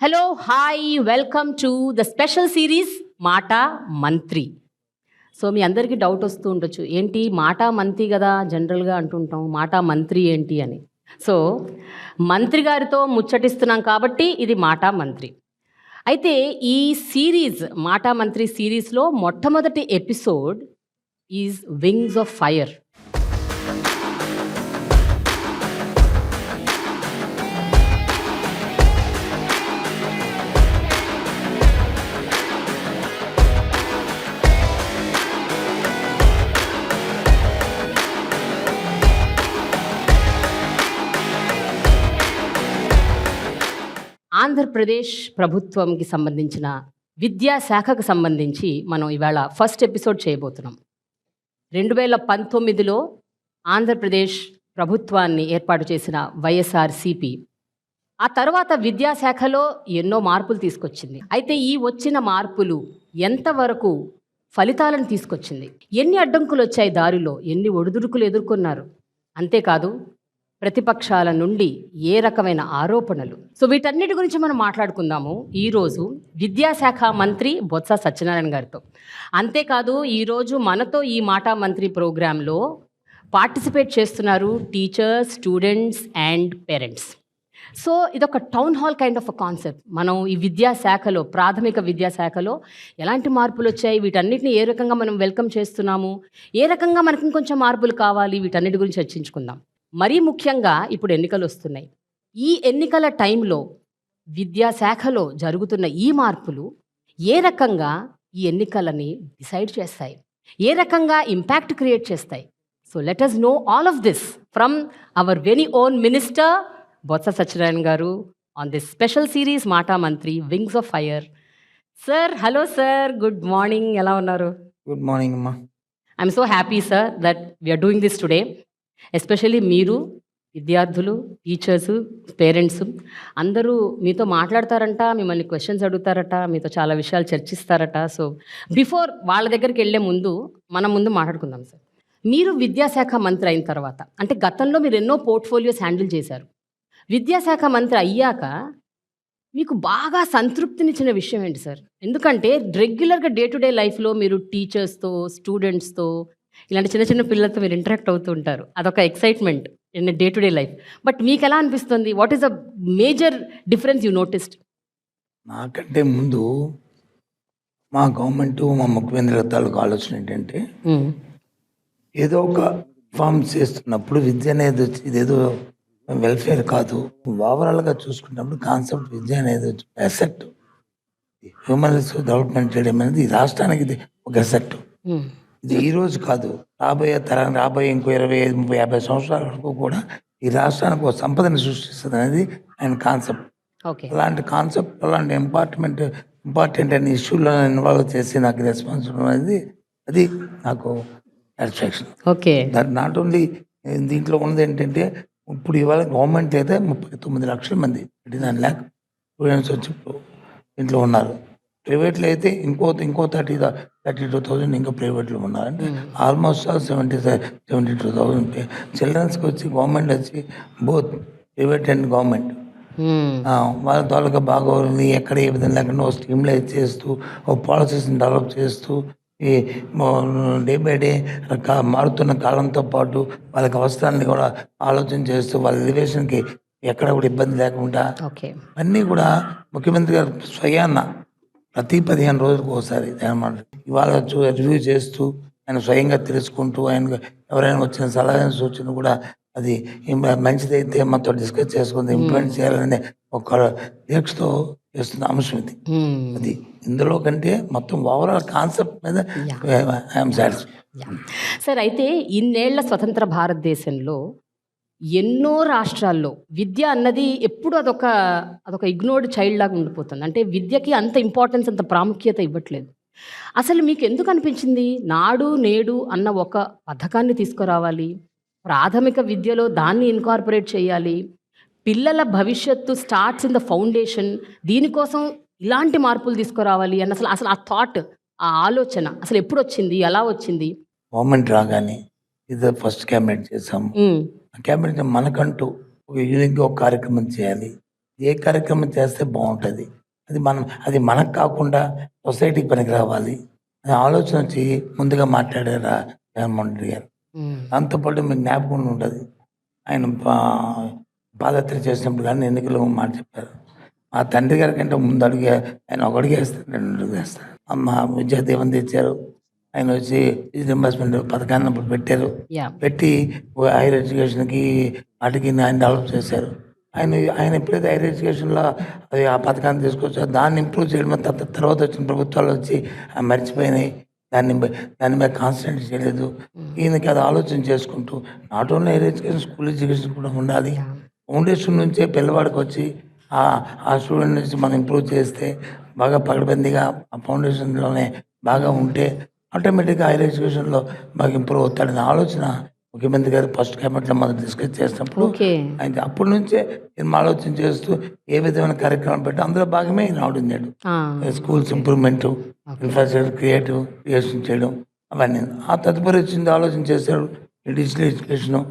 Hello hi welcome to the special series మాట మంత్రి. So మీ అందరికీ డౌట్ వస్తూ ఉండొచ్చు, ఏంటి మాట మంత్రి కదా జనరల్గా అంటుంటాం, మాట మంత్రి ఏంటి అని. సో మంత్రి గారితో ముచ్చటిస్తున్నాం కాబట్టి ఇది మాట మంత్రి. అయితే ఈ సిరీస్ మాట మంత్రి సిరీస్లో మొట్టమొదటి episode is wings of fire. Andhra Pradesh ప్రభుత్వంకి సంబంధించిన విద్యాశాఖకు సంబంధించి మనం ఇవాళ ఫస్ట్ ఎపిసోడ్ చేయబోతున్నాం. 2019లో ఆంధ్రప్రదేశ్ ప్రభుత్వాన్ని ఏర్పాటు చేసిన వైఎస్ఆర్సిపి ఆ తర్వాత విద్యాశాఖలో ఎన్నో మార్పులు తీసుకొచ్చింది. అయితే ఈ వచ్చిన మార్పులు ఎంతవరకు ఫలితాలను తీసుకొచ్చింది, ఎన్ని అడ్డంకులు వచ్చాయి దారిలో, ఎన్ని ఒడిదుడుకులు ఎదుర్కొన్నారు, అంతేకాదు ప్రతిపక్షాల నుండి ఏ రకమైన ఆరోపణలు. సో వీటన్నిటి గురించి మనం మాట్లాడుకుందాము ఈరోజు విద్యాశాఖ మంత్రి బొత్స సత్యనారాయణ గారితో. అంతేకాదు ఈరోజు మనతో ఈ మాట మంత్రి ప్రోగ్రాంలో పార్టిసిపేట్ చేస్తున్నారు teachers, students and parents. So ఇదొక town hall kind of a concept. మనం ఈ విద్యాశాఖలో, ప్రాథమిక విద్యాశాఖలో ఎలాంటి మార్పులు వచ్చాయి, వీటన్నిటిని ఏ రకంగా మనం వెల్కమ్ చేస్తున్నాము, ఏ రకంగా మనకి ఇంకొంచెం మార్పులు కావాలి, వీటన్నిటి గురించి చర్చించుకుందాం. మరీ ముఖ్యంగా ఇప్పుడు ఎన్నికలు వస్తున్నాయి. ఈ ఎన్నికల టైంలో విద్యాశాఖలో జరుగుతున్న ఈ మార్పులు ఏ రకంగా ఈ ఎన్నికలని డిసైడ్ చేస్తాయి, ఏ రకంగా ఇంపాక్ట్ క్రియేట్ చేస్తాయి. So let us know all of this from our very own minister Botsa Satyanarayana garu on this special series మాటా మంత్రి wings of fire. Sir, hello sir, good morning, ఎలా ఉన్నారు? గుడ్ మార్నింగ్ అమ్మా. I'm so happy sir that we're doing this today. Especially మీరు, విద్యార్థులు, teachers, parents అందరూ మీతో మాట్లాడతారంట, మిమ్మల్ని క్వశ్చన్స్ అడుగుతారట, మీతో చాలా విషయాలు చర్చిస్తారట. సో బిఫోర్ వాళ్ళ దగ్గరికి వెళ్ళే ముందు మనం ముందు మాట్లాడుకుందాం సార్. మీరు విద్యాశాఖ మంత్రి అయిన తర్వాత, అంటే గతంలో మీరు ఎన్నో పోర్ట్ఫోలియోస్ హ్యాండిల్ చేశారు, విద్యాశాఖ మంత్రి అయ్యాక మీకు బాగా సంతృప్తినిచ్చిన విషయం ఏంటి సార్? ఎందుకంటే రెగ్యులర్గా డే టు డే లైఫ్లో మీరు టీచర్స్తో, స్టూడెంట్స్తో, ఇలాంటి చిన్న చిన్న పిల్లలతో మీరు ఇంటరాక్ట్ అవుతూ ఉంటారు, అదొక excitement in day to day life. But మీకు ఎలా అనిపిస్తుంది? What is the major difference you noticed? నాకంటే ముందు మా గవర్నమెంట్, మా ముఖ్యమంత్రి తాలూకు ఆలోచన ఏంటంటే, ఏదో ఒక ఫామ్ చేస్తున్నప్పుడు విద్య అనేది వచ్చి ఇదేదో వెల్ఫేర్ కాదు, ఓవరాల్గా చూసుకున్నప్పుడు కాన్సెప్ట్ విద్య అనేది అసెట్, హ్యూమన్ రిసోర్స్ డెవలప్మెంట్ చేయడం అనేది ఈ రాష్ట్రానికి ఇది ఒక అసెట్. ఇది ఈ రోజు కాదు, రాబోయే ఇంకో 25, 30, 50 సంవత్సరాల వరకు కూడా ఈ రాష్ట్రానికి ఒక సంపదని సృష్టిస్తుంది అనేది ఆయన కాన్సెప్ట్. అలాంటి కాన్సెప్ట్, అలాంటి ఇంపార్టెంట్ అనే ఇష్యూలో ఇన్వాల్వ్ చేసి నాకు రెస్పాన్స్ అనేది అది నాకు satisfaction. Okay, that not only దీంట్లో ఉన్నది ఏంటంటే, ఇప్పుడు ఇవాళ గవర్నమెంట్ అయితే 39 లక్షల మంది, 39 lakh స్టూడెంట్స్ వచ్చి ఇంట్లో ఉన్నారు. ప్రైవేట్లో అయితే ఇంకో 32,000 ఇంకా ప్రైవేట్లో ఉన్నారంటే ఆల్మోస్ట్ 72,000 చిల్డ్రన్స్కి వచ్చి గవర్నమెంట్ వచ్చి బోత్ ప్రైవేట్ అండ్ గవర్నమెంట్ వాళ్ళ తాలూకా బాగోని ఎక్కడ ఏ విధంగా లేకుండా ఒక స్ట్రీమ్లైజ్ చేస్తూ, ఒక పాలసీస్ని డెవలప్ చేస్తూ, ఈ డే బై డే మారుతున్న కాలంతో పాటు వాళ్ళకి అవసరాన్ని కూడా ఆలోచన చేస్తూ వాళ్ళ ఎలివేషన్కి ఎక్కడ కూడా ఇబ్బంది లేకుండా అన్నీ కూడా ముఖ్యమంత్రి గారు స్వయాన్న ప్రతి 15 రోజులకు ఒకసారి ఇవాళ రివ్యూ చేస్తూ ఆయన స్వయంగా తెలుసుకుంటూ, ఆయన ఎవరైనా వచ్చిన సలహా సూచన కూడా అది మంచిదైతే మనతో డిస్కస్ చేసుకుని ఇంప్లిమెంట్ చేయాలనే ఒక దీక్షతో చేస్తున్న అంశం ఇది. అది ఇందులో కంటే మొత్తం ఓవరాల్ కాన్సెప్ట్ మీద ఐఎమ్ సాటిస్ఫైడ్. సార్, అయితే ఇన్నేళ్ల స్వతంత్ర భారతదేశంలో ఎన్నో రాష్ట్రాల్లో విద్య అన్నది ఎప్పుడు అదొక ఇగ్నోర్డ్ చైల్డ్ లాగా ఉండిపోతుంది. అంటే విద్యకి అంత ఇంపార్టెన్స్, అంత ప్రాముఖ్యత ఇవ్వట్లేదు. అసలు మీకు ఎందుకు అనిపించింది నాడు నేడు అన్న ఒక పథకాన్ని తీసుకురావాలి, ప్రాథమిక విద్యలో దాన్ని ఇన్కార్పొరేట్ చేయాలి, పిల్లల భవిష్యత్తు స్టార్ట్స్ ఇన్ ద ఫౌండేషన్, దీనికోసం ఇలాంటి మార్పులు తీసుకురావాలి అన్న అసలు ఆ థాట్, ఆ ఆలోచన అసలు ఎప్పుడు వచ్చింది, ఎలా వచ్చింది? గవర్నమెంట్ రాగానే ఇది ఫస్ట్ క్యాబినెట్ చేసాము. క్యాబినెట్ మనకంటూ ఒక యూనిక్గా ఒక కార్యక్రమం చేయాలి, ఏ కార్యక్రమం చేస్తే బాగుంటుంది, అది మనకు కాకుండా సొసైటీకి పనికి రావాలి అనే ఆలోచన వచ్చి ముందుగా మాట్లాడారు జగన్మోహన్ రెడ్డి గారు. దాంతోపాటు మీకు జ్ఞాపకం ఉంటుంది, ఆయన పాదయాత్ర చేసినప్పుడు కానీ ఎన్నికల్లో మాట చెప్పారు, మా తండ్రి గారి కంటే ముందు అడిగే ఆయన ఒక అడుగు వేస్తాడు, 2 అడుగులు వేస్తాడు. అమ్మ విద్యాదీవెన తెచ్చారు, ఆయన వచ్చి రీఎంబర్స్మెంట్ పథకాన్ని అప్పుడు పెట్టారు, పెట్టి హైయర్ ఎడ్యుకేషన్కి వాటికి ఆయన డెవలప్ చేశారు. ఆయన ఎప్పుడైతే హైయర్ ఎడ్యుకేషన్లో అది ఆ పథకాన్ని తీసుకొచ్చారో దాన్ని ఇంప్రూవ్ చేయడం తర్వాత వచ్చిన ప్రభుత్వాలు వచ్చి మర్చిపోయినాయి, దాని మీద కాన్సన్ట్రేట్ చేయలేదు. ఈయనకి అది ఆలోచన చేసుకుంటూ not only higher education, school education కూడా ఉండాలి. ఫౌండేషన్ నుంచే పిల్లవాడికి వచ్చి ఆ స్టూడెంట్ నుంచి మనం ఇంప్రూవ్ చేస్తే బాగా పకడ్బందీగా ఆ ఫౌండేషన్లోనే బాగా ఉంటే ఆటోమేటిక్గా హైయర్ ఎడ్యుకేషన్లో బాగా ఇంప్రూవ్ అవుతాడనే ఆలోచన ముఖ్యమంత్రి గారు ఫస్ట్ క్యాబినెట్లో మనం డిస్కస్ చేసినప్పుడు ఆయన అప్పటి నుంచే ఆలోచన చేస్తూ ఏ విధమైన కార్యక్రమం పెట్టి అందులో భాగమే ఈయన ఆడున్నాడు. స్కూల్స్ ఇంప్రూవ్మెంట్, ఇన్ఫ్రాస్ట్రక్చర్ క్రియేషన్ చేయడం అవన్నీ. ఆ తదుపరి వచ్చింది ఆలోచన చేశారు, డిజిటల్ ఎడ్యుకేషను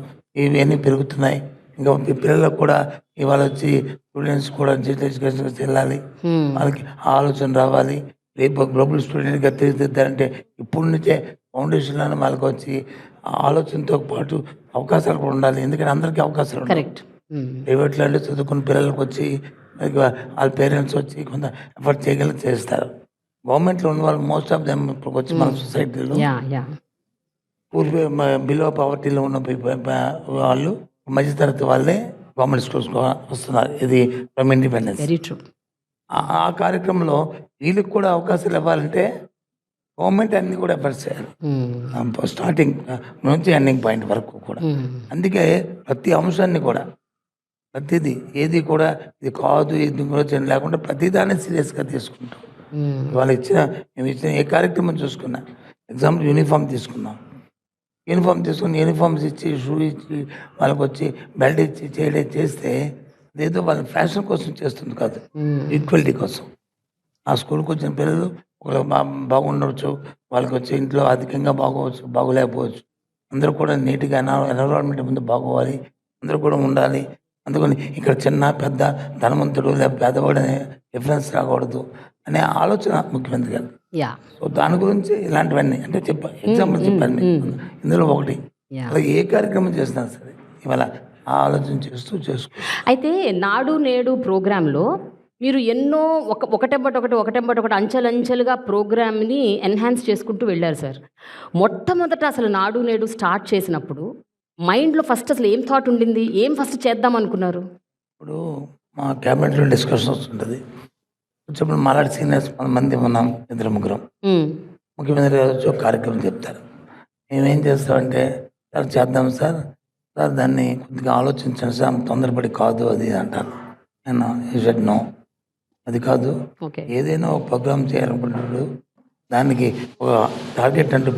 ఇవన్నీ పెరుగుతున్నాయి. ఇంకా పిల్లలకు కూడా ఇవాళ వచ్చి స్టూడెంట్స్ కూడా డిజిటల్ ఎడ్యుకేషన్కి వెళ్ళాలి, వాళ్ళకి ఆలోచన రావాలి. రేపు గ్లోబల్ స్టూడెంట్గా తీర్చిదిద్దారంటే ఇప్పుడు నుంచే ఫౌండేషన్లోనే వాళ్ళకి వచ్చి ఆలోచనతో పాటు అవకాశాలు కూడా ఉండాలి. ఎందుకంటే అందరికీ అవకాశాలు ఉంటాయి. ప్రైవేట్లో అంటే చదువుకున్న పిల్లలకు వచ్చి వాళ్ళ పేరెంట్స్ వచ్చి కొంత ఎఫర్ట్ చేయగలిగి చేస్తారు. గవర్నమెంట్లో ఉన్న వాళ్ళు మోస్ట్ ఆఫ్ దెమ్ ఇప్పుడు వచ్చి మన సొసైటీలో బిలో పవర్టీలో ఉన్న వాళ్ళు మధ్యతరగతి వాళ్ళే గవర్నమెంట్ స్కూల్స్ వస్తున్నారు. ఇది ఫ్రమ్ ఇండిపెండెన్స్. ఆ కార్యక్రమంలో వీళ్ళకి కూడా అవకాశాలు ఇవ్వాలంటే గవర్నమెంట్ అన్ని కూడా ఎఫర్ట్స్ చేయాలి, స్టార్టింగ్ నుంచి ఎండింగ్ పాయింట్ వరకు కూడా. అందుకే ప్రతి అంశాన్ని కూడా ప్రతిదీ ఏది కూడా ఇది కాదు ఇది కూడా లేకుండా ప్రతిదాన్ని సీరియస్గా తీసుకుంటాం. వాళ్ళు మేము ఇచ్చిన ఏ కార్యక్రమం చూసుకున్నా, ఎగ్జాంపుల్ యూనిఫామ్ తీసుకున్నాం, యూనిఫామ్స్ ఇచ్చి షూ ఇచ్చి వాళ్ళకి వచ్చి బెల్ట్ ఇచ్చి చేస్తే అదేదో వాళ్ళ ఫ్యాషన్ కోసం చేస్తుంది కాదు, ఈక్వాలిటీ కోసం. ఆ స్కూల్కి వచ్చిన పిల్లలు ఒకరు బాగుండవచ్చు, వాళ్ళకి వచ్చి ఇంట్లో అధికంగా బాగోవచ్చు, బాగోలేకపోవచ్చు. అందరూ కూడా నీట్గా ఎన్విరాన్మెంట్ ముందు బాగోవాలి, అందరూ కూడా ఉండాలి. అందుకని ఇక్కడ చిన్న పెద్ద ధనవంతుడు లేదా పేదవాడు అనే డిఫరెన్స్ రాకూడదు అనే ఆలోచన ముఖ్యమంత్రి గారు. సో దాని గురించి ఇలాంటివన్నీ అంటే ఎగ్జాంపుల్ చెప్పాను ఇందులో ఒకటి. అలాగే ఏ కార్యక్రమం చేసినా సరే ఇవాళ ఆలోచన చేసుకో. అయితే నాడు నేడు ప్రోగ్రాంలో మీరు ఎన్నో ఒకటెంబటి ఒకటి అంచెలంచెలుగా ప్రోగ్రామ్ని ఎన్హాన్స్ చేసుకుంటూ వెళ్ళారు సార్. మొట్టమొదట అసలు నాడు నేడు స్టార్ట్ చేసినప్పుడు మైండ్లో ఫస్ట్ అసలు ఏం థాట్ ఉండింది, ఏం ఫస్ట్ చేద్దాం అనుకున్నారు? ఇప్పుడు మా క్యాబినెట్లో డిస్కషన్ వస్తుంటుంది, వచ్చినప్పుడు మాలాడి సీనియర్స్ 10 మంది ఉన్నాం, 2-3 ముఖ్యమంత్రి గారు వచ్చి ఒక కార్యక్రమం చెప్తారు. మేమేం చేస్తామంటే సార్ చేద్దాం సార్ దాన్ని కొద్దిగా ఆలోచించండి సార్, తొందరపడి కాదు అది అంటాను. నేను షెడ్ నో, అది కాదు, ఏదైనా ఒక ప్రోగ్రామ్ చేయాలనుకుంటున్నాడు దానికి ఒక టార్గెట్ అంటూ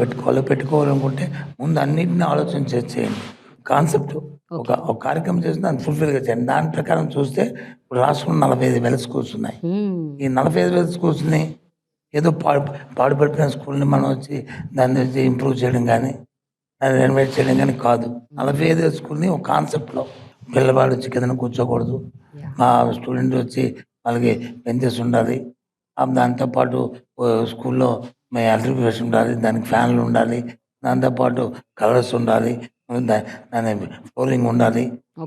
పెట్టుకోవాలనుకుంటే ముందు అన్నింటినీ ఆలోచన చేయండి. కాన్సెప్ట్ ఒక కార్యక్రమం చేసి దాన్ని ఫుల్ఫిల్గా చేయండి. దాని ప్రకారం చూస్తే ఇప్పుడు రాష్ట్రంలో 45,000 స్కూల్స్ ఉన్నాయి. ఈ 45,000 స్కూల్స్ని ఏదో పాడుపడిపోయిన స్కూల్ని మనం వచ్చి దాన్ని వచ్చి ఇంప్రూవ్ చేయడం కానీ దాన్ని రెనోవేట్ చేయడం కానీ కాదు. 45,000 స్కూల్ని ఒక కాన్సెప్ట్లో పిల్లవాడు వచ్చి కింద కూర్చోకూడదు, మా స్టూడెంట్ వచ్చి వాళ్ళకి బెంచెస్ ఉండాలి, దాంతోపాటు స్కూల్లో ఎలక్ట్రిఫికేషన్ ఉండాలి, దానికి ఫ్యాన్లు ఉండాలి, దాంతోపాటు కలర్స్ ఉండాలి, దాని ఫ్లోరింగ్ ఉండాలి,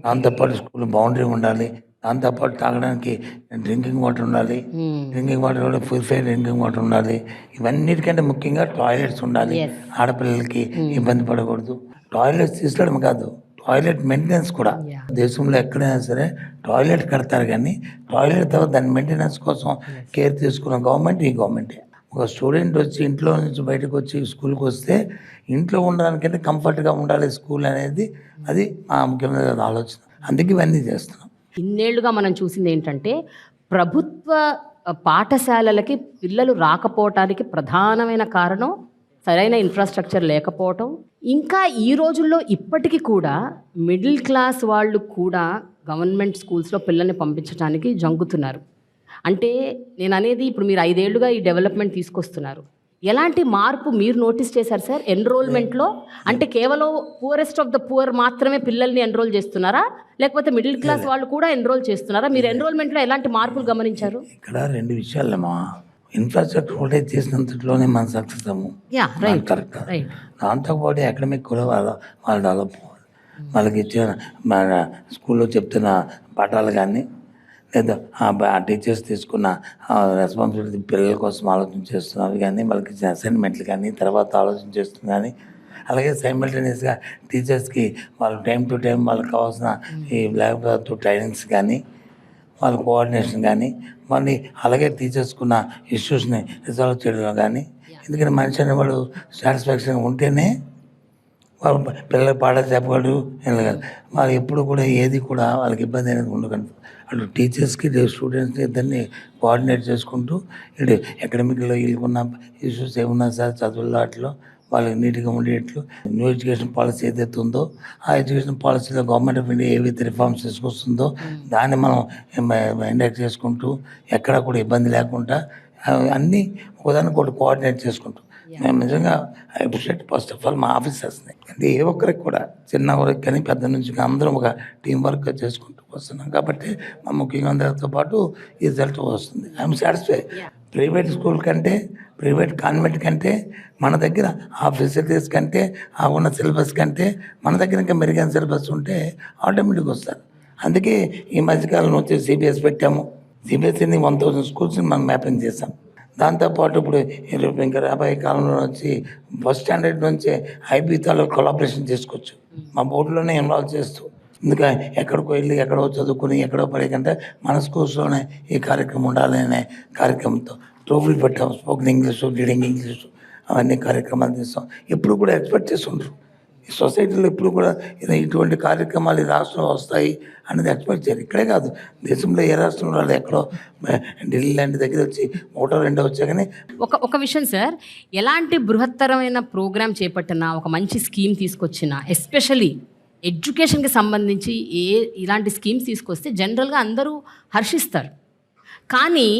దాంతోపాటు స్కూల్ బౌండరీ ఉండాలి, దాంతోపాటు తాగడానికి డ్రింకింగ్ వాటర్ ఉండాలి, డ్రింకింగ్ వాటర్ కూడా ప్యూరిఫైడ్ డ్రింకింగ్ వాటర్ ఉండాలి. ఇవన్నిటికంటే ముఖ్యంగా టాయిలెట్స్ ఉండాలి. ఆడపిల్లలకి ఇబ్బంది పడకూడదు. టాయిలెట్స్ తీసుకోవడం కాదు, టాయిలెట్ మెయింటెనెన్స్ కూడా. దేశంలో ఎక్కడైనా సరే టాయిలెట్ కడతారు, కానీ టాయిలెట్ తర్వాత దాని మెయింటెనెన్స్ కోసం కేర్ తీసుకున్న గవర్నమెంట్ ఈ గవర్నమెంటే. ఒక స్టూడెంట్ వచ్చి ఇంట్లో నుంచి బయటకు వచ్చి స్కూల్కి వస్తే ఇంట్లో ఉండడానికంటే కంఫర్ట్గా ఉండాలి స్కూల్ అనేది, అది మా ముఖ్యమైన ఆలోచన. అందుకే ఇవన్నీ చేస్తున్నాం. ఇన్నేళ్లుగా మనం చూసింది ఏంటంటే ప్రభుత్వ పాఠశాలలకి పిల్లలు రాకపోవటానికి ప్రధానమైన కారణం సరైన ఇన్ఫ్రాస్ట్రక్చర్ లేకపోవటం. ఇంకా ఈ రోజుల్లో ఇప్పటికీ కూడా మిడిల్ క్లాస్ వాళ్ళు కూడా గవర్నమెంట్ స్కూల్స్లో పిల్లల్ని పంపించడానికి జంకుతున్నారు. అంటే నేను అనేది ఇప్పుడు మీరు 5 ఏళ్లుగా ఈ డెవలప్మెంట్ తీసుకొస్తున్నారు. ఎలాంటి మార్పు మీరు నోటీస్ చేశారు సార్ ఎన్రోల్మెంట్లో? అంటే కేవలం పూరెస్ట్ ఆఫ్ ద పూర్ మాత్రమే పిల్లల్ని ఎన్రోల్ చేస్తున్నారా, లేకపోతే మిడిల్ క్లాస్ వాళ్ళు కూడా ఎన్రోల్ చేస్తున్నారా? మీరు ఎన్రోల్మెంట్లో ఎలాంటి మార్పులు గమనించారు? ఇక్కడ 2 విషయాలేమా. ఇన్ఫ్రాస్ట్రక్చర్ ఒకటే చేసినంతలోనే మనం సక్సెస్ అవ్వము. Yeah, right correct. రైట్. దాంతోపాటు అకాడమిక్ కూడా వాళ్ళు డెవలప్ అవ్వాలి. వాళ్ళకి ఇచ్చిన మన స్కూల్లో చెప్తున్న పాఠాలు కానీ లేదా ఆ టీచర్స్ తీసుకున్న రెస్పాన్సిబిలిటీ పిల్లల కోసం ఆలోచన చేస్తున్నారు కానీ, వాళ్ళకి ఇచ్చిన అసైన్మెంట్లు కానీ తర్వాత ఆలోచన చేస్తున్నారు కానీ, అలాగే సైమల్టేనియస్గా టీచర్స్కి వాళ్ళు టైం టు టైం వాళ్ళకి కావాల్సిన ఈ బ్లాక్ ట్రైనింగ్స్ కానీ, వాళ్ళ కోఆర్డినేషన్ కానీ, మళ్ళీ అలాగే టీచర్స్కున్న ఇష్యూస్ని రిజాల్వ్ చేయడంలో కానీ. ఎందుకంటే మనిషి అనేవాడు సాటిస్ఫాక్షన్గా ఉంటేనే వాళ్ళు పిల్లలు పాఠాలు చెప్పగలరు. వాళ్ళు ఎప్పుడు కూడా ఏది కూడా వాళ్ళకి ఇబ్బంది అనేది ఉండకండి. అటు టీచర్స్కి స్టూడెంట్స్కి ఇద్దరిని కోఆర్డినేట్ చేసుకుంటూ ఇటు అకాడమిక్లో వీళ్ళకున్న ఇష్యూస్ ఏమున్నా సార్ చదువుల్లో వాటిలో వాళ్ళకి నీట్గా ఉండేట్లు న్యూ ఎడ్యుకేషన్ పాలసీ ఏదైతే ఉందో ఆ ఎడ్యుకేషన్ పాలసీలో గవర్నమెంట్ ఆఫ్ ఇండియా ఏవైతే రిఫార్మ్స్ తీసుకొస్తుందో దాన్ని మనం ఇండెక్ట్ చేసుకుంటూ ఎక్కడా కూడా ఇబ్బంది లేకుండా అన్నీ ఒకదానికి ఒకటి కోఆర్డినేట్ చేసుకుంటూ మేము నిజంగా I appreciate first of all మా ఆఫీసర్స్ని. అంటే ఏ ఒక్కరికి కూడా చిన్న వరకు కానీ పెద్ద నుంచి కానీ అందరం ఒక టీం వర్క్ చేసుకుంటూ వస్తున్నాం కాబట్టి మా ముఖ్యంగా అందరితో పాటు ఈ రిజల్ట్ వస్తుంది. I'm satisfy. ప్రైవేట్ స్కూల్ కంటే ప్రైవేట్ కాన్వెంట్ కంటే మన దగ్గర ఆ ఫెసిలిటీస్ కంటే ఆ ఉన్న సిలబస్ కంటే మన దగ్గర ఇంకా మెరుగైన సిలబస్ ఉంటే ఆటోమేటిక్గా వస్తారు. అందుకే ఈ మధ్యకాలంలో వచ్చి సిబిఎస్ పెట్టాము. సిబిఎస్ఈని 1000 స్కూల్స్ని మనం మ్యాపింగ్ చేసాం. దాంతోపాటు ఇప్పుడు ఇంకా రాబోయే కాలంలో వచ్చి ఫస్ట్ స్టాండర్డ్ నుంచే ఐబీతో కొలాబరేషన్ చేసుకోవచ్చు మా బోర్డులోనే ఇన్వాల్వ్ చేస్తూ. ఎందుకంటే ఎక్కడికో వెళ్ళి ఎక్కడో చదువుకుని ఎక్కడో పడేకంటే మన స్కూల్స్లోనే ఈ కార్యక్రమం ఉండాలి అనే కార్యక్రమంతో ట్రోఫీలు పెట్టాం. స్పోకెన్ ఇంగ్లీషు, రీడింగ్ ఇంగ్లీషు అవన్నీ కార్యక్రమాలు చేస్తాం. ఎప్పుడు కూడా ఎక్స్పెక్ట్ చేస్తుండ్రు ఈ సొసైటీలో ఎప్పుడు కూడా ఇటువంటి కార్యక్రమాలు ఈ రాష్ట్రంలో వస్తాయి అనేది ఎక్స్పెక్ట్ చేయరు. ఇక్కడే కాదు దేశంలో ఏ రాష్ట్రంలో వాళ్ళు ఎక్కడో ఢిల్లీ లాంటి దగ్గర వచ్చి 1-2 వచ్చా కానీ. ఒక విషయం సార్, ఎలాంటి బృహత్తరమైన ప్రోగ్రామ్ చేపట్టినా ఒక మంచి స్కీమ్ తీసుకొచ్చినా ఎస్పెషలీ ఎడ్యుకేషన్కి సంబంధించి ఇలాంటి స్కీమ్స్ తీసుకొస్తే జనరల్గా అందరూ హర్షిస్తారు. కానీ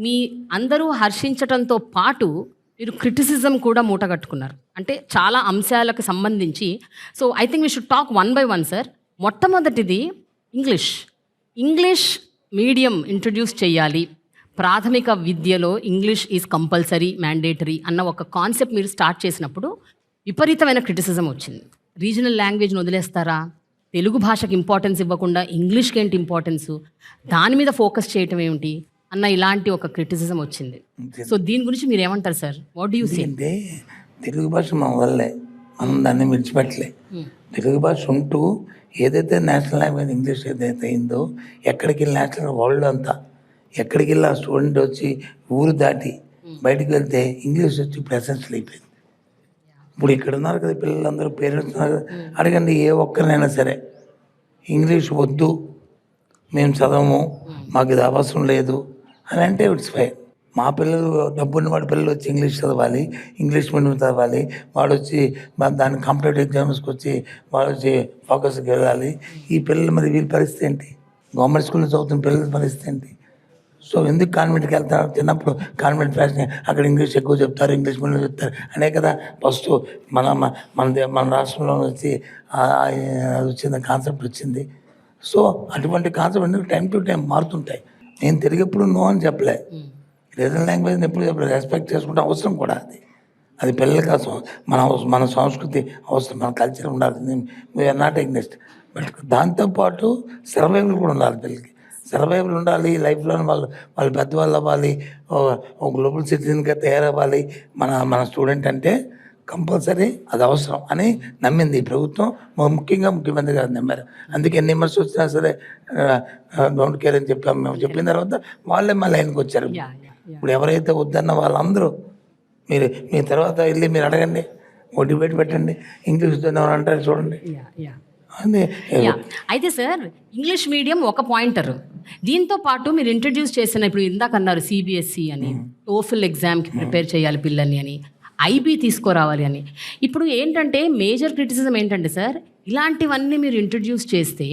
మీ అందరూ హర్షించడంతో పాటు మీరు క్రిటిసిజం కూడా మూటగట్టుకున్నారు. అంటే చాలా అంశాలకు సంబంధించి. So I think we should talk 1 by 1 sir. మొట్టమొదటిది ఇంగ్లీష్ మీడియం ఇంట్రడ్యూస్ చేయాలి, ప్రాథమిక విద్యలో ఇంగ్లీష్ ఈజ్ కంపల్సరీ మ్యాండేటరీ అన్న ఒక కాన్సెప్ట్ మీరు స్టార్ట్ చేసినప్పుడు విపరీతమైన క్రిటిసిజం వచ్చింది. రీజనల్ లాంగ్వేజ్ని వదిలేస్తారా, తెలుగు భాషకి ఇంపార్టెన్స్ ఇవ్వకుండా ఇంగ్లీష్కి ఏంటి ఇంపార్టెన్సు, దాని మీద ఫోకస్ చేయటం ఏమిటి అన్న ఇలాంటి ఒక క్రిటిసిజం వచ్చింది. సో దీని గురించి మీరు ఏమంటారు sir? What do you say? అంటే తెలుగు భాష మన వల్లే, మనం దాన్ని విడిచిపెట్టలే. తెలుగు భాష ఉంటూ ఏదైతే నేషనల్ లాంగ్వేజ్ ఇంగ్లీష్ ఏదైతే అయిందో ఎక్కడికి వెళ్ళి నేషనల్ వరల్డ్ అంతా ఎక్కడికి వెళ్ళి ఆ స్టూడెంట్ వచ్చి ఊరు దాటి బయటికి వెళ్తే ఇంగ్లీష్ వచ్చి ఇప్పుడు ఎసెన్షియల్ అయిపోయింది. ఇప్పుడు ఇక్కడ ఉన్నారు కదా పిల్లలందరూ, పేరెంట్స్ ఉన్నారు కదా, అడగండి ఏ ఒక్కరినైనా సరే ఇంగ్లీష్ వద్దు, మేము చదవము, మాకు ఇది అవసరం లేదు అని అంటే ఇట్స్ ఫైన్. మా పిల్లలు డబ్బున్న వాడి పిల్లలు వచ్చి ఇంగ్లీష్ చదవాలి, ఇంగ్లీష్ మీడియం చదవాలి, వాడు వచ్చి దాని కాంపిటేటివ్ ఎగ్జామ్స్కి వచ్చి వాడు వచ్చి ఫోకస్కి వెళ్ళాలి. ఈ పిల్లలు మరి వీళ్ళ పరిస్థితి ఏంటి? గవర్నమెంట్ స్కూల్లో చదువుతున్న పిల్లల పరిస్థితి ఏంటి? సో ఎందుకు కాన్వెంట్కి వెళ్తారు? చిన్నప్పుడు కాన్వెంట్ ఫ్యాషన్ అక్కడ ఇంగ్లీష్ ఎక్కువ చెప్తారు, ఇంగ్లీష్ మీడియం చెప్తారు అనే కదా ఫస్ట్ మన రాష్ట్రంలో వచ్చి అది వచ్చింది, కాన్సెప్ట్ వచ్చింది. సో అటువంటి కాన్సెప్ట్ టైం టు టైం మారుతుంటాయి. నేను తెలుగు ఎప్పుడు నో అని చెప్పలే, రీజనల్ లాంగ్వేజ్ని ఎప్పుడు చెప్పలేదు. రెస్పెక్ట్ చేసుకుంటే అవసరం కూడా అది పిల్లలకి అవసరం, మన సంస్కృతి అవసరం, మన కల్చర్ ఉండాలి. We're not against. బట్ దాంతోపాటు సర్వైవల్ కూడా ఉండాలి. పిల్లలకి సర్వైవల్ ఉండాలి. లైఫ్లో వాళ్ళు పెద్దవాళ్ళు అవ్వాలి, ఒక గ్లోబల్ సిటిజన్గా తయారవ్వాలి మన స్టూడెంట్ అంటే కంపల్సరీ అది అవసరం అని నమ్మింది ఈ ప్రభుత్వం. ముఖ్యంగా ముఖ్యమంత్రి గారు నమ్మారు. అందుకే ఎన్ని విమర్శ వచ్చినా సరే డోంట్ కేర్ అని చెప్పాము. మేము చెప్పిన తర్వాత వాళ్ళే మా లైన్కి వచ్చారు. ఇప్పుడు ఎవరైతే వద్దన్న వాళ్ళందరూ మీ తర్వాత వెళ్ళి మీరు అడగండి, ఓ డిబేట్ పెట్టండి, ఇంగ్లీష్ అంటారు చూడండి. అయితే సార్ ఇంగ్లీష్ మీడియం ఒక పాయింటర్. దీంతో పాటు మీరు ఇంట్రడ్యూస్ చేసిన ఇప్పుడు ఇందాక అన్నారు సిబిఎస్ఈ అని, టోఫిల్ ఎగ్జామ్కి ప్రిపేర్ చేయాలి పిల్లల్ని అని, ఐబీ తీసుకురావాలి అని. ఇప్పుడు ఏంటంటే మేజర్ క్రిటిసిజం ఏంటంటే సార్, ఇలాంటివన్నీ మీరు ఇంట్రడ్యూస్ చేస్తే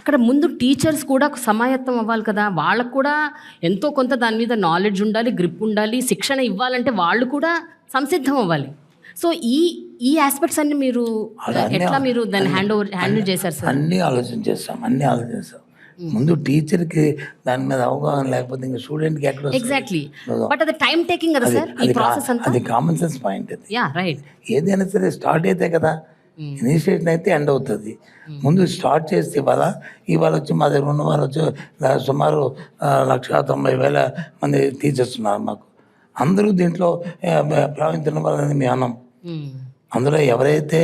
అక్కడ ముందు టీచర్స్ కూడా సమాయత్తం అవ్వాలి కదా, వాళ్ళకు కూడా ఎంతో కొంత దాని మీద నాలెడ్జ్ ఉండాలి, గ్రిప్ ఉండాలి, శిక్షణ ఇవ్వాలంటే వాళ్ళు కూడా సంసిద్ధం అవ్వాలి. సో ఈ ఆస్పెక్ట్స్ అన్ని మీరు ఎట్లా మీరు దాన్ని హ్యాండిల్ చేశారు సార్? అన్నీ ఆలోచించాం. ముందు టీచర్కి దాని మీద అవగాహన లేకపోతే ఇంకా స్టూడెంట్కి ఎక్కడ ఎగ్జాక్ట్లీ, బట్ అది టైం టేకింగ్ కదా సార్ ఈ ప్రాసెస్ అంతా. అది కామన్ సెన్స్ పాయింట్. అది యా రైట్. ఏదైనా సరే స్టార్ట్ అయితే కదా ఇనిషియేషన్ అయితే ఎండ్ అవుతుంది. ముందు స్టార్ట్ చేస్తే ఇవాళ వచ్చి మా దగ్గర ఉన్న వాళ్ళు వచ్చి సుమారు 1,90,000 మంది టీచర్స్ ఉన్నారు మాకు. అందరూ దీంట్లో ప్రావీణ్యం వాళ్ళని మేము అన్నాం. అందులో ఎవరైతే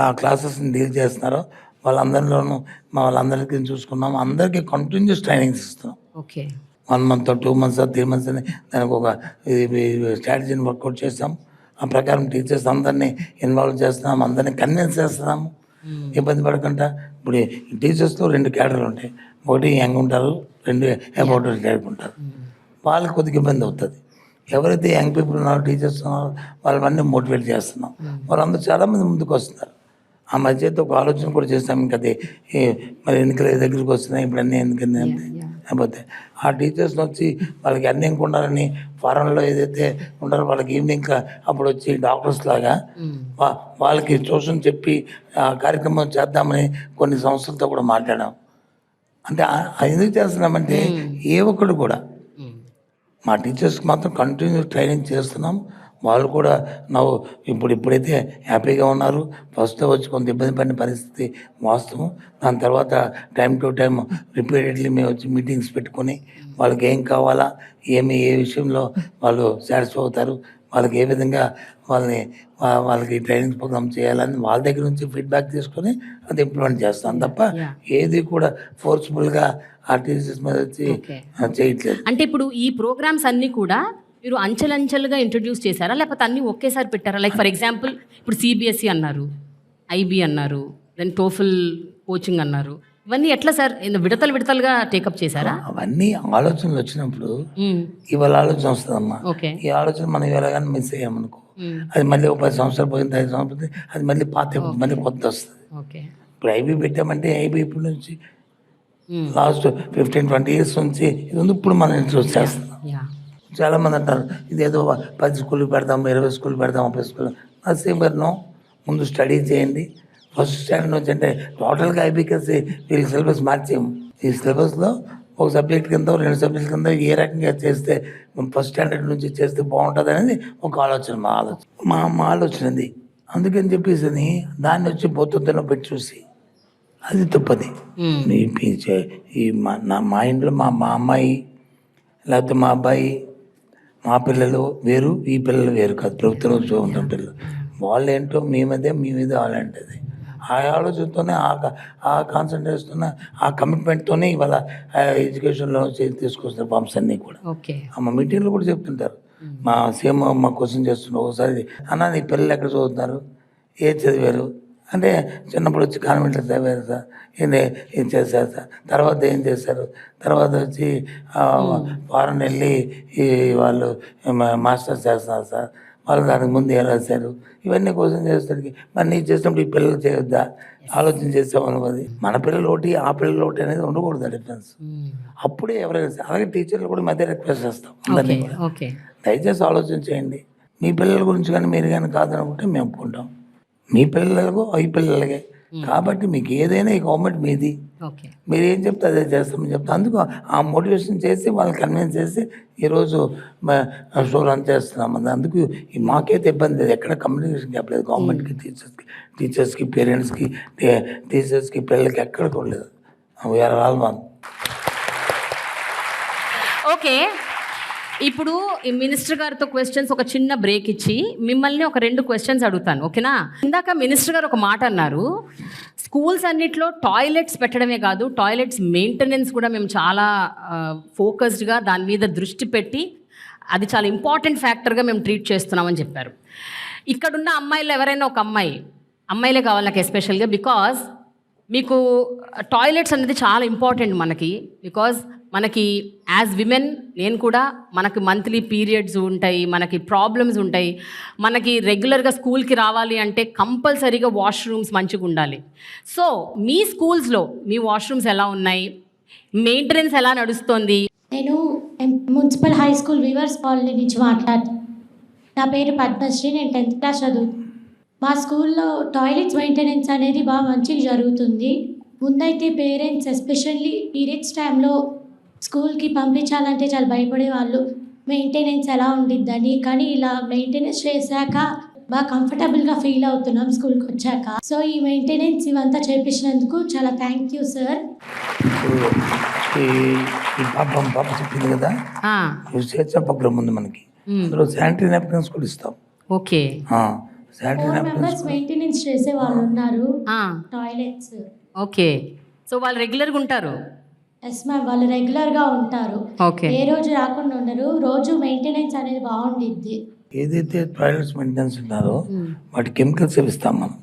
ఆ క్లాసెస్ని డీల్ చేస్తున్నారో వాళ్ళందరిలోనూ వాళ్ళందరికీ చూసుకున్నాము. అందరికీ కంటిన్యూస్ ట్రైనింగ్స్ ఇస్తున్నాం. ఓకే, 1 month 2 months 3 months అని దానికి ఒక స్ట్రాటజీని వర్కౌట్ చేస్తాం. ఆ ప్రకారం టీచర్స్ అందరినీ ఇన్వాల్వ్ చేస్తున్నాం, అందరినీ కన్విన్స్ చేస్తున్నాము. ఇబ్బంది పడకుండా ఇప్పుడు టీచర్స్లో 2 కేటర్లు ఉంటాయి. ఒకటి యంగ్ ఉంటారు, 2 అబౌట్ రిటైర్డ్ ఉంటారు. వాళ్ళకి కొద్దిగా ఇబ్బంది అవుతుంది. ఎవరైతే యంగ్ పీపుల్ ఉన్నారో టీచర్స్ ఉన్నారో వాళ్ళని మోటివేట్ చేస్తున్నాం. వాళ్ళందరూ చాలామంది ముందుకు వస్తున్నారు. ఆ మధ్య ఒక ఆలోచన కూడా చేస్తాం. ఇంకా అది మరి ఎన్నికల దగ్గరికి వస్తున్నాయి, ఇప్పుడు అన్నీ ఎన్నికలు లేకపోతే ఆ టీచర్స్ని వచ్చి వాళ్ళకి అన్నీ ఉండాలని ఫారెన్లో ఏదైతే ఉంటారో వాళ్ళకి ఈవినింగ్ అప్పుడు వచ్చి డాక్టర్స్ లాగా వాళ్ళకి ట్యూషన్ చెప్పి ఆ కార్యక్రమం చేద్దామని కొన్ని సంస్థలతో కూడా మాట్లాడాం. అంటే ఎందుకు చేస్తున్నామంటే ఏ ఒక్కడు కూడా మా టీచర్స్కి మాత్రం కంటిన్యూ ట్రైనింగ్ చేస్తున్నాం. వాళ్ళు కూడా ఇప్పుడైతే హ్యాపీగా ఉన్నారు. ఫస్ట్లో వచ్చి కొంత ఇబ్బంది పడిన పరిస్థితి వాస్తవం. దాని తర్వాత టైం టు టైం రిపీటెడ్లీ మేము వచ్చి మీటింగ్స్ పెట్టుకొని వాళ్ళకి ఏం కావాలా, ఏ విషయంలో వాళ్ళు సాటిస్ఫై అవుతారు, వాళ్ళకి ఏ విధంగా వాళ్ళకి ట్రైనింగ్ ప్రోగ్రామ్ చేయాలని వాళ్ళ దగ్గర నుంచి ఫీడ్బ్యాక్ తీసుకొని అది ఇంప్లిమెంట్ చేస్తాం తప్ప ఏది కూడా ఫోర్స్ఫుల్గా ఆ టీచర్స్ మీద వచ్చి చేయట్లేదు. అంటే ఇప్పుడు ఈ ప్రోగ్రామ్స్ అన్నీ కూడా మీరు అంచెలంచెలుగా ఇంట్రడ్యూస్ చేశారా, లేకపోతే అన్నీ ఒకేసారి పెట్టారా? లైక్ ఫర్ ఎగ్జాంపుల్ ఇప్పుడు సిబిఎస్ఈ అన్నారు, ఐబీ అన్నారు, దెన్ టోఫుల్ కోచింగ్ అన్నారు. ఇవన్నీ ఎట్లా సార్ విడతలుగా టేకప్ చేశారా? అవన్నీ ఆలోచనలు వచ్చినప్పుడు ఇవాళ ఆలోచన వస్తుందమ్మా. ఈ ఆలోచన మనం ఇవ్వగానే మిస్ అయ్యామనుకో, అది మళ్ళీ ఒక 10 సంవత్సరాలు పోయింది, 5 సంవత్సరాలు అది మళ్ళీ మళ్ళీ కొత్త వస్తుంది. ఇప్పుడు ఐబీ పెట్టామంటే ఐబీ ఇప్పటి నుంచి లాస్ట్ 15-20 years నుంచి ఇది ఉంది. ఇప్పుడు మనం ఇంట్రొడ్యూస్ చేస్తున్నాం. చాలామంది అంటారు ఇదేదో 10 స్కూల్ పెడదాం, 20 స్కూల్ పెడదాం, 30 స్కూల్. నో, ముందు స్టడీ చేయండి. ఫస్ట్ స్టాండర్డ్ నుంచి అంటే టోటల్గా ఐబీకేసి వీళ్ళకి సిలబస్ మార్చేము. ఈ సిలబస్లో ఒక సబ్జెక్ట్ కింద 2 సబ్జెక్ట్ కింద ఏ రకంగా చేస్తే ఫస్ట్ స్టాండర్డ్ నుంచి చేస్తే బాగుంటుంది అనేది ఒక ఆలోచన. మా ఆలోచన అది. అందుకని చెప్పేసి దాన్ని వచ్చి బొత్తులో పెట్టి చూసి అది తప్పది. మా ఇంట్లో మా అమ్మాయి లేకపోతే మా అబ్బాయి, మా పిల్లలు వేరు, ఈ పిల్లలు వేరు కాదు. ప్రభుత్వంలో ఉంటాం పిల్లలు. వాళ్ళు ఏంటో మీ మీద వాళ్ళంటది. ఆ ఆలోచనతోనే ఆ కాన్సన్ట్రేషన్తోనే ఆ కమిట్మెంట్తోనే ఇవాళ ఎడ్యుకేషన్లో తీసుకొస్తున్నారు ఫార్మ్స్ అన్నీ కూడా. మా మీటింగ్లో కూడా చెప్తుంటారు. మా సీఎం మా క్వశ్చన్ చేస్తున్నారు ఒకసారి, అన్న నీ పిల్లలు ఎక్కడ చదువుతున్నారు, ఏది చదివారు అంటే చిన్నప్పుడు వచ్చి కాన్వెంట్లో చదివారు సార్, ఏం చేశారు సార్, తర్వాత ఏం చేశారు, తర్వాత వచ్చి ఫారెన్ వెళ్ళి వాళ్ళు మాస్టర్స్ చేస్తున్నారు సార్, వాళ్ళు దానికి ముందు ఏం రాశారు, ఇవన్నీ క్వశ్చన్ చేసేసరికి మరి నీ చేసినప్పుడు ఈ పిల్లలు చేయొద్దా, ఆలోచన చేసామనుకోది. మన పిల్లలు ఒకటి ఆ పిల్లలు ఒకటి అనేది ఉండకూడదు డిఫరెన్స్. అప్పుడే ఎవరైనా అలాగే టీచర్లు కూడా మధ్య రిక్వెస్ట్ చేస్తాం అందరినీ కూడా, దయచేసి ఆలోచన చేయండి. మీ పిల్లల గురించి కానీ మీరు కానీ కాదనుకుంటే మేము ఒప్పుకుంటాం. మీ పిల్లలకు ఈ పిల్లలకే కాబట్టి మీకు ఏదైనా ఈ గవర్నమెంట్ మీది, మీరు ఏం చెప్తే అదే చేస్తామని చెప్తా. అందుకు ఆ మోటివేషన్ చేసి వాళ్ళని కన్విన్స్ చేసి ఈరోజు షో రన్ చేస్తున్నాం. అందుకు మాకైతే ఇబ్బంది లేదు, ఎక్కడ కమ్యూనికేషన్ గ్యాప్ లేదు. గవర్నమెంట్కి టీచర్స్కి పేరెంట్స్కి టీచర్స్కి పిల్లలకి ఎక్కడ కూడా లేదు. We are all one. ఓకే, ఇప్పుడు ఈ మినిస్టర్ గారితో క్వశ్చన్స్ ఒక చిన్న బ్రేక్ ఇచ్చి మిమ్మల్ని ఒక 2 questions అడుగుతాను, ఓకేనా? ఇందాక మినిస్టర్ గారు ఒక మాట అన్నారు, స్కూల్స్ అన్నిట్లో టాయిలెట్స్ పెట్టడమే కాదు, టాయిలెట్స్ మెయింటెనెన్స్ కూడా మేము చాలా ఫోకస్డ్గా దాని మీద దృష్టి పెట్టి అది చాలా ఇంపార్టెంట్ ఫ్యాక్టర్గా మేము ట్రీట్ చేస్తున్నామని చెప్పారు. ఇక్కడున్న అమ్మాయిలు ఎవరైనా ఒక అమ్మాయిలే కావాలి నాకు ఎస్పెషల్గా, బికాజ్ మీకు టాయిలెట్స్ అనేది చాలా ఇంపార్టెంట్ మనకి. బికాజ్ మనకి యాజ్ విమెన్ నేను కూడా మనకి మంత్లీ పీరియడ్స్ ఉంటాయి, మనకి ప్రాబ్లమ్స్ ఉంటాయి, మనకి రెగ్యులర్గా స్కూల్కి రావాలి అంటే కంపల్సరీగా వాష్రూమ్స్ మంచిగా ఉండాలి. సో మీ స్కూల్స్లో మీ వాష్రూమ్స్ ఎలా ఉన్నాయి, మెయింటెనెన్స్ ఎలా నడుస్తుంది? నేను municipal high school weavers colony నుంచి మాట్లాడుతాను. నా పేరు పద్మశ్రీ, నేను 10th క్లాస్ చదువుతాను. మా స్కూల్లో టాయిలెట్స్ మెయింటెనెన్స్ అనేది బాగా మంచిగా జరుగుతుంది. ముందైతే పేరెంట్స్ ఎస్పెషల్లీ పీరియడ్స్ టైంలో స్కూల్కి పంపించాలంటే చాలా భయపడేవాళ్ళు, మెయింటెనెన్స్ ఎలా ఉండిద్దని. కానీ ఇలా మెయింటెనెన్స్ చేశాక బాగా కంఫర్టబుల్గా ఫీల్ అవుతున్నాం స్కూల్కి వచ్చాక. సో ఈ మెయింటెనెన్స్ ఇవంతా చేపించినందుకు చాలా థ్యాంక్ యూ సార్. ఈ పాప చెప్పింది కదా, స్వేచ్ఛ ప్రోగ్రామ్ ఉంది మనకి, అందులో శానిటరీ నాప్కిన్స్ కూడా ఇస్తాం. Okay, sanitary 4 napkins members maintenance చేసే వాళ్ళు ఉన్నారు టాయిలెట్స్. ఓకే. సో వాళ్ళు రెగ్యులర్గా ఉంటారు? ఎస్ మ్యామ్, వాళ్ళు రెగ్యులర్గా ఉంటారు. ఓకే. ఏ రోజు రాకుండా ఉండరు, రోజు మెయింటెనెన్స్ అనేది బాగుండిద్ది. ఏదైతే టాయిలెట్స్ మెయింటెనెన్స్ ఉన్నారో వాటి కెమికల్స్ ఇస్తాం మనం.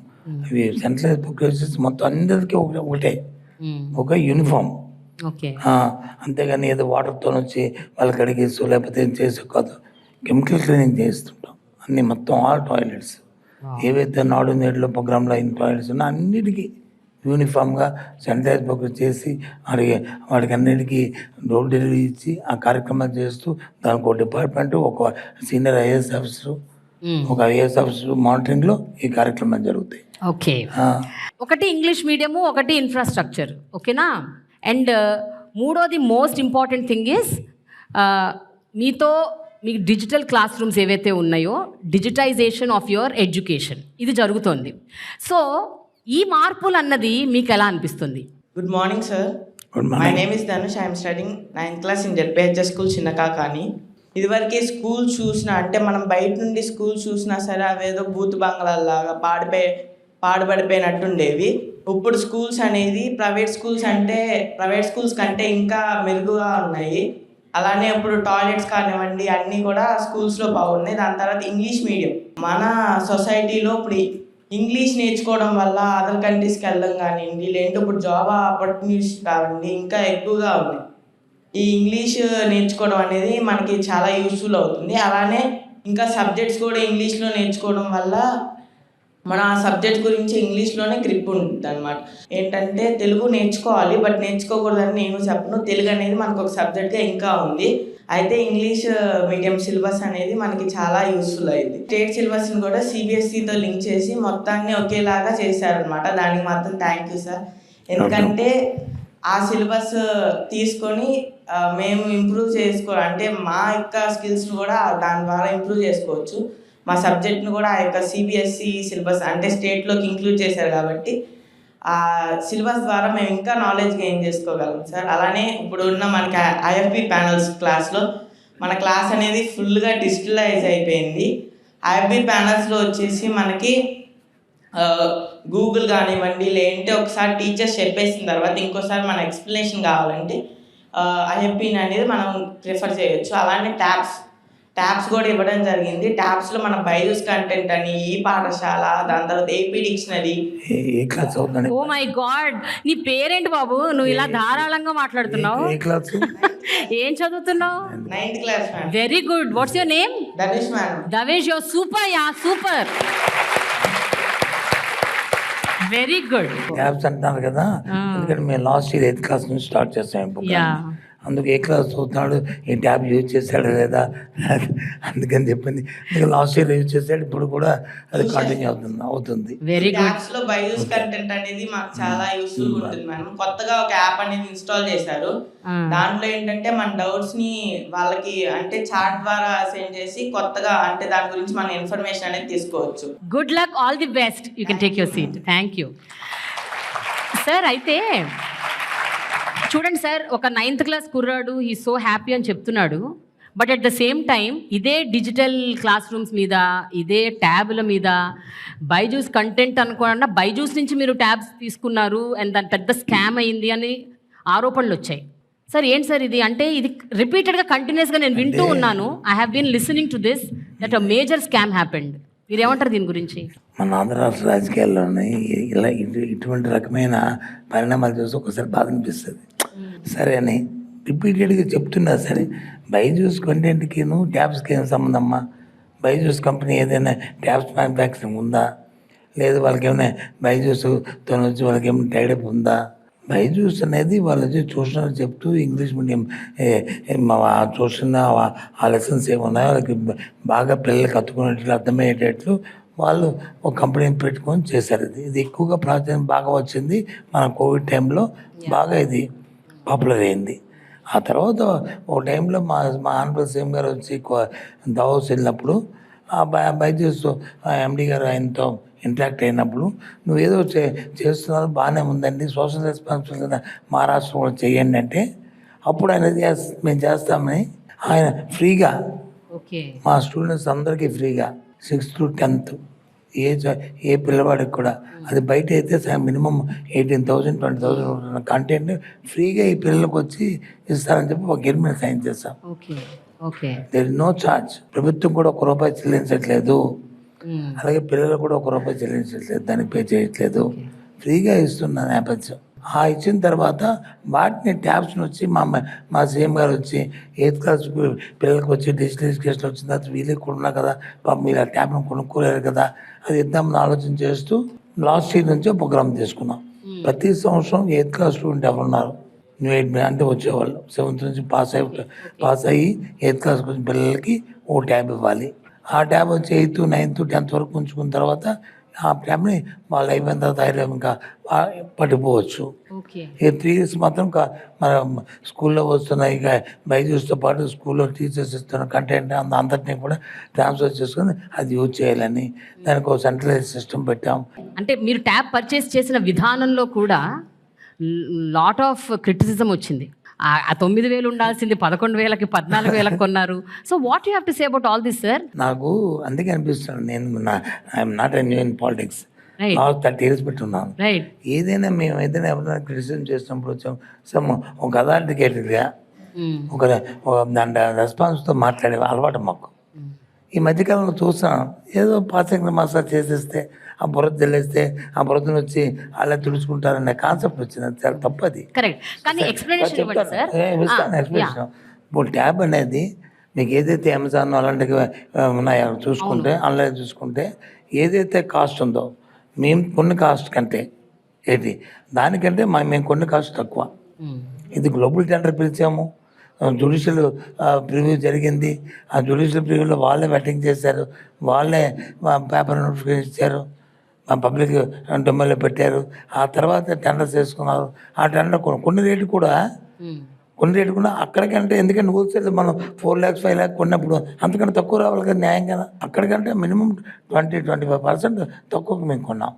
అవి సెంట్రలైజ్ బుక్ మొత్తం అందరికీ ఒకటే, ఒక యూనిఫామ్. ఓకే. అంతేగాని ఏదో వాటర్తో వచ్చి వాళ్ళకి అడిగేసు లేకపోతే ఏం చేసి కాదు, కెమికల్ క్లీనింగ్ చేస్తుంటాం అన్నీ మొత్తం ఆల్ టాయిలెట్స్. ఏవైతే నాడు నేడులో ప్రోగ్రాంలో అయిన టాయిలెట్స్ ఉన్నా అన్నిటికీ యూనిఫామ్గా శానిటైజ్ బుక్ చేసి వాడికి అన్నిటికీ డోర్ డెలివరీ ఇచ్చి ఆ కార్యక్రమాలు చేస్తూ దానికి ఒక డిపార్ట్మెంట్, ఒక సీనియర్ ఐఏఎస్ ఆఫీసరు, ఒక ఐఏఎస్ ఆఫీసర్ మానిటరింగ్లో ఈ కార్యక్రమాలు జరుగుతాయి. ఓకే. ఒకటి ఇంగ్లీష్ మీడియము, ఒకటి ఇన్ఫ్రాస్ట్రక్చర్, ఓకేనా? అండ్ మూడోది మోస్ట్ ఇంపార్టెంట్ థింగ్ ఈస్ మీకు డిజిటల్ క్లాస్ రూమ్స్ ఏవైతే ఉన్నాయో డిజిటైజేషన్ ఆఫ్ యువర్ ఎడ్యుకేషన్ ఇది జరుగుతుంది. సో ఈ మార్పులు అన్నది మీకు ఎలా అనిపిస్తుంది? Good morning, sir. Good morning. My name is Dhanush. I am studying 9th class in ZPHS school Chinnakakani. ఇదివరకే స్కూల్ చూసినా అంటే మనం బయట నుండి స్కూల్ చూసినా సరే అవేదో బూత్ బంగ్లాల్లాగా పాడుపడిపోయినట్టుండేవి. ఇప్పుడు స్కూల్స్ అనేది ప్రైవేట్ స్కూల్స్ కంటే ఇంకా మెరుగుగా ఉన్నాయి. అలానే ఇప్పుడు టాయిలెట్స్ కానివ్వండి అన్నీ కూడా స్కూల్స్లో బాగున్నాయి. దాని తర్వాత ఇంగ్లీష్ మీడియం మన సొసైటీలో ఇప్పుడు ఇంగ్లీష్ నేర్చుకోవడం వల్ల అదర్ కంట్రీస్కి వెళ్ళడం కానివ్వండి, లేదంటే ఇప్పుడు జాబ్ ఆపర్చునిటీస్ కావండి ఇంకా ఎక్కువగా ఉన్నాయి. ఈ ఇంగ్లీష్ నేర్చుకోవడం అనేది మనకి చాలా యూస్ఫుల్ అవుతుంది. అలానే ఇంకా సబ్జెక్ట్స్ కూడా ఇంగ్లీష్లో నేర్చుకోవడం వల్ల మన ఆ సబ్జెక్ట్ గురించి ఇంగ్లీష్లోనే గ్రిప్ ఉంటుంది అనమాట. ఏంటంటే తెలుగు నేర్చుకోవాలి, బట్ నేర్చుకోకూడదని నేను చెప్పను. తెలుగు అనేది మనకు ఒక సబ్జెక్ట్గా ఇంకా ఉంది. అయితే ఇంగ్లీష్ మీడియం సిలబస్ అనేది మనకి చాలా యూస్ఫుల్ అయింది. స్టేట్ సిలబస్ని కూడా సిబిఎస్ఈతో లింక్ చేసి మొత్తాన్ని ఒకేలాగా చేశారనమాట. దానికి మాత్రం థ్యాంక్ యూ సార్. ఎందుకంటే ఆ సిలబస్ తీసుకొని మేము ఇంప్రూవ్ అంటే మా యొక్క స్కిల్స్ని కూడా దాని ద్వారా ఇంప్రూవ్ చేసుకోవచ్చు. మా సబ్జెక్ట్ను కూడా ఆ యొక్క సిబిఎస్ఈ సిలబస్ అంటే స్టేట్లోకి ఇంక్లూడ్ చేశారు కాబట్టి ఆ సిలబస్ ద్వారా మేము ఇంకా నాలెడ్జ్ గెయిన్ చేసుకోగలం సార్. అలానే ఇప్పుడు ఉన్న మనకి ఐఎఫ్బి ప్యానల్స్ క్లాస్లో మన క్లాస్ అనేది ఫుల్గా డిజిటలైజ్ అయిపోయింది. ఐఎఫ్బి ప్యానల్స్లో వచ్చేసి మనకి గూగుల్ కానివ్వండి, లేదంటే ఒకసారి టీచర్స్ చెప్పేసిన తర్వాత ఇంకోసారి మన ఎక్స్ప్లెనేషన్ కావాలంటే ఐఎఫ్బిని అనేది మనం ప్రిఫర్ చేయొచ్చు. అలానే ట్యాబ్స్ కూడా ఇవ్వడం జరిగింది. ట్యాబ్స్లో మన బైజూస్ కంటెంట్ అని, ఈ పాఠశాల, దాని తర్వాత AP dictionary. Oh my god, నీ పేరేంటి బాబు? నువ్వు ఇలా ధారాళంగా మాట్లాడుతున్నావు. ఏం చదువుతున్నావు? 9th class ma'am. Very good. What's your name? Dhanush ma'am. Davesh, your super yeah, super, very good. Tabs అంటున్నారు కదా, ఎందుకంటే మేము లాస్ట్ ఇయర్ 8th క్లాస్ నుంచి స్టార్ట్ చేస్తాం. అందుకు ఏ క్లాస్ చదువుతున్నాడు, ఈ ట్యాబ్ యూజ్ చేశాడు లేదా అందుకని చెప్పింది. లాస్ట్ ఇయర్ యూజ్ చేశాడు, ఇప్పుడు కూడా అది కంటిన్యూ అవుతుంది. Very good. ట్యాబ్స్ లో బైజూస్ కంటెంట్ అనేది మాకు చాలా యూస్ఫుల్ ఉంటుంది మేడం. కొత్తగా ఒక యాప్ అనేది ఇన్స్టాల్ చేశారు. దాంట్లో ఏంటంటే మన డౌట్స్ ని వాళ్ళకి అంటే చాట్ ద్వారా సెండ్ చేసి కొత్తగా అంటే దాని గురించి మన ఇన్ఫర్మేషన్ అనేది తీసుకోవచ్చు. Good luck, all the best. You can take your seat. Thank you sir. అయితే చూడండి సార్, ఒక 9th క్లాస్ కుర్రాడు ఈ సో హ్యాపీ అని చెప్తున్నాడు. But at the same time ఇదే డిజిటల్ క్లాస్ రూమ్స్ మీద, ఇదే ట్యాబ్ల మీద బైజూస్ కంటెంట్ అనుకోకుండా బైజూస్ నుంచి మీరు ట్యాబ్స్ తీసుకున్నారు అండ్ దాని పెద్ద స్కామ్ అయింది అని ఆరోపణలు వచ్చాయి. సార్ ఏంటి సార్ ఇది? అంటే ఇది రిపీటెడ్గా కంటిన్యూస్గా నేను వింటూ ఉన్నాను. I have been listening to this that a major scam happened. మీరేమంటారు దీని గురించి? మన ఆంధ్ర రాష్ట్ర రాజకీయాల్లోనే ఇలా ఇటువంటి రకమైన పరిణామాలు చూసి ఒకసారి బాధ అనిపిస్తుంది. సరే అని రిపీటెడ్గా చెప్తున్నా సరే బైజూస్ కంటెంట్కి ట్యాబ్స్కి ఏం సంబంధం అమ్మా? బైజూస్ కంపెనీ ఏదైనా ట్యాబ్స్ మ్యానుఫ్యాక్చరింగ్ ఉందా? లేదు వాళ్ళకి ఏమైనా బైజూస్తో వచ్చి వాళ్ళకి ఏమైనా టైడప్ ఉందా? బైజూస్ అనేది వాళ్ళు వచ్చి ట్యూషన్ చెప్తూ ఇంగ్లీష్ మీడియం ట్యూషన్ ఆ లెసన్స్ ఏమున్నాయో వాళ్ళకి బాగా పిల్లలకి అతుకునేట్లు అర్థమయ్యేటట్లు వాళ్ళు ఒక కంపెనీని పెట్టుకొని చేశారు. ఇది ఎక్కువగా ప్రాచుర్యం బాగా వచ్చింది మన కోవిడ్ టైంలో, బాగా ఇది పాపులర్ అయింది. ఆ తర్వాత ఒక టైంలో మా ఆనరబుల్ సీఎం గారు వచ్చి దావోస్ వెళ్ళినప్పుడు ఆ బైజూస్ ఎండి గారు ఆయనతో ఇంటరాక్ట్ అయినప్పుడు నువ్వు ఏదో చేస్తున్నారు బాగానే ఉందండి, సోషల్ రెస్పాన్సిబిలిటీ మహారాష్ట్ర కూడా చేయండి అంటే అప్పుడు ఆయన మేము చేస్తామని ఆయన ఫ్రీగా ఓకే. మా స్టూడెంట్స్ అందరికీ ఫ్రీగా 6th to 10th ఏ పిల్లవాడికి కూడా, అది బయట అయితే మినిమం 18,000 20,000 కంటెంట్ ఫ్రీగా ఈ పిల్లలకు వచ్చి ఇస్తారని చెప్పి ఒక అగ్రిమెంట్ సైన్ చేస్తాం. Okay. Okay. There is no charge. ప్రభుత్వం కూడా ₹1 చెల్లించట్లేదు, అలాగే పిల్లలు కూడా ₹1 చెల్లించట్లేదు, దానికి పే చేయట్లేదు, ఫ్రీగా ఇస్తున్న నేపథ్యం. ఆ ఇచ్చిన తర్వాత వాటిని ట్యాబ్స్ని వచ్చి మా సీఎం గారు వచ్చి 8th క్లాస్ పిల్లలకు వచ్చి డిజిటల్ ఎడ్యుకేషన్ వచ్చిన తర్వాత వీళ్ళకి కొన్నా కదా పాపం మీరు ఆ ట్యాబ్ను కొనుక్కోలేరు కదా, అది ఇద్దామని ఆలోచన చేస్తూ లాస్ట్ ఇయర్ నుంచి ప్రోగ్రామ్ తీసుకున్నాం. ప్రతి సంవత్సరం 8th క్లాస్ స్టూడెంట్ ఎవరున్నారు న్యూ ఎయిట్ అంటే వచ్చేవాళ్ళు 7th నుంచి పాస్ అయ్యి 8th క్లాస్కి వచ్చిన పిల్లలకి ఓ ట్యాబ్ ఇవ్వాలి. ఆ ట్యాబ్ వచ్చి 8th 9th 10th వరకు ఉంచుకున్న తర్వాత ఆ ట్యాబ్ని వాళ్ళు అయిపోయిన తర్వాత ఇంకా పట్టుకోవచ్చు. ఓకే. ఈ 3 years మాత్రం మన స్కూల్లో వస్తున్నాయి ఇక బైజూస్తో పాటు స్కూల్లో టీచర్స్ ఇస్తున్న కంటెంట్ అందరినీ కూడా ట్రాన్స్ఫర్ చేసుకొని అది యూజ్ చేయాలని దానికి ఒక సెంట్రలైజ్ సిస్టమ్ పెట్టాం. అంటే మీరు ట్యాబ్ పర్చేస్ చేసిన విధానంలో కూడా లాట్ ఆఫ్ క్రిటిసిజం వచ్చింది. ఆ 9,000 ఉండాల్సింది 11,000కి 14,000కి కొన్నారు. So what you have to say about all this sir? నాకు అందుకే అనిపిస్తుంది, నేను I'm not a new in politics, Right. 30 years పెట్టున్నాను. రైట్. ఏదైనా మేము ఏదైనా ఎవరైనా క్రిటిసిజం చేసినప్పుడు వచ్చాం ఒక అథారిటికేటెడ్గా ఒక దాని రెస్పాన్స్తో మాట్లాడే అలవాటు మాకు. ఈ మధ్యకాలంలో చూస్తున్నాను ఏదో పాసింగ్ మసాజ్ చేసేస్తే ఆ బురద తెల్లేస్తే ఆ బురదను వచ్చి అలా తుడుచుకుంటారనే కాన్సెప్ట్ వచ్చింది. అది చాలా తప్పది. కరెక్ట్. కానీ ఎక్స్ప్లెనేషన్ ఇవ్వండి సార్. ఎక్స్ప్లెనేషన్. ఇప్పుడు ట్యాబ్ అనేది మీకు ఏదైతే అమెజాన్ అలాంటివి ఉన్నాయో చూసుకుంటే ఆన్లైన్ చూసుకుంటే ఏదైతే కాస్ట్ ఉందో మేము కొన్ని కాస్ట్ కంటే దానికంటే మేము కొన్ని కాస్ట్ తక్కువ. ఇది గ్లోబల్ టెండర్ పిలిచాము, జ్యుడిషియల్ ప్రివ్యూ జరిగింది. ఆ జ్యుడిషియల్ ప్రివ్యూలో వాళ్ళే వెట్టింగ్ చేశారు, వాళ్ళే పేపర్ నోటిఫికేషన్ ఇచ్చారు, పబ్లిక్ డొమైన్లో పెట్టారు. ఆ తర్వాత టెండర్స్ చేసుకున్నారు. ఆ టెండర్ కొన్ని రేటు కూడా అక్కడికంటే, ఎందుకంటే హోల్సేల్ మనం 4 lakhs 5 lakhs కొన్నప్పుడు అంతకంటే తక్కువ రావాలి కదా న్యాయం కదా. అక్కడికంటే మినిమం 20-25% తక్కువకు మేము కొన్నాం.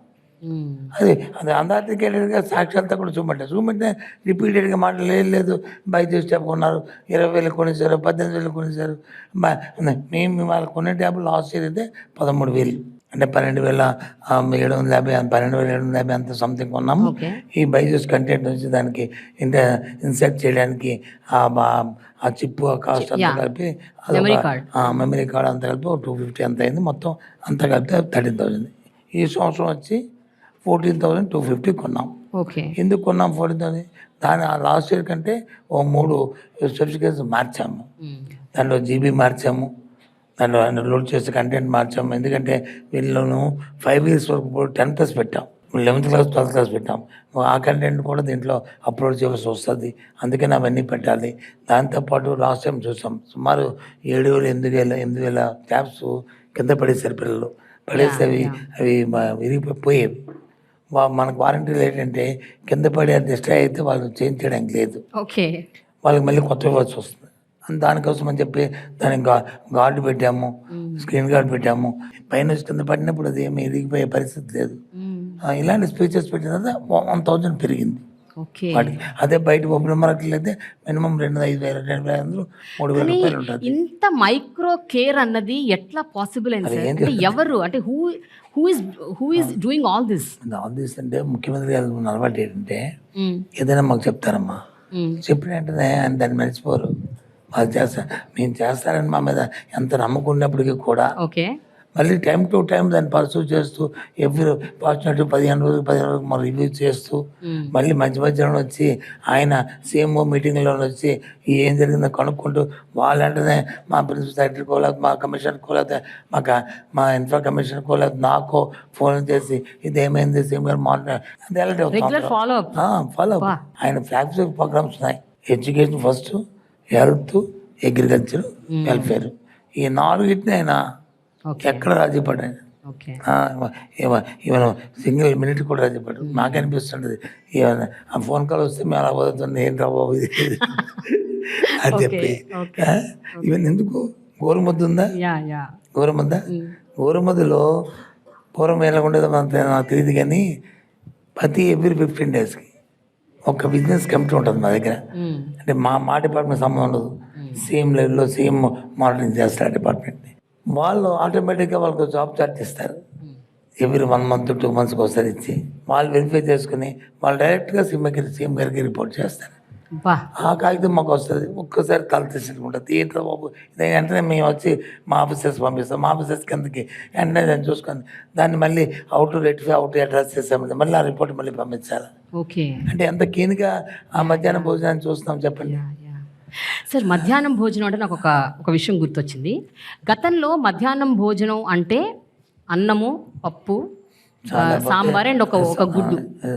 అది అథారిటికేటెడ్గా సాక్షాత్తా కూడా చూపెట్టే రిపీటెడ్గా లేదు బైజూస్ ట్యాబ్ కొన్నారు, 20,000 కొనేసారు, 18,000 కొనేసారు. మేము వాళ్ళు కొనే ట్యాబ్ లాస్ట్ ఇయర్ అయితే 13,000 అంటే 12,750 12,750 అంత సంథింగ్ కొన్నాము. ఈ బైజూస్ కంటెంట్ నుంచి దానికి ఇన్సర్ట్ చేయడానికి ఆ చిప్ కాస్ట్ అంతా కలిపి మెమరీ కార్డ్ అంతా కలిపి 250 అంత అయింది. మొత్తం అంతా కలిపి 13,000. ఈ సంవత్సరం వచ్చి 14,250 కొన్నాం. ఎందుకు కొన్నాం 14,000? దాని లాస్ట్ ఇయర్ కంటే 3 సర్టిఫికేట్స్ మార్చాము. దాంట్లో జీబీ మార్చాము, దాంట్లో లోడ్ చేసే కంటెంట్ మార్చాము. ఎందుకంటే వీళ్ళను 5 years వరకు 10+ పెట్టాం, 11th class 12th class పెట్టాం. ఆ కంటెంట్ కూడా దీంట్లో అప్లోడ్ చేయాల్సి వస్తుంది, అందుకని అవన్నీ పెట్టాలి. దాంతోపాటు లాస్ట్ టైం చూసాం సుమారు 7,000-8,000 ట్యాబ్స్ కింద పడేసారు పిల్లలు. పడేస్తే అవి విరిగిపోయేవి. మనకు వారంటీలు ఏంటంటే కింద పడి డిస్ట్రాయ్ అయితే వాళ్ళు చేంజ్ చేయడానికి లేదు, వాళ్ళకి మళ్ళీ కొత్త ఇవ్వాల్సి వస్తుంది. దానికోసం అని చెప్పి దానికి గార్డు పెట్టాము, స్క్రీన్ గార్డ్ పెట్టాము. పైన కింద పడినప్పుడు అది ఏమి ఇరిగిపోయే పరిస్థితి లేదు. ఇలాంటి స్పీచెస్ పెట్టిన తర్వాత 1,000 పెరిగింది వాటికి. అదే బయట ఓపెన్ మార్కెట్లో అయితే మినిమం 2,500 3,000 రూపాయలు ఉంటుంది. ఇంత మైక్రో కేర్ అన్నది ఎట్లా పాసిబుల్ అయింది? ఎవరు అంటే who is doing all this అంటే ముఖ్యమంత్రి గారు అలవాటు ఏంటంటే ఏదైనా మాకు చెప్తారమ్మా, చెప్పిన వెంటనే ఆయన దాన్ని మర్చిపోరు. వాళ్ళు మేము చేస్తారని మా మీద ఎంత నమ్మకం ఉన్నప్పటికీ కూడా మళ్ళీ టైం టు టైం దాన్ని పర్సూ చేస్తూ ఎవ్రీ ఫార్చునేట్ 15 రోజులు మనం రివ్యూ చేస్తూ మళ్ళీ మధ్యలో వచ్చి ఆయన CMO మీటింగ్లో వచ్చి ఏం జరిగిందో కనుక్కుంటూ వాళ్ళంటేనే మా ప్రిన్సిపల్ సెక్రటరీ కోలేదు, మా కమిషనర్ కోలేదు, మా ఇన్ఫ్రా కమిషనర్ కోలేదు, నాకు ఫోన్ చేసి ఇదేమైంది సీఎం గారు regular follow up. Follow up. ఆయన ఫ్లాగ్షిప్ ప్రోగ్రామ్స్ ఉన్నాయి. Education first, health, agriculture, welfare, ఈ 4 ఆయన ఎక్కడ రాజీ పడ్డాను. ఓకే. ఈవెన్ సింగిల్ మినిట్ కూడా రాజీ పడ్డాడు. నాకు అనిపిస్తుంటుంది ఈవెన్ ఆ ఫోన్ కాల్ వస్తే మేము అలా పోతుంది ఏంటి బాబు ఇది అని చెప్పి. ఈవెన్ ఎందుకు గోరుముద్ద ఉందా, గోరుముద్దలో పూర్వం ఎలా ఉండేదో నాకు తెలియదు, కానీ ప్రతి ఎవ్రీ 15 డేస్కి ఒక బిజినెస్ కమిటీ ఉంటుంది మా దగ్గర. అంటే మా డిపార్ట్మెంట్ సంబంధం ఉండదు. సేమ్ లెవెల్లో సేమ్ మానిటరింగ్ చేస్తారు డిపార్ట్మెంట్ని. వాళ్ళు ఆటోమేటిక్గా వాళ్ళకి జాబ్ చార్ట్ ఇస్తారు. ఎవ్రీ 1 మంత్ 2 మంత్స్కి ఒకసారి ఇచ్చి వాళ్ళు వెరిఫై చేసుకుని వాళ్ళు డైరెక్ట్గా సీఎం గారికి రిపోర్ట్ చేస్తారు. ఆ కాగితం మాకు వస్తుంది. ఒక్కసారి తల తీసుకుంటుంది ఏంటో బాబు ఇది. వెంటనే మేము వచ్చి మా ఆఫీసర్స్ పంపిస్తాం. మా ఆఫీసర్స్ కిందకి వెంటనే దాన్ని చూసుకొని దాన్ని మళ్ళీ అవుట్ రెక్టిఫై అవుట్ అడ్రస్ చేసామంటే మళ్ళీ ఆ రిపోర్ట్ మళ్ళీ పంపించాలి. ఓకే. అంటే ఎంత కీన్గా ఆ మధ్యాహ్నం భోజనాన్ని చూస్తున్నాం చెప్పండి. సార్, మధ్యాహ్నం భోజనం అంటే నాకు ఒక విషయం గుర్తొచ్చింది. గతంలో మధ్యాహ్నం భోజనం అంటే అన్నము, పప్పు, సాంబార్ అండ్ ఒక గుడ్డు.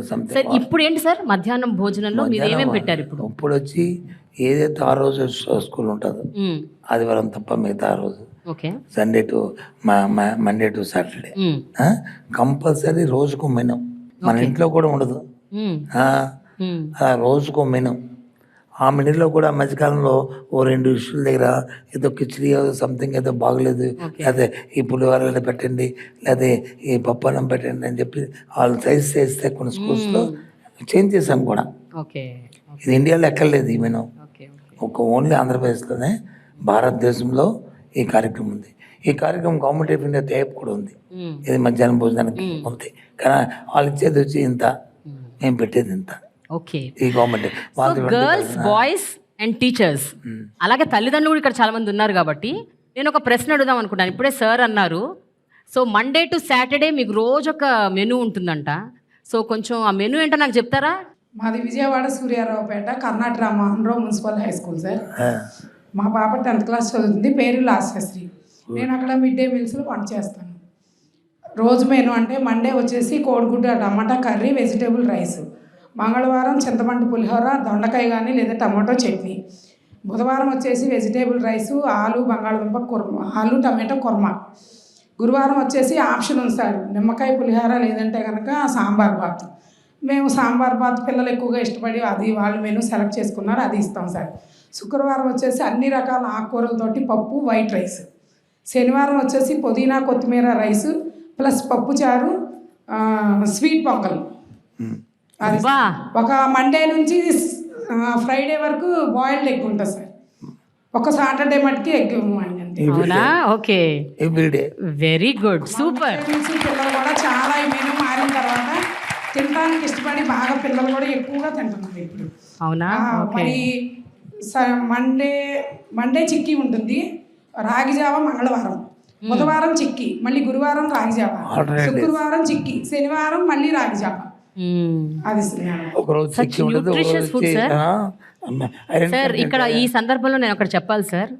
సార్ ఇప్పుడు ఏంటి సార్ మధ్యాహ్నం భోజనంలో మీరు ఏమేమి పెట్టారు? ఇప్పుడు వచ్చి ఏదైతే ఆ రోజు స్కూల్ ఉంటుందో ఆదివారం తప్ప మిగతా ఆ రోజు Sunday to Monday to Saturday compulsory రోజుకు మెను. మన ఇంట్లో కూడా ఉండదు, రోజుకు మెను. ఆ మెనూలో కూడా మధ్యకాలంలో ఓ 2 ఇష్యూల దగ్గర ఏదో కిచిడి సంథింగ్ ఏదో బాగలేదు, లేకపోతే ఈ పులిహోర పెట్టండి, లేకపోతే ఈ పప్పు అన్నం పెట్టండి అని చెప్పి వాళ్ళు సైజ్ చేస్తే కొన్ని స్కూల్స్లో చేంజ్ చేసాం కూడా. ఇది ఇండియాలో ఎక్కర్లేదు ఈ మెనూ. ఒక ఓన్లీ ఆంధ్రప్రదేశ్లోనే భారతదేశంలో ఈ కార్యక్రమం ఉంది. ఈ కార్యక్రమం గవర్నమెంట్ ఆఫ్ ఇండియా టైప్ కూడా ఉంది. ఇది మధ్యాహ్నం భోజనానికి ఉంది, కానీ వాళ్ళు ఇచ్చేది వచ్చి ఇంత, మేము పెట్టేది ఇంత. ఓకే. ఈ government girls, boys and teachers, అలాగే తల్లిదండ్రులు కూడా ఇక్కడ చాలా మంది ఉన్నారు కాబట్టి నేను ఒక ప్రశ్న అడుగుదాం అనుకుంటాను. ఇప్పుడే సార్ అన్నారు, సో మండే టు సాటర్డే మీకు రోజు ఒక మెనూ ఉంటుందంట. సో కొంచెం ఆ మెనూ ఏంటో నాకు చెప్తారా? మాది Vijayawada Suryaraopeta Karnataka Ramarao municipal high school sir. మా పాప 10th క్లాస్ చదువుతుంది, పేరు లాస్యశ్రీ. నేను అక్కడ మిడ్ డే మీల్స్లో వంట చేస్తాను. రోజు మెనూ అంటే మండే వచ్చేసి కోడిగుడ్డు టమాటా కర్రీ, వెజిటేబుల్ రైస్. మంగళవారం చింతపండు పులిహోర, దొండకాయ కానీ లేదా టమాటో చట్నీ. బుధవారం వచ్చేసి వెజిటేబుల్ రైసు, ఆలు బంగాళదుంప కుర్మా, ఆలు టమాటో కుర్మా. గురువారం వచ్చేసి ఆప్షన్ ఉంది సార్, నిమ్మకాయ పులిహోర లేదంటే కనుక సాంబార్ బాత్. మేము సాంబార్ బాత్ పిల్లలు ఎక్కువగా ఇష్టపడి అది వాళ్ళు మెనూ సెలెక్ట్ చేసుకున్నారు, అది ఇస్తాం సార్. శుక్రవారం వచ్చేసి అన్ని రకాల ఆకుకూరలతోటి పప్పు, వైట్ రైస్. శనివారం వచ్చేసి పుదీనా కొత్తిమీర రైసు ప్లస్ పప్పుచారు, స్వీట్ పొంగల్. అది ఒక మండే నుంచి ఫ్రైడే వరకు బాయిల్డ్ ఎగ్ ఉంటుంది సార్. ఒక సాటర్డే మటుకి ఎగ్ అండి. Okay, very good, super. పిల్లలు కూడా చాలా ఈ మెనూ మారిన తర్వాత తినడానికి ఇష్టపడి బాగా పిల్లలు కూడా ఎక్కువగా తింటున్నారు ఇప్పుడు. అవునా? మరి మండే చిక్కీ ఉంటుంది, రాగిజావ మంగళవారం, బుధవారం చిక్కీ, మళ్ళీ గురువారం రాగిజావ, శుక్రవారం చిక్కీ, శనివారం మళ్ళీ రాగిజావ. అది సార్, ఇక్కడ ఈ సందర్భంలో నేను ఒకటి చెప్పాలి సార్.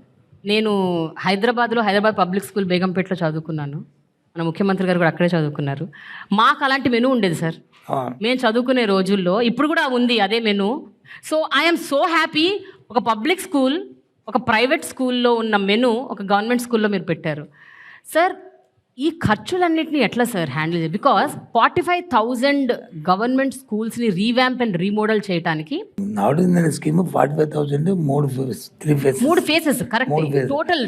నేను హైదరాబాద్ పబ్లిక్ స్కూల్ బేగంపేటలో చదువుకున్నాను. మన ముఖ్యమంత్రి గారు కూడా అక్కడే చదువుకున్నారు. మాకు అలాంటి మెనూ ఉండేది సార్ మేము చదువుకునే రోజుల్లో. ఇప్పుడు కూడా ఉంది అదే menu. So I'm so happy, ఒక పబ్లిక్ స్కూల్, ఒక ప్రైవేట్ స్కూల్లో ఉన్న మెనూ ఒక గవర్నమెంట్ స్కూల్లో మీరు పెట్టారు సార్. ఈ ఖర్చులన్నింటినీ ఎట్లా సార్ హ్యాండిల్ చేయాలి? బికాస్ 45,000 గవర్నమెంట్ స్కూల్స్ని రీవ్యాంప్ అండ్ రీమోడల్ చేయడానికి scheme 45,000 3 phases. Correct. Total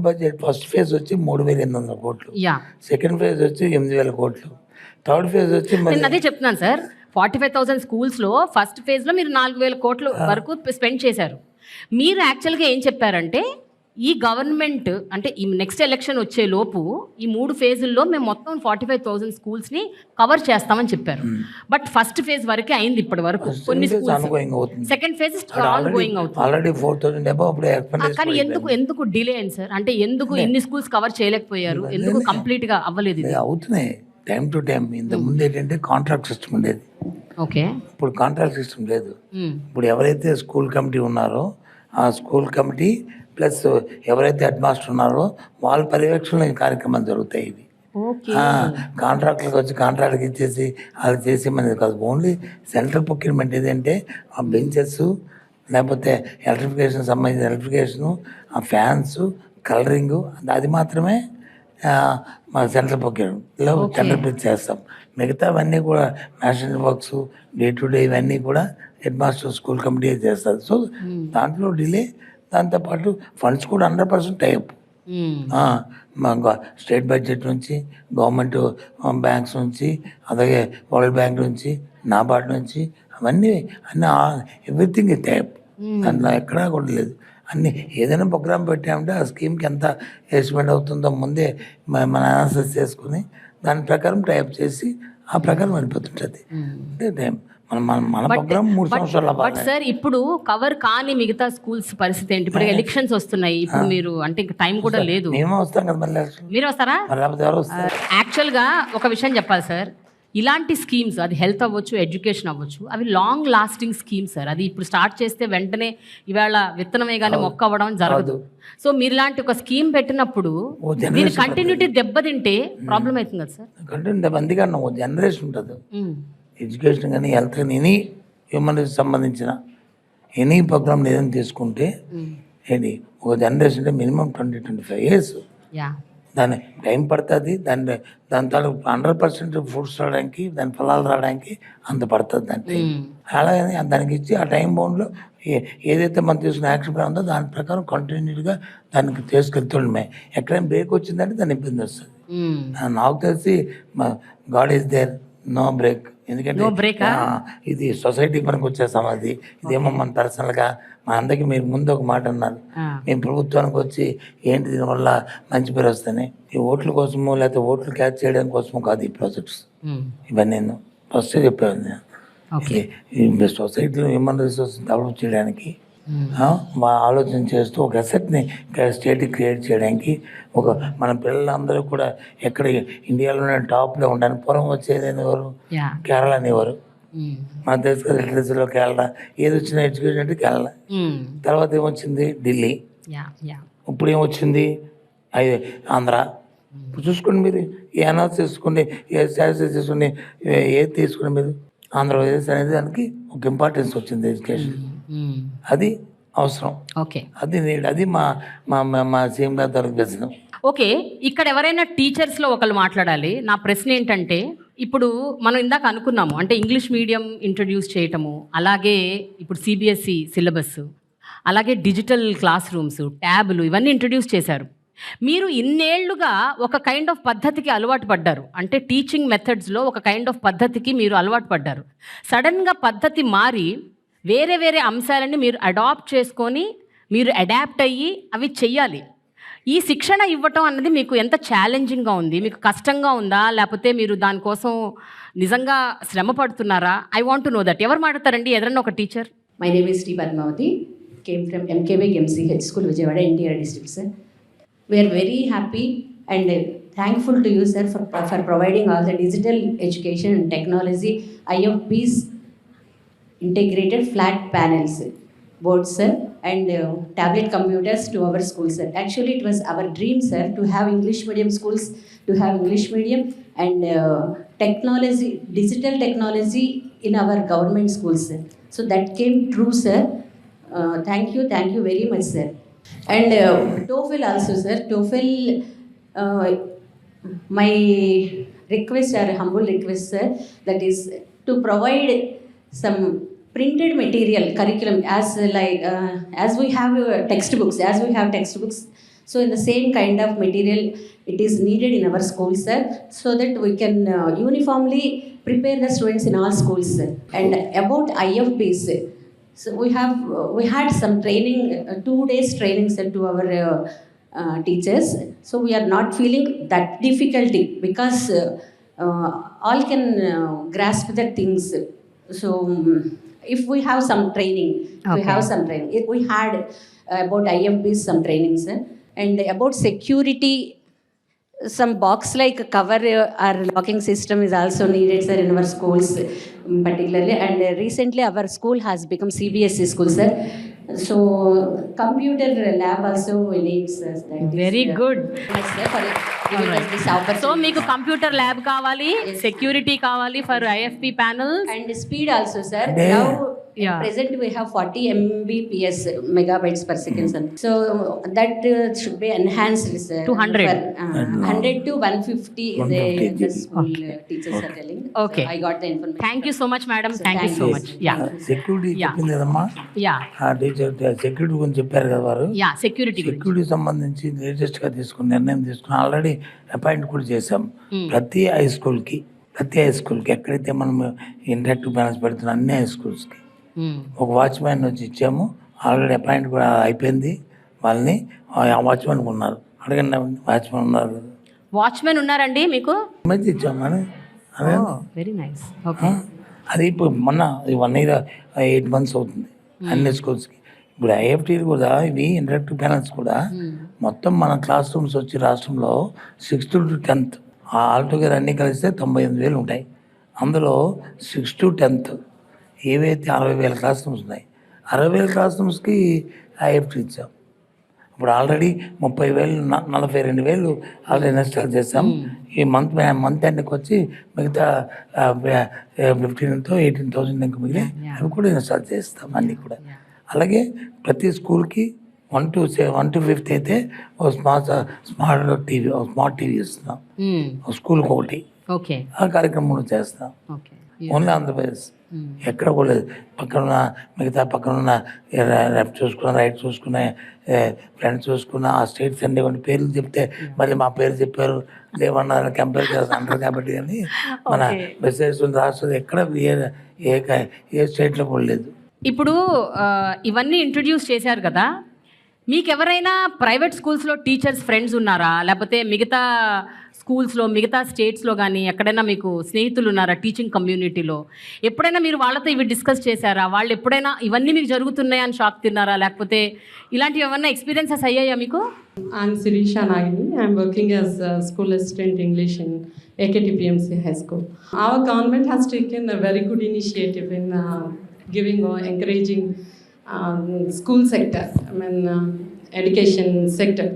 budget first phase వచ్చి 3,800 కోట్లు, సెకండ్ ఫేజ్ వచ్చి 8,000 కోట్లు, థర్డ్ ఫేజ్ వచ్చి నేను అదే చెప్తున్నాను సార్. 45,000 స్కూల్స్లో ఫస్ట్ ఫేజ్లో మీరు 4,000 కోట్ల వరకు స్పెండ్ చేశారు. మీరు యాక్చువల్గా ఏం చెప్పారంటే ఈ గవర్నమెంట్ అంటే ఈ నెక్స్ట్ ఎలక్షన్ వచ్చే లోపు ఈ 3 ఫేజుల్లో మేము మొత్తం 45,000 స్కూల్స్ని కవర్ చేస్తామని చెప్పారు. బట్ ఫస్ట్ ఫేజ్ వరకే అయింది ఇప్పటి వరకు కొన్ని schools. Second phase on going అవుతుంది. ఆల్రెడీ 4,000 అబౌవ్ అప్పుడే expand కానీ ఎందుకు డిలే అయింది సార్? అంటే ఎందుకు ఇన్ని స్కూల్స్ కవర్ చేయలేకపోయారు? ఎందుకు కంప్లీట్ గా అవ్వలేదు ఇది? అవుతున్నాయి టైం టు టైం. ఇంత ముందు ఏంటంటే కాంట్రాక్ట్ సిస్టమ్ ఉండేది, ఓకే. ఇప్పుడు కాంట్రాక్ట్ సిస్టమ్ లేదు. ఇప్పుడు ఎవరైతే స్కూల్ కమిటీ ఉన్నారో ఆ స్కూల్ కమిటీ ప్లస్ ఎవరైతే హెడ్ మాస్టర్ ఉన్నారో వాళ్ళ పర్యవేక్షణలో ఈ కార్యక్రమాలు జరుగుతాయి. ఇవి కాంట్రాక్ట్లకు వచ్చి కాంట్రాక్ట్కి ఇచ్చేసి అది చేసి మనది కాదు. ఓన్లీ సెంట్రల్ ప్రొక్యూర్మెంట్ ఏదంటే ఆ బెంచెస్, లేకపోతే ఎలక్ట్రిఫికేషన్ సంబంధించిన ఎలక్ట్రిఫికేషను, ఆ ఫ్యాన్స్, కలరింగు, అది మాత్రమే మా సెంట్రల్ ప్రొక్యూర్మెంట్లో టెండర్ పిలిచి చేస్తాం. మిగతావన్నీ కూడా national works, day to day ఇవన్నీ కూడా హెడ్ మాస్టర్ స్కూల్ కమిటీ చేస్తారు. సో దాంట్లో డిలే, దాంతోపాటు ఫండ్స్ కూడా 100% టైప్. స్టేట్ బడ్జెట్ నుంచి, గవర్నమెంట్ బ్యాంక్స్ నుంచి, అలాగే వరల్డ్ బ్యాంక్ నుంచి, నాబార్డ్ నుంచి, అన్నీ ఎవ్రీథింగ్ ఈ టైప్. దాంట్లో ఎక్కడా కూడా లేదు. అన్నీ ఏదైనా ప్రోగ్రామ్ పెట్టామంటే ఆ స్కీమ్కి ఎంత ఎస్టిమేట్ అవుతుందో ముందే మన అనాలిసిస్ చేసుకుని దాని ప్రకారం టైప్ చేసి ఆ ప్రకారం వెళ్ళిపోతుంటుంది. అంటే టైం మన ప్రోగ్రామ్ 3 సంవత్సరాల. బట్ సార్ ఇప్పుడు కవర్ కాని మిగతా స్కూల్స్ పరిస్థితి ఏంటి? ఇప్పుడు ఎలక్షన్స్ వస్తున్నాయి, ఇప్పుడు మీరు అంటే ఇంకా టైం కూడా లేదు. మేమే వస్తాం కదా మళ్ళీ. మీరు వస్తారా? ఎవరు వస్తారు? యాక్చువల్గా ఒక విషయం చెప్పాలి సార్, ఇలాంటి స్కీమ్స్, అది హెల్త్ అవ్వచ్చు, ఎడ్యుకేషన్ అవ్వచ్చు, అవి లాంగ్ లాస్టింగ్ స్కీమ్స్ సార్. అది ఇప్పుడు స్టార్ట్ చేస్తే వెంటనే ఇవాళ విత్తనమే కానీ మొక్క అవ్వడం జరగదు. సో మీరు ఇలాంటి ఒక స్కీమ్ పెట్టినప్పుడు దీని కంటిన్యూటీ దెబ్బతింటే ప్రాబ్లం అవుతుంది కదా సార్? కంటిన్యూ అందుకన్నా ఒక జనరేషన్ ఉంటుంది. ఎడ్యుకేషన్ కానీ, హెల్త్ కానీ, ఎనీ హ్యూమన్ సంబంధించిన ఎనీ ప్రోగ్రామ్ ఏదైనా తీసుకుంటే ఏంటి ఒక జనరేషన్ అంటే మినిమం 20-25 years. దాని టైం పడుతుంది. దాని తాలూకు 100% ఫ్రూట్స్ రావడానికి, దాని ఫలాలు రావడానికి అంత పడుతుంది దాని టైం. అలాగే దానికి ఇచ్చి ఆ టైం బౌండ్లో ఏదైతే మనం తీసుకున్న యాక్షన్ ప్లాన్ ఉందో దాని ప్రకారం కంటిన్యూగా దానికి తీసుకెళ్తుండమే. ఎక్కడైనా బ్రేక్ వచ్చిందంటే దాని ఇబ్బంది వస్తుంది. నాకు తెలిసి god is there, no break. ఎందుకంటే ఇది సొసైటీ పనికి వచ్చేస్తాం. అది ఇదేమో మన పర్సనల్గా మా అందరికీ మీరు ముందు ఒక మాట అన్నారు, మేము ప్రభుత్వానికి వచ్చి ఏంటి దీనివల్ల మంచి పేరు వస్తాయి. ఈ ఓట్ల కోసమో లేకపోతే ఓట్లు క్యాచ్ చేయడం కోసమో కాదు ఈ ప్రాజెక్ట్స్. ఇవన్నీ నేను ఫస్టే చెప్పాను. ఈ సొసైటీలో హ్యూమన్ రిసోర్స్ డెవలప్ చేయడానికి మా ఆలోచన చేస్తూ ఒక అసెట్ని స్టేట్కి క్రియేట్ చేయడానికి, ఒక మన పిల్లలందరూ కూడా ఎక్కడ ఇండియాలోనే టాప్లో ఉండడానికి. పూర్వం వచ్చేది ఎవరు? కేరళ అనేవారు. మన తెలుసు కదా, లిటరసీలో కేరళ. ఏది వచ్చిన ఎడ్యుకేషన్ అంటే కేరళ. తర్వాత ఏమొచ్చింది? ఢిల్లీ. ఇప్పుడు ఏమొచ్చింది? ఆంధ్ర. ఇప్పుడు చూసుకోండి మీరు, ఏ అనాలిసిస్ తీసుకోండి, ఏ స్టాటిస్టిక్స్ తీసుకోండి, ఏది తీసుకోండి మీరు, ఆంధ్రప్రదేశ్ అనేది దానికి ఒక ఇంపార్టెన్స్ వచ్చింది ఎడ్యుకేషన్. అది అవసరం. ఓకే, అది మా సీఎం గారి తరఫు చేసినాం. ఓకే, ఇక్కడ ఎవరైనా టీచర్స్లో ఒకళ్ళు మాట్లాడాలి. నా ప్రశ్న ఏంటంటే, ఇప్పుడు మనం ఇందాక అనుకున్నాము అంటే ఇంగ్లీష్ మీడియం ఇంట్రడ్యూస్ చేయటము, అలాగే ఇప్పుడు సిబిఎస్ఈ సిలబస్, అలాగే డిజిటల్ క్లాస్ రూమ్స్, ట్యాబ్లు, ఇవన్నీ ఇంట్రడ్యూస్ చేశారు. మీరు ఇన్నేళ్లుగా ఒక కైండ్ ఆఫ్ పద్ధతికి అలవాటు పడ్డారు. అంటే టీచింగ్ మెథడ్స్లో ఒక కైండ్ ఆఫ్ పద్ధతికి మీరు అలవాటు పడ్డారు. సడన్గా పద్ధతి మారి వేరే వేరే అంశాలని మీరు అడాప్ట్ చేసుకొని మీరు అడాప్ట్ అయ్యి అవి చెయ్యాలి. ఈ శిక్షణ ఇవ్వటం అన్నది మీకు ఎంత ఛాలెంజింగ్గా ఉంది? మీకు కష్టంగా ఉందా, లేకపోతే మీరు దానికోసం నిజంగా శ్రమ పడుతున్నారా? I want to know that. ఎవరు మాట్లాడతారండి? ఎదరన్నా ఒక teacher. My name is Sri Padmavati, came from MKB MCH School, Vijayawada, NTR district, sir. We are very happy and thankful to you, sir, for providing all the digital education and technology, IFPs, integrated flat panels, boards, sir, and tablet computers to our schools, sir. Actually, it was our dream, sir, to have English medium schools, to have English medium and technology, digital technology in our government schools, sir. So that came true, sir. Thank you very much, sir. And TOEFL also, sir. TOEFL, my request or humble request, sir, that is to provide some printed material curriculum as we have textbooks, so in the same kind of material it is needed in our schools, sir, so that we can uniformly prepare the students in all schools, sir. And about IFPs, So we had some training, 2 days training sent to our teachers. So we are not feeling that difficulty because all can grasp the things. So if we have some training, If we had about IFBs some trainings, and about security, some box like cover or locking system is also needed, sir, in our schools particularly. And recently our school has become CBSE school, sir. So computer lab also we need, sir. That is, Very good. much, sir, for giving us this opportunity. So మీకు computer lab కావాలి, security కావాలి for IFP panels. And speed also, sir. Yeah. Now, Yeah. at present we have 40 Mbps, megabytes per second, sir. So that should be enhanced, sir. To 100. For, 100 to 150, 150 the school teachers are telling. Okay. So I got the information. Thank you so much madam, So, thank you thank so you. Much. Yeah security Yeah. చెప్పింది కదమ్మా, yeah ఆ teacher security గురించి చెప్పారు కదా వారు. Yeah security గురించి. Security సంబంధించి లేటెస్ట్గా తీసుకున్న నిర్ణయం తీసుకుని ఆల్రెడీ అపాయింట్ కూడా చేసాం. ప్రతి హై స్కూల్కి ఎక్కడైతే మనం ఇంటరాక్టివ్ ప్యానల్స్ పెడుతున్న అన్ని హై స్కూల్స్కి ఒక వాచ్మ్యాన్ వచ్చి ఇచ్చాము. ఆల్రెడీ అపాయింట్ కూడా అయిపోయింది వాళ్ళని. ఆ వాచ్మెన్ ఉన్నారు, అడగండి వాచ్మెన్ ఉన్నారు. వాచ్మెన్ ఉన్నారండి మీకు? మంచి ఇచ్చాము అని అదే. Very nice. ఓకే. అది ఇప్పుడు మొన్న 1 year 8 months అవుతుంది అన్ని స్కూల్స్కి. ఇప్పుడు ఐఎఫ్టీలు కూడా ఇవి ఇంటరాక్టివ్ ప్యానల్స్ కూడా మొత్తం మన క్లాస్ రూమ్స్ వచ్చి రాష్ట్రంలో 6th to 10th ఆల్టుగెదర్ అన్నీ కలిస్తే 98,000 ఉంటాయి. అందులో 6th to 10th ఏవైతే 60,000 క్లాస్ రూమ్స్ ఉన్నాయి, 60,000 క్లాస్ రూమ్స్కి ఐఎఫ్టీ ఇచ్చాం. ఇప్పుడు ఆల్రెడీ 30,000 42,000 ఆల్రెడీ ఇన్స్టాల్ చేస్తాం. ఈ మంత్ ఎండ్కి వచ్చి మిగతా 15,000 to 18,000 ఇంకా మిగిలి అవి కూడా ఇన్స్టాల్ చేస్తాం అన్నీ కూడా. అలాగే ప్రతి స్కూల్కి 1 to 5th అయితే ఒక స్మార్ట్ టీవీ ఇస్తున్నాం, ఒక స్కూల్కి ఒకటి. ఓకే. ఆ కార్యక్రమంలో చేస్తాం. ఓకే. ఓన్లీ ఆంధ్రప్రదేశ్, ఎక్కడ కూడా లేదు. పక్కనున్న లెఫ్ట్ చూసుకున్న, రైట్ చూసుకున్న, ఫ్రంట్ చూసుకున్న ఆ స్టేట్స్ అన్ని కొన్ని పేర్లు చెప్తే మళ్ళీ మా పేరు చెప్పారు లేవన్నారు, కంపేర్ చేస్తారు కాబట్టి. కానీ మన మెసేజ్ రాష్ట్రం ఎక్కడ ఏ స్టేట్లో కూడా లేదు. ఇప్పుడు ఇవన్నీ ఇంట్రడ్యూస్ చేశారు కదా, మీకు ఎవరైనా ప్రైవేట్ స్కూల్స్లో టీచర్స్ ఫ్రెండ్స్ ఉన్నారా? లేకపోతే మిగతా స్కూల్స్లో, మిగతా స్టేట్స్లో కానీ ఎక్కడైనా మీకు స్నేహితులు ఉన్నారా టీచింగ్ కమ్యూనిటీలో? ఎప్పుడైనా మీరు వాళ్ళతో ఇవి డిస్కస్ చేశారా? వాళ్ళు ఎప్పుడైనా ఇవన్నీ మీకు జరుగుతున్నాయని షాక్ తిన్నారా? లేకపోతే ఇలాంటివి ఏమన్నా ఎక్స్పీరియన్సెస్ అయ్యాయా మీకు? I'm Sirisha Nagini. I'm working as a school assistant English in AKTPMC High School. Our government has taken a very good initiative in giving or encouraging school sector, education sector.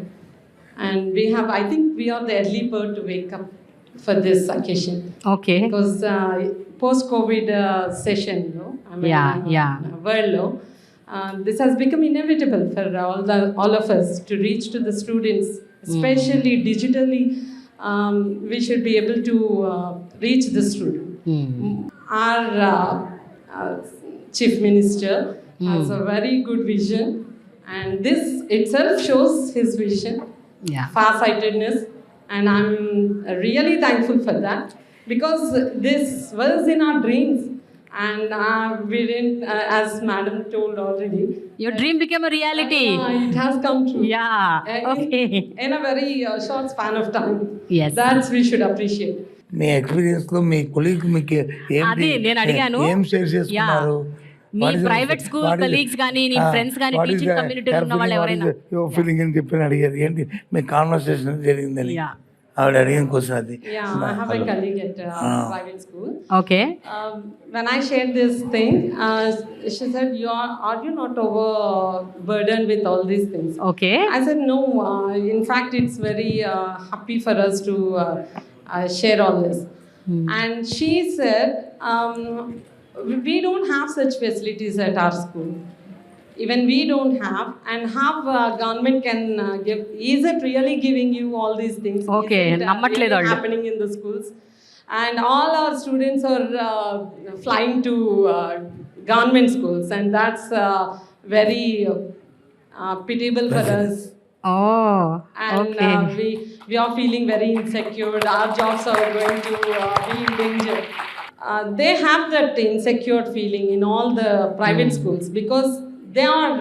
And I think we are the early bird to wake up for this occasion. Okay. Because post-COVID session, world law, this has become inevitable for all of us to reach to the students, especially digitally. We should be able to reach the student. Our Chief Minister has a very good vision, and this itself shows his vision, far-sightedness, and I'm really thankful for that, because this was in our dreams. And we didn't, as madam told already, Your dream became a reality. It has come true. Yeah. Okay. In a very short span of time. Yes. That's we should appreciate. మీ ఎక్స్పీరియన్స్లో మీ colleague మీకు అదే నేను అడిగాను. ఏం share చేసుకున్నారు? మీ private school colleagues కానీ, నీ ఫ్రెండ్స్ కానీ, టీచింగ్ కమ్యూనిటీలో ఉన్న వాళ్ళు ఎవరైనా ఫీలింగ్ అని చెప్పి అడిగారు. ఏంటి మీ కాన్వర్సేషన్ జరిగిందని ఆవిడ అడిగిన క్వశ్చన్ అది. Yeah, I have a colleague at private school. Okay. When I shared this thing, she said, "Are you not overburdened with all these things?" Okay. I said, "No. In fact, it's very happy for us to share all this." And she said, "We don't have such facilities at our school. Even we don't have, and how government can give? Is it really giving you all these things? Okay, Is it nammatledu really happening in the schools?" And all our students are flying to government schools, and that's very pitiable for us. Oh. And Okay. we are feeling very insecure. Our jobs are going to be in danger. they have that insecure feeling in all the private schools because they are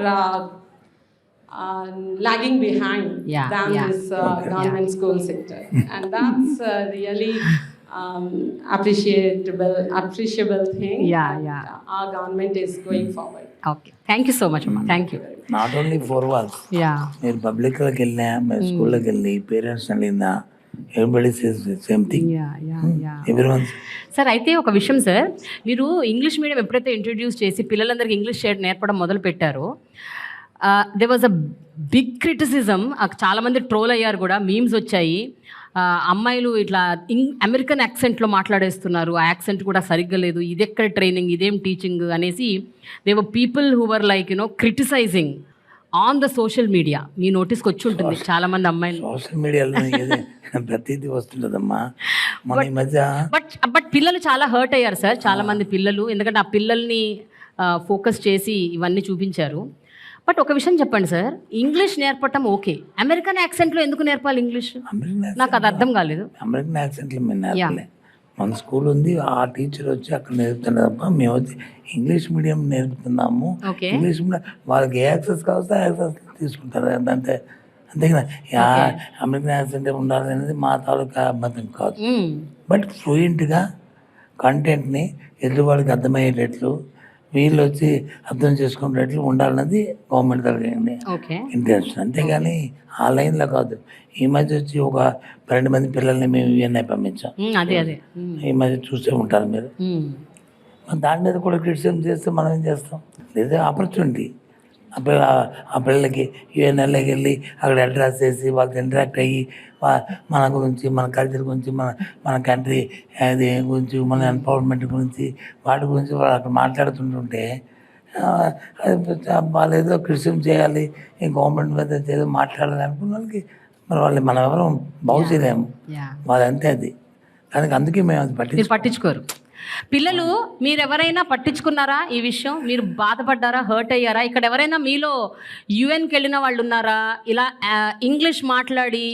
lagging behind Yeah, than yeah. this government school sector, and that's really appreciable thing. Yeah, and, yeah. Our government is going forward. Okay, thank you so much అమ్మా, thank you. Not only 4 walls. Yeah, మీరు పబ్లిక్లోకి వెళ్ళినా మీరు స్కూల్లోకి వెళ్ళి parents వెళ్ళినా everybody says same thing. Yeah, yeah, yeah. Everyone sir, అయితే ఒక విషయం సార్, మీరు ఇంగ్లీష్ మీడియం ఎప్పుడైతే ఇంట్రడ్యూస్ చేసి పిల్లలందరికీ ఇంగ్లీష్ నేర్పడం మొదలు పెట్టారో they was a big criticism. చాలామంది ట్రోల్ అయ్యారు కూడా, మీమ్స్ వచ్చాయి. అమ్మాయిలు ఇట్లా అమెరికన్ యాక్సెంట్లో మాట్లాడేస్తున్నారు, ఆ యాక్సెంట్ కూడా సరిగ్గా లేదు, ఇది ఎక్కడ ట్రైనింగ్, ఇదేం టీచింగ్ అనేసి they were people who were like criticising on the social media. మీ నోటీస్కి వచ్చి ఉంటుంది చాలామంది అమ్మాయిలు. సోషల్ మీడియాలో ప్రతిదీ వస్తుంటుందమ్మా. మన ఈ మధ్య బట్ పిల్లలు చాలా హర్ట్ అయ్యారు సార్, చాలామంది పిల్లలు. ఎందుకంటే ఆ పిల్లల్ని ఫోకస్ చేసి ఇవన్నీ చూపించారు. బట్ ఒక విషయం చెప్పండి సార్, ఇంగ్లీష్ నేర్పటం ఓకే, అమెరికన్ యాక్సెంట్లో ఎందుకు నేర్పాలి ఇంగ్లీష్? నాకు అది అర్థం కాలేదు. అమెరికన్ యాక్సెంట్లో మేము నేర్పలే. మన స్కూల్ ఉంది, ఆ టీచర్ వచ్చి అక్కడ నేర్పుతున్నారు తప్ప మేము వచ్చి ఇంగ్లీష్ మీడియం నేర్పుతున్నాము. ఓకే. ఇంగ్లీష్ మీడియం వాళ్ళకి ఏ యాక్సెస్ కావస్తే ఆ యాక్సెస్ తీసుకుంటారు అంతే. అంతేగా అమెరికన్ యాక్సెంట్ ఉండాలి అనేది మా తాలూకా అబద్ధం కాదు. బట్ ఫ్లూయెంట్గా కంటెంట్ని ఎదురువాడికి అర్థమయ్యేటట్లు, వీళ్ళు వచ్చి అర్థం చేసుకునేటట్లు ఉండాలన్నది గవర్నమెంట్ తరగండి ఇంటెన్షన్. అంతేగాని ఆ లైన్లో కాదు. ఈ మధ్య వచ్చి ఒక 12 మంది పిల్లల్ని మేము యూఎన్ఐ పంపించాం. ఈ మధ్య చూసే ఉంటారు మీరు. దాని మీద కూడా క్రిటిసిజం చేస్తే మనం ఏం చేస్తాం? లేదా ఆపర్చునిటీ ఆ పిల్లలకి యూఎన్ఐలోకి వెళ్ళి అక్కడ అడ్రస్ చేసి వాళ్ళతో ఇంటరాక్ట్ అయ్యి మన గురించి, మన కల్చర్ గురించి, మన కంట్రీ అది గురించి, మన ఎంపవర్మెంట్ గురించి, వాటి గురించి వాళ్ళు అక్కడ మాట్లాడుతుంటుంటే వాళ్ళు ఏదో క్రిటిసిజం చేయాలి, ఈ గవర్నమెంట్ మీద ఏదో మాట్లాడాలి అనుకున్న వాళ్ళకి మరి వాళ్ళు మనం ఎవరు బాగుచేయలేము. వాళ్ళంతే అది. కానీ అందుకే మేము అది పట్టించుకోరు పిల్లలు. మీరు ఎవరైనా పట్టించుకున్నారా ఈ విషయం? మీరు బాధపడ్డారా, హర్ట్ అయ్యారా? ఇక్కడ ఎవరైనా మీలో యుఎన్కి వెళ్ళిన వాళ్ళు ఉన్నారా? ఇలా ఇంగ్లీష్ మాట్లాడి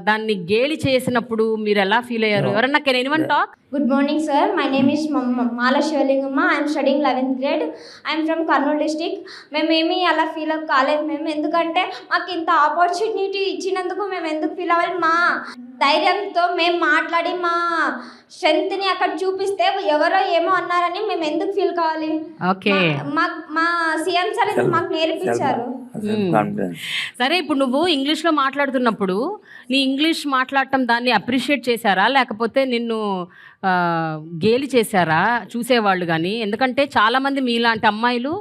దాన్ని గేలి చేసినప్పుడు మీరు ఎలా ఫీల్ అయ్యారు? ఎవరన్నా can anyone talk? Good morning, sir. My name is Mala Shivalingama. I am studying 11th grade. I am from Kurnool district. మేమేమి అలా ఫీల్ కాలేదు మేము, ఎందుకంటే మాకు ఇంత ఆపర్చునిటీ ఇచ్చినందుకు మేము ఎందుకు ఫీల్ అవ్వాలి? మా ధైర్యంతో మేము మాట్లాడి మా స్ట్రెంత్ని అక్కడ చూపిస్తే ఎవరో ఏమో అన్నారని మేము ఎందుకు ఫీల్ కావాలి? ఓకే, మా సీఎం సార్ మాకు నేర్పించారు. సరే, ఇప్పుడు నువ్వు ఇంగ్లీష్లో మాట్లాడుతున్నప్పుడు నీ ఇంగ్లీష్ మాట్లాడటం దాన్ని అప్రిషియేట్ చేశారా, లేకపోతే నిన్ను గేలి చేశారా చూసేవాళ్ళు? కానీ ఎందుకంటే చాలామంది మీలాంటి అమ్మాయిలు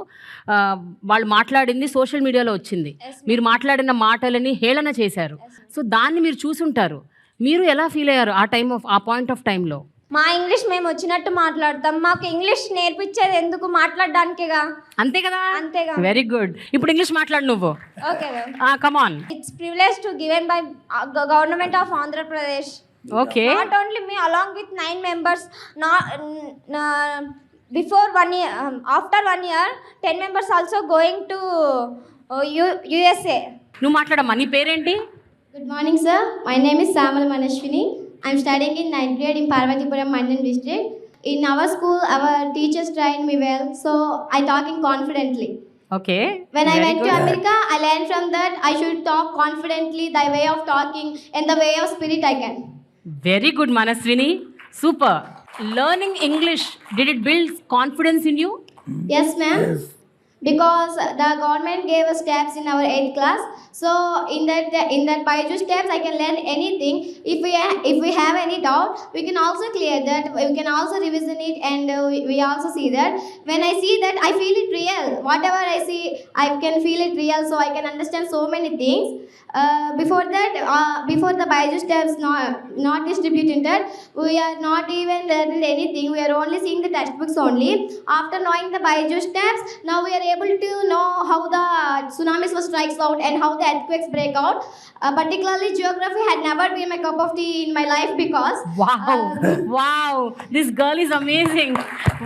వాళ్ళు మాట్లాడింది సోషల్ మీడియాలో వచ్చింది, మీరు మాట్లాడిన మాటలని హేళన చేశారు. సో దాన్ని మీరు చూసుంటారు. మీరు ఎలా ఫీల్ అయ్యారు ఆ పాయింట్ ఆఫ్ టైంలో? మా ఇంగ్లీష్ మేము వచ్చినట్టు మాట్లాడతాం, మాకు ఇంగ్లీష్ నేర్పించేది ఎందుకు? మాట్లాడడానికిగా. అంతే కదా? అంతేగా. Very good. ఇప్పుడు ఇంగ్లీష్ మాట్లాడు నువ్వు. Okay, come on. It's privilege to given by government of Andhra Pradesh. Okay. Not only me, along with 9 members. Before 1 year, after 1 year, 10 members also going to USA. నువ్వు మాట్లాడమ్మా, నీ పేరేంటి? Good morning, sir. My name is Samal Manashwini. I am studying in 9th grade in Parvatipuram, Mandyan district. In our school, our teachers trained me well, so I talking confidently. Okay. When I went to America, I learned from that I should talk confidently, the way of talking and the way of spirit I can. Very good, Manaswini. Super. Learning English, did it build confidence in you? Yes, ma'am. Yes. Because the government gave us tabs in our 8th class. So in that Byju's tabs, I can learn anything. If we have any doubt, we can also clear that. We can also revision it, and we also see that. When I see that, I feel it real. Whatever I see, I can feel it real. So I can understand so many things. Before that, before the Byju's tabs not distributed, we are not even learning anything. We are only seeing the textbooks only. After knowing the Byju's tabs, now we are able to know how the tsunamis was strikes out and how the earthquakes break out. Particularly geography had never been my cup of tea in my life because Wow, this girl is amazing.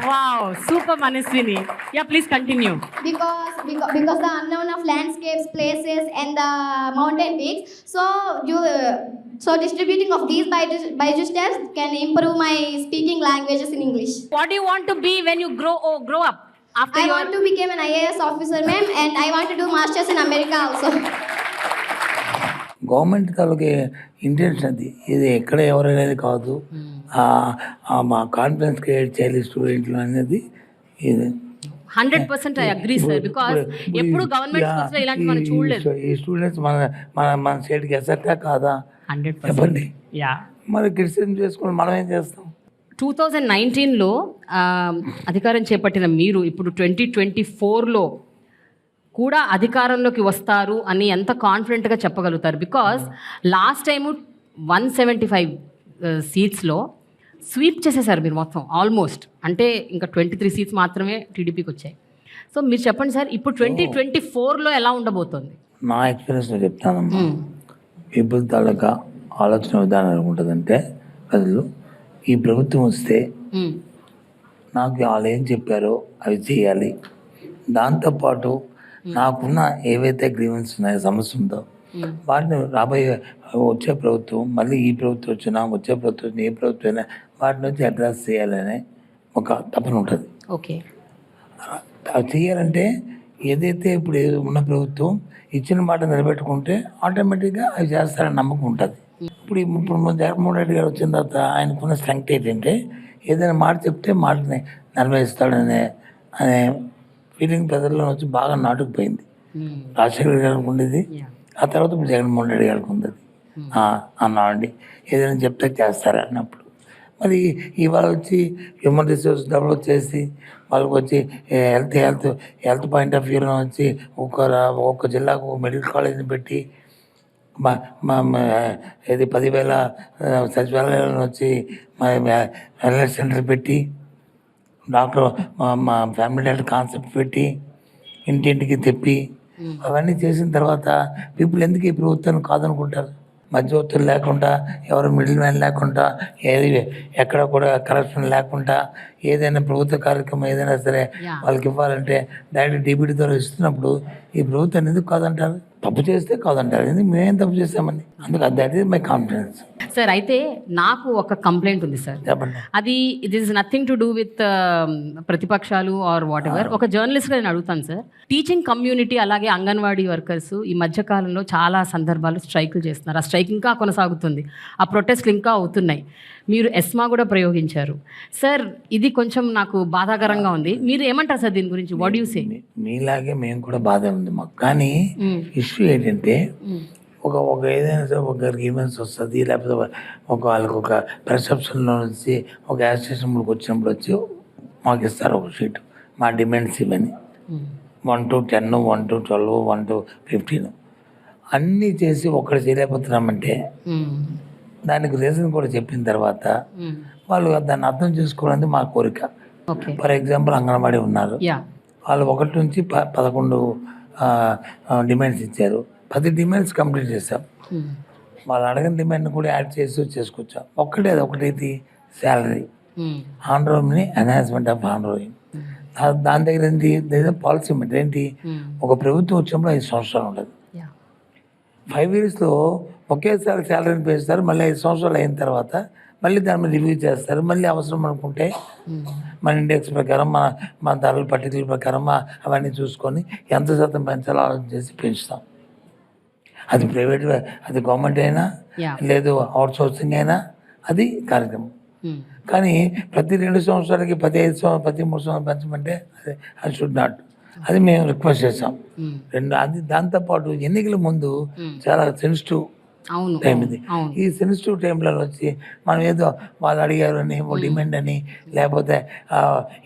Wow, super Manaswini. Yeah, please continue. because the unknown of landscapes, places, and the mountain peaks. So distributing of these Byju's tests can improve my speaking languages in English. What do you want to be when you grow up? After I your want to become an IAS officer, ma'am, and I want to do masters in America also. Government తాలూకు intention అది, ఇది ఎక్కడ ఎవరనేది కాదు, మా confidence create చేయాలి స్టూడెంట్లు అనేది ఇది. 100% I agree, sir, because ఎప్పుడు గవర్నమెంట్ స్కూల్స్ లో ఇలాంటి మనం చూడలేదు. ఈ స్టూడెంట్స్ మన స్టేట్కి ఎసెట్టా కాదా 100%. చెప్పండి. యా, మరి క్రిటిసిజం చేసుకుని మనం ఏం చేస్తాం? 2019లో అధికారం చేపట్టిన మీరు ఇప్పుడు 2024లో కూడా అధికారంలోకి వస్తారు అని ఎంత కాన్ఫిడెంట్గా చెప్పగలుగుతారు? బికాజ్ లాస్ట్ టైము 175 సీట్స్లో స్వీప్ చేసేసారు మీరు మొత్తం ఆల్మోస్ట్. అంటే ఇంకా 23 సీట్స్ మాత్రమే టీడీపీకి వచ్చాయి. సో మీరు చెప్పండి సార్, ఇప్పుడు 2024లో ఎలా ఉండబోతోంది? నా ఎక్స్పీరియన్స్లో చెప్తానమ్మా. పీపుల్ తాలూకా ఆలోచన విధానం ఎలాగుంటుందంటే, ప్రజలు ఈ ప్రభుత్వం వస్తే నాకు వాళ్ళు ఏం చెప్పారో అవి చేయాలి, దాంతోపాటు నాకున్న ఏవైతే గ్రీవెన్స్ ఉన్నాయో, సమస్య ఉందో వాటిని రాబోయే వచ్చే ప్రభుత్వం, మళ్ళీ ఈ ప్రభుత్వం వచ్చినా వచ్చే ప్రభుత్వం వచ్చినా ఏ ప్రభుత్వం అయినా వాటి నుంచి అడ్రస్ చేయాలనే ఒక తపన ఉంటుంది. ఓకే, అవి చేయాలంటే ఏదైతే ఇప్పుడు ఉన్న ప్రభుత్వం ఇచ్చిన మాట నిలబెట్టుకుంటే ఆటోమేటిక్గా అవి చేస్తారని నమ్మకం ఉంటుంది. ఇప్పుడు జగన్మోహన్ రెడ్డి గారు వచ్చిన తర్వాత ఆయనకున్న స్ట్రెంగ్త్ ఏంటంటే, ఏదైనా మాట చెప్తే మాటని నెరవేరుస్తాడనే ఫీలింగ్ ప్రజల్లో వచ్చి బాగా నాటుకుపోయింది. రాజశేఖర్ గారికి ఉండేది, ఆ తర్వాత ఇప్పుడు జగన్మోహన్ రెడ్డి గారికి ఉంది. అన్నామండి ఏదైనా చెప్తే చేస్తారు అన్నప్పుడు. మరి ఇవాళ వచ్చి హ్యూమన్ రిసోర్స్ డెవలప్ చేసి వాళ్ళకి వచ్చి హెల్త్ పాయింట్ ఆఫ్ వ్యూలో వచ్చి ఒక్కొక్క జిల్లాకు ఒక మెడికల్ కాలేజీని పెట్టి ఇది 10,000 సచివాలయాలను వచ్చి వెల్నెస్ సెంటర్ పెట్టి డాక్టర్ మా ఫ్యామిలీ డాక్టర్ కాన్సెప్ట్ పెట్టి ఇంటింటికి తెప్పి అవన్నీ చేసిన తర్వాత పీపుల్ ఎందుకు ఈ ప్రభుత్వాన్ని కాదనుకుంటారు? మధ్యవర్తులు లేకుండా, ఎవరు మిడిల్ మ్యాన్ లేకుండా, ఏది ఎక్కడ కూడా కరప్షన్ లేకుండా ఏదైనా ప్రభుత్వ కార్యక్రమం ఏదైనా సరే వాళ్ళకి ఇవ్వాలంటే డైరెక్ట్ డీబీటీ ద్వారా ఇస్తున్నప్పుడు ఈ ప్రభుత్వాన్ని ఎందుకు కాదంటారు? తప్పు చేస్తే కాదంటారు. ఎందుకు మేమేం తప్పు చేస్తామని. అందుకు that is my confidence. Sir, అయితే నాకు ఒక కంప్లైంట్ ఉంది సార్. చెప్పండి. అది it is nothing to do with ప్రతిపక్షాలు ఆర్ వాట్ ఎవర్. ఒక జర్నలిస్ట్గా నేను అడుగుతాను సార్. టీచింగ్ కమ్యూనిటీ అలాగే అంగన్వాడీ వర్కర్స్ ఈ మధ్యకాలంలో చాలా సందర్భాలు స్ట్రైకులు చేస్తున్నారు. ఆ స్ట్రైక్ ఇంకా కొనసాగుతుంది, ఆ ప్రొటెస్ట్లు ఇంకా అవుతున్నాయి. మీరు ఎస్మా కూడా ప్రయోగించారు సార్. ఇది కొంచెం నాకు బాధాకరంగా ఉంది. మీరు ఏమంటారు సార్ దీని గురించి? What you say? మీలాగే మేము కూడా బాధ ఉంది మాకు. కానీ ఇష్యూ ఏంటంటే, ఒక ఏదైనా సరే ఒక గ్రీవెన్స్ వస్తుంది, లేకపోతే వాళ్ళకి ఒక పర్సెప్షన్లో నుంచి ఒక అసోసియేషన్కి వచ్చినప్పుడు వచ్చి మాకు ఇస్తారు ఒక షీట్, మా డిమాండ్స్ ఇవన్నీ 1 to 10, 1 to 12, 1 to 15 అన్నీ చేసి ఒక్కటి చేయలేకపోతున్నామంటే దానికి రీజన్ కూడా చెప్పిన తర్వాత వాళ్ళు దాన్ని అర్థం చేసుకోవాలంటే మా కోరిక. ఫర్ ఎగ్జాంపుల్ అంగన్వాడీ ఉన్నారు, వాళ్ళు 1 నుంచి 11 డిమాండ్స్ ఇచ్చారు. 10 డిమాండ్స్ కంప్లీట్ చేసాం. వాళ్ళు అడగిన డిమాండ్ కూడా యాడ్ చేసి చేసుకొచ్చాం. ఒకటేది శాలరీ, ఆన్రోల్ని ఎన్హాన్స్మెంట్ ఆఫ్ ఆన్రోలింగ్. దాని దగ్గర ఏంటి పాలసీ ఏంటి, ఒక ప్రభుత్వం వచ్చినప్పుడు 5 సంవత్సరాలు ఉంటుంది. 5 yearsలో ఒకేసారి శాలరీని పెంచుతారు. మళ్ళీ 5 సంవత్సరాలు అయిన తర్వాత మళ్ళీ దాని మీద రివ్యూ చేస్తారు. మళ్ళీ అవసరం అనుకుంటే మన ఇండెక్స్ ప్రకారం మన ధరల పట్టికల ప్రకారం అవన్నీ చూసుకొని ఎంత శాతం పెంచాలో ఆలోచన చేసి పెంచుతాం. అది ప్రైవేట్, అది గవర్నమెంట్ అయినా లేదు అవుట్ సోర్సింగ్ అయినా అది కార్యక్రమం. కానీ ప్రతి 2 సంవత్సరాలకి 15 సంవత్సరాలు 13 సంవత్సరాలు పెంచమంటే అది షుడ్ నాట్. అది మేము రిక్వెస్ట్ చేసాం. అది దాంతోపాటు ఎన్నికల ముందు చాలా సెన్సిటివ్ టైం ఇది. ఈ సెన్సిటివ్ టైంలో వచ్చి మనం ఏదో వాళ్ళు అడిగారు అని డిమాండ్ అని లేకపోతే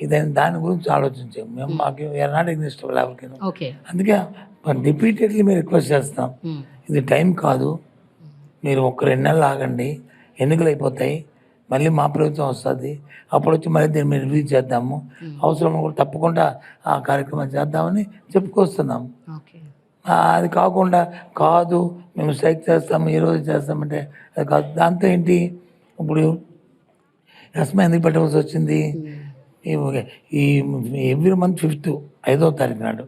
ఇదని దాని గురించి ఆలోచించాం. మేము మాకు నాట్ ఎగ్నిస్ట్ ఎవరికి. అందుకే రిపీటెడ్లీ మేము రిక్వెస్ట్ చేస్తాం, ఇది టైం కాదు, మీరు 1-2 నెలలు ఆగండి, ఎన్నికలు అయిపోతాయి, మళ్ళీ మా ప్రభుత్వం వస్తుంది, అప్పుడు వచ్చి మళ్ళీ దీన్ని మేము రివ్యూ చేద్దాము, అవసరం కూడా తప్పకుండా ఆ కార్యక్రమం చేద్దామని చెప్పుకొస్తున్నాము. ఓకే. అది కాకుండా కాదు మేము స్ట్రైక్ చేస్తాము, ఈరోజు చేస్తామంటే అది కాదు. దాంతో ఏంటి, ఇప్పుడు ఎస్మా ఎందుకు పెట్టవలసి వచ్చింది, ఈ ఎవ్రీ మంత్ 5th 5వ తారీఖు నాడు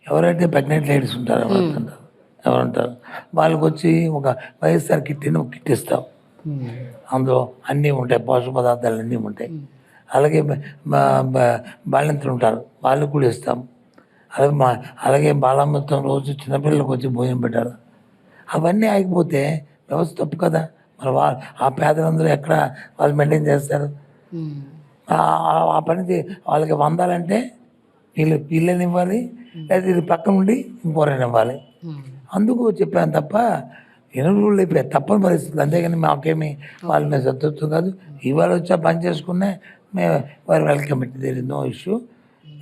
ఎవరైతే ప్రెగ్నెంట్ లేడీస్ ఉంటారో ఎవరుంటారు వాళ్ళకి వచ్చి ఒక వైఎస్ఆర్ కిట్ అని ఒక కిట్ ఇస్తాం. అందులో అన్నీ ఉంటాయి, పోషక పదార్థాలు అన్నీ ఉంటాయి. అలాగే బాలింతలు ఉంటారు, వాళ్ళకి కూడా ఇస్తాం. అలాగే బాలామృతం రోజు చిన్నపిల్లలకు వచ్చి భోజనం పెట్టాలి. అవన్నీ ఆగిపోతే వ్యవస్థ తప్పు కదా. మరి ఆ పేదలందరూ ఎక్కడ వాళ్ళు మెయింటైన్ చేస్తారు? ఆ పని వాళ్ళకి వందాలంటే వీళ్ళని ఇవ్వాలి, లేదా ఇది పక్క నుండి ఇంకోరైనా ఇవ్వాలి. అందుకు చెప్పాను తప్ప ఎనుగులు అయిపోయాయి, తప్పని పరిస్థితులు. అంతేగాని మాకేమి వాళ్ళ మీద సత్తుత్వం కాదు. ఇవాళ వచ్చా పని చేసుకునే మేము వారు welcome it, there is no issue.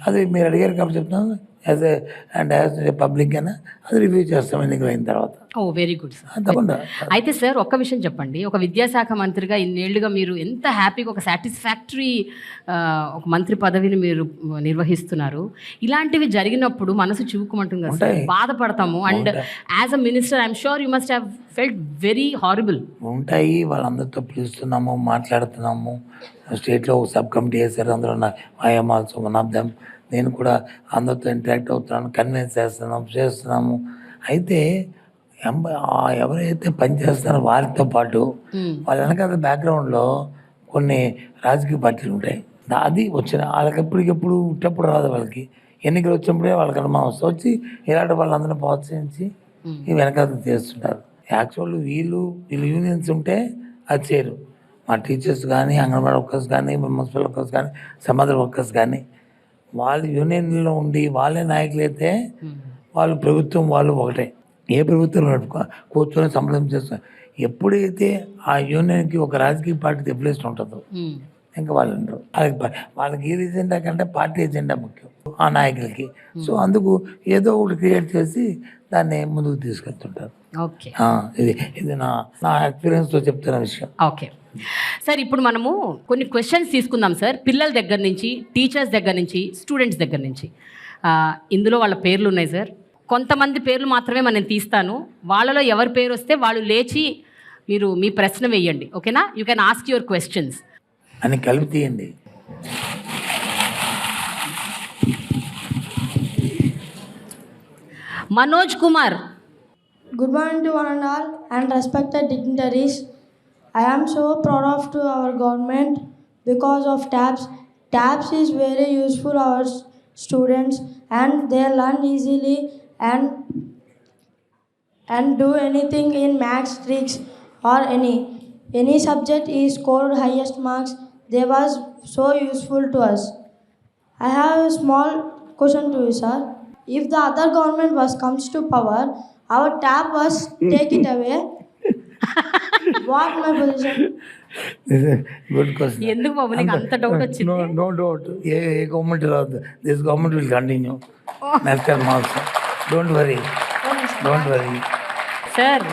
అది మీరు అడిగారు కాబట్టి చెప్తున్నాను. యాజ్ పబ్లిక్ అయినా అది రివ్యూ చేస్తాం ఎన్నికలు అయిన తర్వాత. ఓ వెరీ గుడ్ సార్. తప్పకుండా. అయితే సార్ ఒక్క విషయం చెప్పండి, ఒక విద్యాశాఖ మంత్రిగా ఇన్నేళ్లుగా మీరు ఎంత హ్యాపీగా ఒక సాటిస్ఫాక్టరీ ఒక మంత్రి పదవిని మీరు నిర్వహిస్తున్నారు. ఇలాంటివి జరిగినప్పుడు మనసు చివుకుమంటుంది కదా సార్, బాధపడతాము. And as a minister I'm sure you must have felt very horrible. ఉంటాయి, వాళ్ళందరితో పిలుస్తున్నాము, మాట్లాడుతున్నాము. స్టేట్లో ఒక సబ్ కమిటీ వేశారు, అందులో I'm also one of them. నేను కూడా అందరితో ఇంటరాక్ట్ అవుతున్నాను, కన్విన్స్ చేస్తున్నాము. అయితే ఎవరైతే పనిచేస్తారో వారితో పాటు వాళ్ళ వెనకాల బ్యాక్గ్రౌండ్లో కొన్ని రాజకీయ పార్టీలు ఉంటాయి. అది వచ్చిన వాళ్ళకి ఎప్పటికెప్పుడు ఉట్టప్పుడు రాదు. వాళ్ళకి ఎన్నికలు వచ్చినప్పుడే వాళ్ళకి అనుమానం వచ్చి ఇలాంటి వాళ్ళందరినీ ప్రోత్సహించి ఈ వెనకాల చేస్తుంటారు. యాక్చువల్ వీళ్ళు యూనియన్స్ ఉంటే అది చేయరు. మా టీచర్స్ కానీ, అంగన్వాడీ వర్కర్స్ కానీ, మున్సిపల్ వర్కర్స్ కానీ, సమాధాన వర్కర్స్ కానీ వాళ్ళు యూనియన్లో ఉండి వాళ్ళే నాయకులు అయితే వాళ్ళు ప్రభుత్వం వాళ్ళు ఒకటే. ఏ ప్రభుత్వంలో కూర్చొని సంబంధం చేస్తారు. ఎప్పుడైతే ఆ యూనియన్కి ఒక రాజకీయ పార్టీ ఎఫిలియేషన్ ఉంటుందో ఇంకా వాళ్ళు ఉండరు. వాళ్ళకి ఏ ఎజెండా కంటే పార్టీ ఎజెండా ముఖ్యం ఆ నాయకులకి. సో అందుకు ఏదో ఒకటి క్రియేట్ చేసి దాన్ని ముందుకు తీసుకెళ్తుంటారు. ఓకే, ఇది నా ఎక్స్పీరియన్స్తో చెప్తున్న విషయం. ఓకే సార్, ఇప్పుడు మనము కొన్ని క్వశ్చన్స్ తీసుకుందాం సార్. పిల్లల దగ్గర నుంచి, టీచర్స్ దగ్గర నుంచి, స్టూడెంట్స్ దగ్గర నుంచి. ఇందులో వాళ్ళ పేర్లు ఉన్నాయి సార్. కొంతమంది పేర్లు మాత్రమే నేను తీస్తాను. వాళ్ళలో ఎవరి పేరు వస్తే వాళ్ళు లేచి మీరు మీ ప్రశ్న వేయండి. ఓకేనా? You can ask your questions అని కలిపి తీయండి. Manoj Kumar. Good morning to one and all and respected dignitaries. I am so proud of to our government because of TABS. TABS is very useful our students and they learn easily and do anything in maths tricks or any subject is scored highest marks. They was so useful to us. I have a small question to you, sir. If the other government comes to power, our TAB was take it away. What my position? Good question. ఎందుకు బాబు నీకు అంత doubt వచ్చింది? No doubt. ఏ government రాదు, this government will continue next time also. Don't worry. Sir,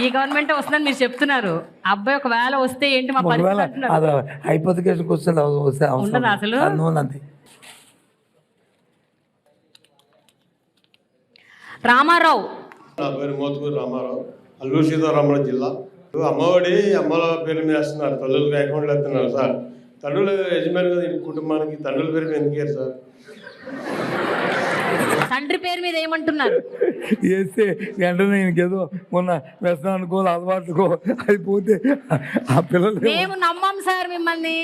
ఈ government వస్తుందని మీరు చెప్తున్నారు. అబ్బాయి ఒకవేళ వస్తే ఏంటి మా పరిస్థితి అంటున్నారు. అది హైపోథెటికల్ క్వశ్చన్ వస్తే ఉండదా అసలు? అవునండి. రామారావు. నా పేరు మోతుకూరు రామారావు, అల్లూరు సీతారామరాజు జిల్లా. అమ్మఒడి అమ్మల పేరు మీద వేస్తున్నారు, తల్లులకు అకౌంట్లు వేస్తున్నారు సార్. తండ్రులు యజమాని కదా ఈ కుటుంబానికి, తండ్రుల పేరు మీద ఎందుకు సార్? తండ్రి పేరు మీద ఏమంటున్నారు? వేస్తే వెంటనే ఇంకేదో మొన్న వ్యసనానికో అలవాటుకో అయిపోతే ఆ పిల్లలు. మేము నమ్మం సార్ మిమ్మల్ని,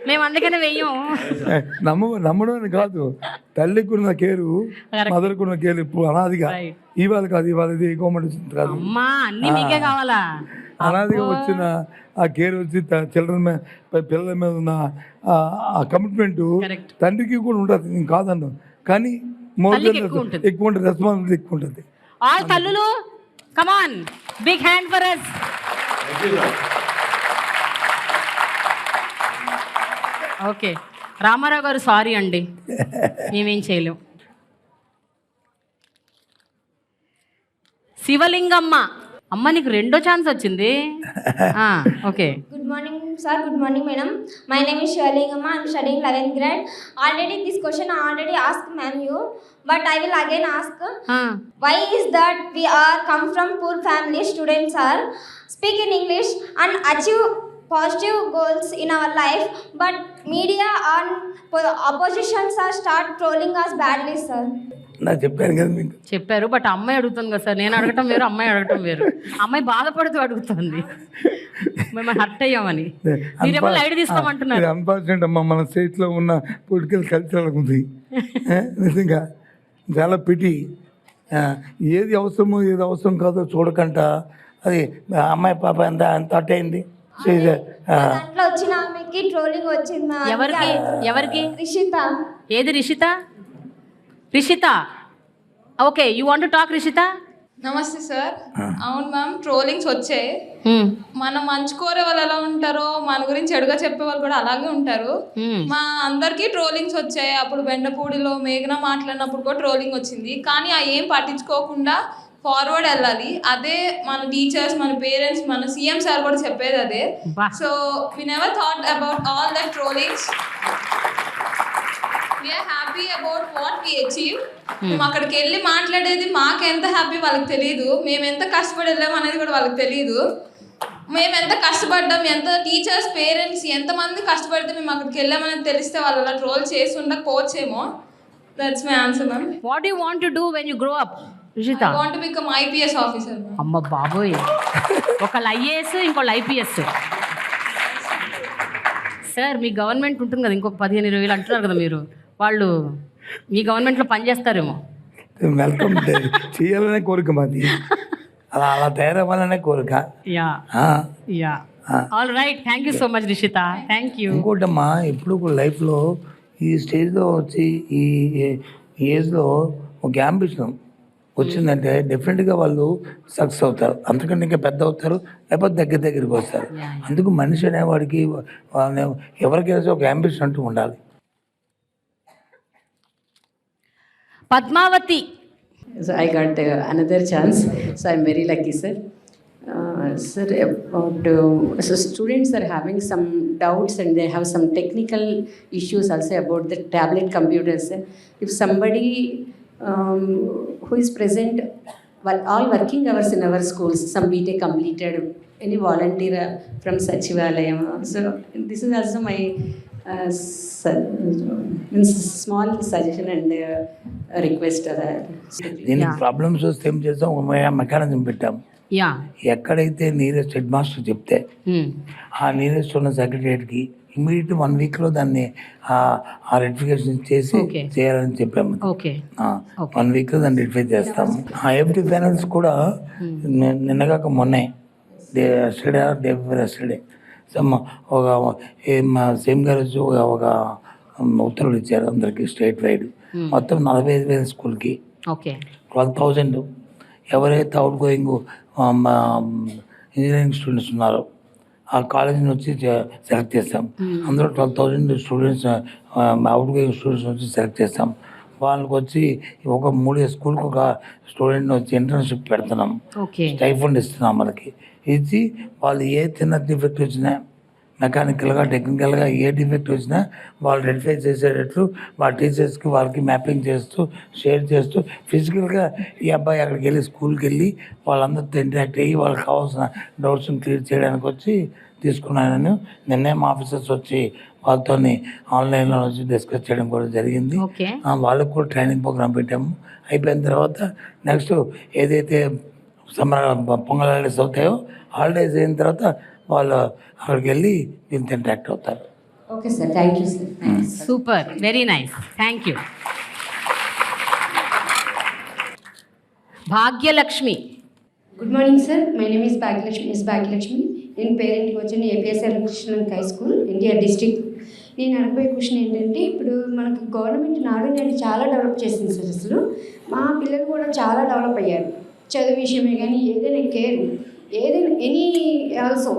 మేము అందుకనే వెయ్యం. నమ్మడం అని కాదు, తల్లికి ఉన్న కేరు మదర్కి ఉన్న కేరు ఇప్పుడు అనాదిగా ఇవాళ కాదు, ఇవాళ ఇది గవర్నమెంట్ కాదు. అమ్మా అన్ని మీకే కావాలా? అనాదిగా వచ్చిన ఆ కేర్ వచ్చి చిల్డ్రన్ మీద పిల్లల మీద ఉన్న ఆ కమిట్మెంట్ తండ్రికి కూడా ఉంటుంది, నేను కాదన్ను. కానీ ఎక్కువ ఉంటుంది, రెస్పాన్సిబిలిటీ ఎక్కువ ఉంటుంది. ఆల్ తల్లులు come on, big hand for us. Okay Ramarao garu, sorry అండి, మేమేం చేయలేం. శివలింగమ్మ. అమ్మ నీకు రెండో ఛాన్స్ వచ్చింది. Okay. Good morning sir. Good morning, madam. My name is Shirlingama. I am studying 11th grade. Already this question I already asked ma'am you, but I will again ask. Why is that we are come from poor family students are speak in English and achieve positive goals in our life, but media and oppositions are start trolling us badly, sir. నాకు చెప్పాను కదా మీకు. చెప్పారు, but అమ్మాయి అడుగుతుంది కదా sir. నేను అడగటం వేరు, అమ్మాయి అడగటం వేరు. అమ్మాయి బాధపడుతూ అడుగుతుంది, మేము హర్ట్ అయ్యామని. మీరేమో లైట్ తీసుకోమంటున్నారు. అన్ఫార్చునేట్ అమ్మా, మన స్టేట్లో ఉన్న పొలిటికల్ కల్చర్ ఉంది నిజంగా చాలా పిటి. ఏది అవసరమో ఏది అవసరం కాదో చూడకంట. అది అమ్మాయి పాప ఎంత అంత అట్ అయింది. దాంట్లో వచ్చిన ఆమెకి ట్రోలింగ్ వచ్చింది ma'am. ఎవరికి? రిషిత. ఏది Rishita? Rishita, okay, you want to talk Rishita? Namaste sir. అవును మ్యామ్, ట్రోలింగ్స్ వచ్చాయి. మన మంచి కోరే వాళ్ళు ఎలా ఉంటారో మన గురించి చెడుగా చెప్పే వాళ్ళు కూడా అలాగే ఉంటారు. మా అందరికీ ట్రోలింగ్స్ వచ్చాయి. అప్పుడు బెండపూడిలో మేఘన మాట్లాడినప్పుడు కూడా ట్రోలింగ్ వచ్చింది. కానీ ఆ ఏం పట్టించుకోకుండా ఫార్వర్డ్ వెళ్ళాలి. అదే మన టీచర్స్, మన పేరెంట్స్, మన సీఎం సార్ కూడా చెప్పేది అదే. So we never thought about all that trollings. We're happy about what we achieve. మేము అక్కడికి వెళ్ళి మాట్లాడేది మాకు ఎంత హ్యాపీ వాళ్ళకి తెలియదు. మేము ఎంత కష్టపడి వెళ్ళాము అనేది కూడా వాళ్ళకి తెలియదు. మేము ఎంత కష్టపడ్డాం, ఎంత టీచర్స్, పేరెంట్స్ ఎంతమంది కష్టపడితే మేము అక్కడికి వెళ్ళామనేది తెలిస్తే వాళ్ళు అలా ట్రోల్ చేసి ఉండకపోవచ్చేమో. That's my answer ma'am. What you want to do when you grow up Rishita? I want to become IPS officer. అమ్మ బాబోయ్, ఒకళ్ళు ఐఏఎస్, ఇంకోళ్ళు ఐపీఎస్. సార్, మీ గవర్నమెంట్ ఉంటుంది కదా, ఇంకొక 15-20 అంటున్నారు కదా మీరు, వాళ్ళు మీ గవర్నమెంట్లో పనిచేస్తారేమో. వెల్కమ్ చేయాలనే కోరిక మాది, అలా తయారవ్వాలనే కోరిక. Yeah all right, thank you so much Rishita, thank you. ఇంకోటమ్మా, ఎప్పుడు లైఫ్లో ఈ స్టేజ్లో వచ్చి ఈ ఏజ్లో ఒక యాంబిషన్ వచ్చిందంటే డెఫినెట్గా వాళ్ళు సక్సెస్ అవుతారు. అంతకంటే ఇంకా పెద్ద అవుతారు, లేకపోతే దగ్గరికి వస్తారు. అందుకు మనిషి అనేవాడికి ఎవరికైనా ఒక యాంబిషన్ అంటూ ఉండాలి. Padmavati. So I got another chance, so I'm very lucky, sir. Sir, about so students are having some doubts and they have some technical issues also about the tablet computers. If somebody who is present while all working hours in our schools, some BTech completed, any volunteer from Sachivalayam. So this is also my small suggestion and request. దీనికి problems వస్తే ఏం చేస్తాం, ఒక mechanism పెట్టాం. ఎక్కడైతే nearest head master చెప్తే ఆ nearest ఉన్న సెక్రటరియట్కి ఇమీడియట్ 1 వీక్లో దాన్ని ఆ రెక్టిఫికేషన్ చేసి చేయాలని చెప్పాము. 1 వీక్లో దాన్ని రెక్టిఫై చేస్తాము. ఆ ఎఫ్టీ ఫైనాన్స్ కూడా నిన్నగాక మొన్నే ఎస్టర్డే ఒక సేమ్ గారు వచ్చి ఒక ఉత్తర్వులు ఇచ్చారు అందరికి స్టేట్ వైడ్. మొత్తం 45,000 స్కూల్కి 12,000 ఎవరైతే అవుట్ గోయింగ్ ఇంజనీరింగ్ స్టూడెంట్స్ ఉన్నారో ఆ కాలేజీ నుంచి సెలెక్ట్ చేస్తాం. అందులో 12,000 స్టూడెంట్స్ అవుట్ గోయింగ్ స్టూడెంట్స్ నుంచి సెలెక్ట్ చేస్తాం. వాళ్ళకి వచ్చి ఒక 3 స్కూల్కి ఒక స్టూడెంట్ వచ్చి ఇంటర్న్షిప్ పెడుతున్నాం, స్టైఫండ్ ఇస్తున్నాం. మనకి ఇచ్చి వాళ్ళు ఏ చిన్న డిఫెక్ట్ వచ్చినా, మెకానికల్గా టెక్నికల్గా ఏ డిఫెక్ట్ వచ్చినా వాళ్ళు రెక్టిఫై చేసేటట్లు వాళ్ళ టీచర్స్కి వాళ్ళకి మ్యాపింగ్ చేస్తూ షేర్ చేస్తూ ఫిజికల్గా ఈ అబ్బాయి అక్కడికి వెళ్ళి స్కూల్కి వెళ్ళి వాళ్ళందరితో ఇంటరాక్ట్ అయ్యి వాళ్ళకి కావాల్సిన డౌట్స్ని క్లియర్ చేయడానికి వచ్చి తీసుకున్నాను. నిన్నే మా ఆఫీసర్స్ వచ్చి వాళ్ళతో ఆన్లైన్లో వచ్చి డిస్కస్ చేయడం కూడా జరిగింది. వాళ్ళకు కూడా ట్రైనింగ్ ప్రోగ్రామ్ పెట్టాము. అయిపోయిన తర్వాత నెక్స్ట్ ఏదైతే సమ్మర్ పొంగల్ హాలిడేస్ అవుతాయో, హాలిడేస్ అయిన తర్వాత వాళ్ళు అక్కడికి వెళ్ళి దీంతో ఇంటరాక్ట్ అవుతారు. Okay sir, thank you sir. Super, very nice, thank you. Bhagyalakshmi. Good morning sir, my name is Bhagyalakshmi. నేను పేరెంట్కి వచ్చాను APSR Krishna high school, NTR district. నేను అడగబోయే క్వశ్చన్ ఏంటంటే, ఇప్పుడు మనకు గవర్నమెంట్ నాడు నేడు చాలా డెవలప్ చేసింది సార్. అసలు మా పిల్లలు కూడా చాలా డెవలప్ అయ్యారు, చదువు విషయమే కానీ ఏదైనా కేర్, ఏదైనా ఎనీ ఆల్సో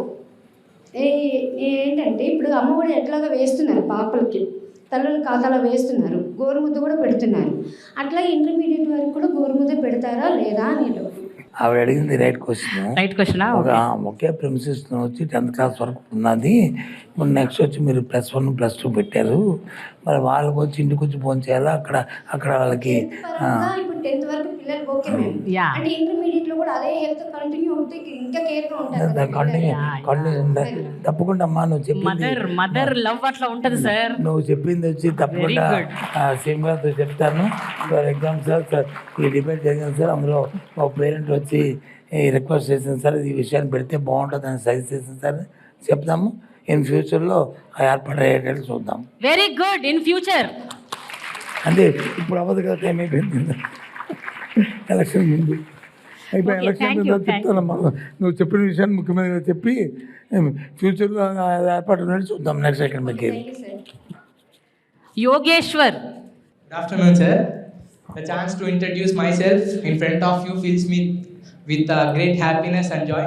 ఏంటంటే ఇప్పుడు అమ్మఒడి ఎట్లాగా వేస్తున్నారు, పాపలకి తల్లుల ఖాతాలో వేస్తున్నారు, గోరుముద్ద కూడా పెడుతున్నారు. అట్లా ఇంటర్మీడియట్ వరకు కూడా గోరుముద్ద పెడతారా లేదా అని. ఆవిడ అడిగింది రైట్ క్వశ్చన్. రైట్ క్వశ్చనా? ఒకే ప్రిన్సిస్ వచ్చి 10th క్లాస్ వరకు ఉన్నది. ఇప్పుడు నెక్స్ట్ వచ్చి మీరు +1 +2 పెట్టారు. మరి వాళ్ళకి వచ్చి ఇంటికి వచ్చి ఫోన్ చేయాలా? అక్కడ వాళ్ళకి ఇప్పుడు 10th వరకు పిల్లలు ఓకే అంటే ఇంటర్మీడియట్ లో కూడా అదే హెల్త్ కంటిన్యూ అవుతే ఇంకా కేర్ గా ఉంటారు. కంటిన్యూ తప్పకుండా అమ్మా నువ్వు చెప్పింది మదర్ లవ్ అట్లా ఉంటది సార్. నువ్వు చెప్పింది వచ్చి తప్పకుండా సేమ్గా చెప్తాను. ఫర్ ఎగ్జాంపుల్ సార్ ఈ డిబేట్ జరిగింది సార్, అందులో ఒక పేరెంట్ వచ్చి రిక్వెస్ట్ చేసింది సార్, ఈ విషయాన్ని పెడితే బాగుంటుంది అని సజెస్ట్ చేసింది సార్. చెప్తాము ఇన్ ఫ్యూచర్లో ఏర్పాటు అయ్యేటట్టు చూద్దాం. Very good. ఇన్ ఫ్యూచర్ అంటే ఇప్పుడు అవ్వదు కదా, టైం అయిపోయింది ఎలక్షన్ ముందు అయిపోయి ఎలక్షన్ చెప్తానమ్మా. నువ్వు చెప్పిన విషయాన్ని ముఖ్యమంత్రిగా చెప్పి ఫ్యూచర్లో ఏర్పాటు ఉన్నట్టు చూద్దాం next academic year. Yogeshwar. Good afternoon, sir. The chance to introduce myself in front of you fills me with great happiness and joy.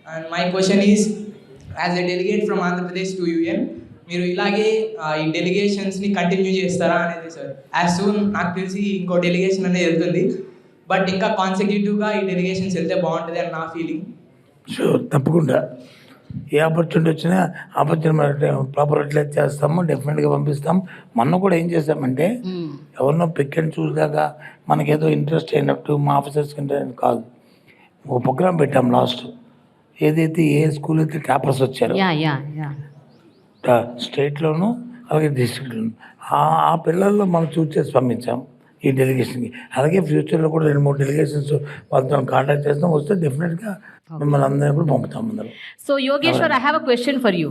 And my question is, as a delegate from Andhra Pradesh to UN, మీరు ఇలాగే ఈ డెలిగేషన్స్ని continue చేస్తారా అనేది sir. As soon నాకు తెలిసి ఇంకో delegation అనేది వెళ్తుంది, బట్ ఇంకా కాన్సిక్యూటివ్గా ఈ డెలిగేషన్స్ వెళ్తే బాగుంటుంది అని నా ఫీలింగ్. షూర్, తప్పకుండా ఏ ఆపర్చునిటీ వచ్చినా ఆపర్చునిటీ ప్రాపర్ యూటిలైజ్ చేస్తాము, డెఫినెట్గా పంపిస్తాం. మొన్న కూడా ఏం చేస్తామంటే ఎవరినో పిక్ అండ్ చూసాక మనకేదో ఇంట్రెస్ట్ అయినట్టు మా ఆఫీసర్స్కి ఇంట్రెస్ట్ కాదు, ఒక ప్రోగ్రామ్ పెట్టాం లాస్ట్. ఏదైతే ఏ స్కూల్ అయితే టాపర్స్ వచ్చారో స్టేట్లోను అలాగే డిస్ట్రిక్ట్లోను ఆ పిల్లల్లో మనం చూస్ చేసి పంపించాం ఈ డెలిగేషన్కి. అలాగే ఫ్యూచర్లో కూడా 2-3 డెలిగేషన్స్ వాళ్ళతో కాంటాక్ట్ చేస్తాం. వస్తే డెఫినెట్గా మిమ్మల్ని అందరినీ కూడా పంపుతాం అందరం. So Yogeshwar, I have a question for you.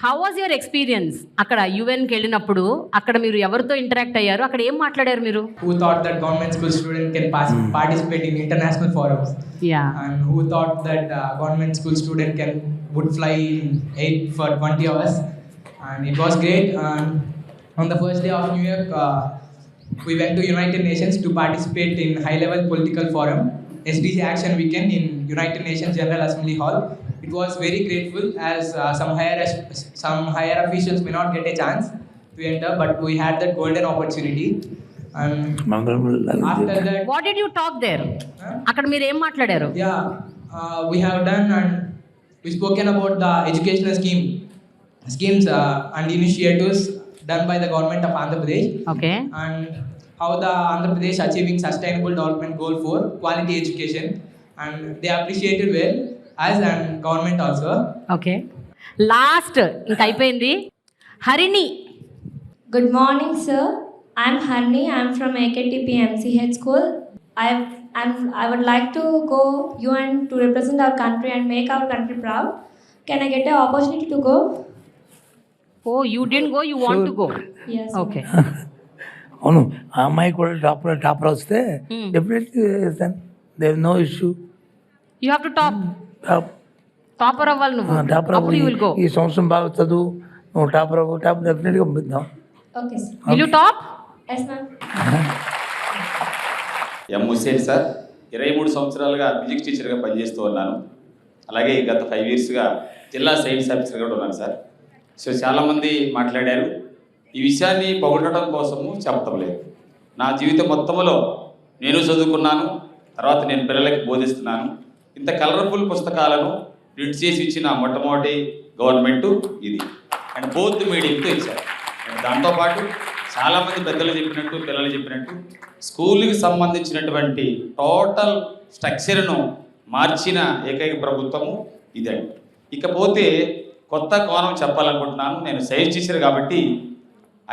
How was your experience అక్కడ యుఎన్కి వెళ్ళినప్పుడు? అక్కడ మీరు ఎవరితో ఇంటరాక్ట్ అయ్యారు? అక్కడ ఏం మాట్లాడారు మీరు? Who thought that government school student can participate in international forums? And who thought that government school student would fly in 8 for 20 hours? And it was great. And on the first day of New Year, we went to United Nations to participate in high-level political forum, SDG Action Weekend in United Nations General Assembly Hall. It was very grateful as some higher officials may not get a chance to enter, but we had that golden opportunity. And after that, what did you talk there? అక్కడ మీరు ఏం మాట్లాడారు? We have done and we spoken about the educational schemes and initiatives done by the government of Andhra Pradesh. Okay. And how the Andhra Pradesh achieving sustainable development goal for quality education, and they appreciated well as and government also. Okay. Last ఇంకా అయిపోయింది. Harini. Good morning, sir. I'm Harni. I'm from AKTP MCH school. I would like to go UN to represent our country and make our country proud. Can I get an opportunity to go? Oh, you didn't go, you want to go? Yes. Okay. అవును, ఆ అమ్మాయి కూడా topper వస్తే definitely there no issue. You have to topper అవ్వాలి నువ్వు. Topper అప్పుడు you will go. ఈ సంవత్సరం బాగా చదువు, నువ్వు టాపర్ డెఫినెట్గా పంపిద్దాం. Okay, sir. Will you top? Yes, ma'am. M Hussain sir, 23 సంవత్సరాలుగా మ్యూజిక్ టీచర్గా పనిచేస్తూ ఉన్నాను. అలాగే గత 5 yearsగా జిల్లా సైన్స్ ఆఫీసర్గా కూడా ఉన్నాను సార్. సో చాలామంది మాట్లాడారు, ఈ విషయాన్ని పొగడటం కోసము చెప్పటం లేదు. నా జీవితం మొత్తంలో నేను చదువుకున్నాను, తర్వాత నేను పిల్లలకి బోధిస్తున్నాను. ఇంత కలర్ఫుల్ పుస్తకాలను ప్రింట్ చేసి ఇచ్చిన మొట్టమొదటి గవర్నమెంటు ఇది. అండ్ బోత్ మీడియంతో ఇచ్చారు. అండ్ దాంతోపాటు చాలామంది పెద్దలు చెప్పినట్టు, పిల్లలు చెప్పినట్టు స్కూల్కి సంబంధించినటువంటి టోటల్ స్ట్రక్చర్ను మార్చిన ఏకైక ప్రభుత్వము ఇదండి. ఇకపోతే కొత్త కోణం చెప్పాలనుకుంటున్నాను. నేను సైన్స్ టీచర్ కాబట్టి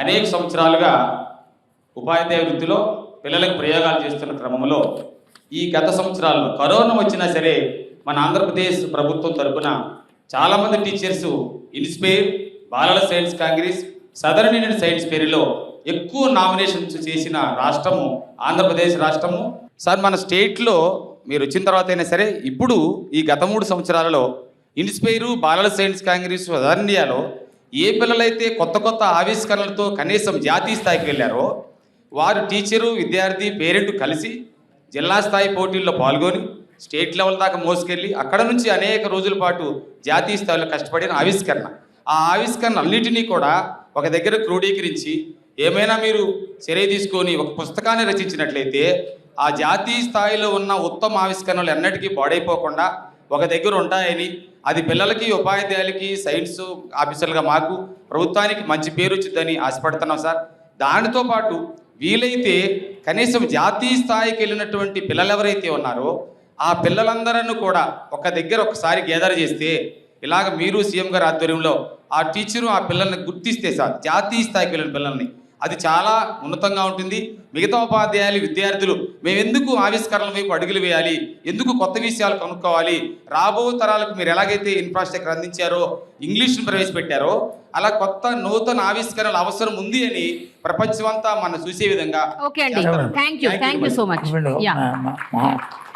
అనేక సంవత్సరాలుగా ఉపాధ్యాయ వృత్తిలో పిల్లలకు ప్రయోగాలు చేస్తున్న క్రమంలో ఈ గత సంవత్సరాల్లో కరోనా వచ్చినా సరే మన ఆంధ్రప్రదేశ్ ప్రభుత్వం తరఫున చాలామంది టీచర్స్ ఇన్స్పైర్, బాలల science congress, southern Indian science ఫెయిర్లో ఎక్కువ నామినేషన్స్ చేసిన రాష్ట్రము ఆంధ్రప్రదేశ్ రాష్ట్రము. సార్, మన స్టేట్లో మీరు వచ్చిన తర్వాత అయినా సరే ఇప్పుడు ఈ గత 3 సంవత్సరాలలో ఇన్స్పైరు, బాలల సైన్స్ కాంగ్రెస్, సదరన్ ఇండియాలో ఏ పిల్లలైతే కొత్త కొత్త ఆవిష్కరణలతో కనీసం జాతీయ స్థాయికి వెళ్ళారో వారు టీచరు, విద్యార్థి, పేరెంట్ కలిసి జిల్లా స్థాయి పోటీల్లో పాల్గొని స్టేట్ లెవెల్ దాకా మోసుకెళ్ళి అక్కడ నుంచి అనేక రోజుల పాటు జాతీయ స్థాయిలో కష్టపడిన ఆవిష్కరణ. ఆ ఆవిష్కరణ అన్నిటినీ కూడా ఒక దగ్గర క్రోడీకరించి ఏమైనా మీరు చర్య తీసుకొని ఒక పుస్తకాన్ని రచించినట్లయితే ఆ జాతీయ స్థాయిలో ఉన్న ఉత్తమ ఆవిష్కరణలు ఎన్నటికీ పాడైపోకుండా ఒక దగ్గర ఉంటాయని, అది పిల్లలకి, ఉపాధ్యాయులకి, సైన్స్ ఆఫీసర్లుగా మాకు ప్రభుత్వానికి మంచి పేరు వచ్చిందని ఆశపడుతున్నాం సార్. దానితో పాటు వీలైతే కనీసం జాతీయ స్థాయికి వెళ్ళినటువంటి పిల్లలు ఎవరైతే ఉన్నారో ఆ పిల్లలందరూ కూడా ఒక దగ్గర ఒకసారి గ్యాదర్ చేస్తే, ఇలాగ మీరు సీఎం గారి ఆధ్వర్యంలో ఆ టీచరు ఆ పిల్లల్ని గుర్తిస్తే సార్, జాతీయ స్థాయికి వెళ్ళిన పిల్లల్ని, అది చాలా ఉన్నతంగా ఉంటుంది. మిగతా ఉపాధ్యాయులు, విద్యార్థులు మేము ఎందుకు ఆవిష్కరణల వైపు అడుగులు వేయాలి, ఎందుకు కొత్త విషయాలు కనుక్కోవాలి, రాబో తరాలకు మీరు ఎలాగైతే ఇన్ఫ్రాస్ట్రక్చర్ అందించారో, ఇంగ్లీష్ను ప్రవేశపెట్టారో, అలా కొత్త నూతన ఆవిష్కరణల అవసరం ఉంది అని ప్రపంచమంతా మనం చూసే విధంగా. ఓకే అండి, థ్యాంక్ యూ సో మచ్.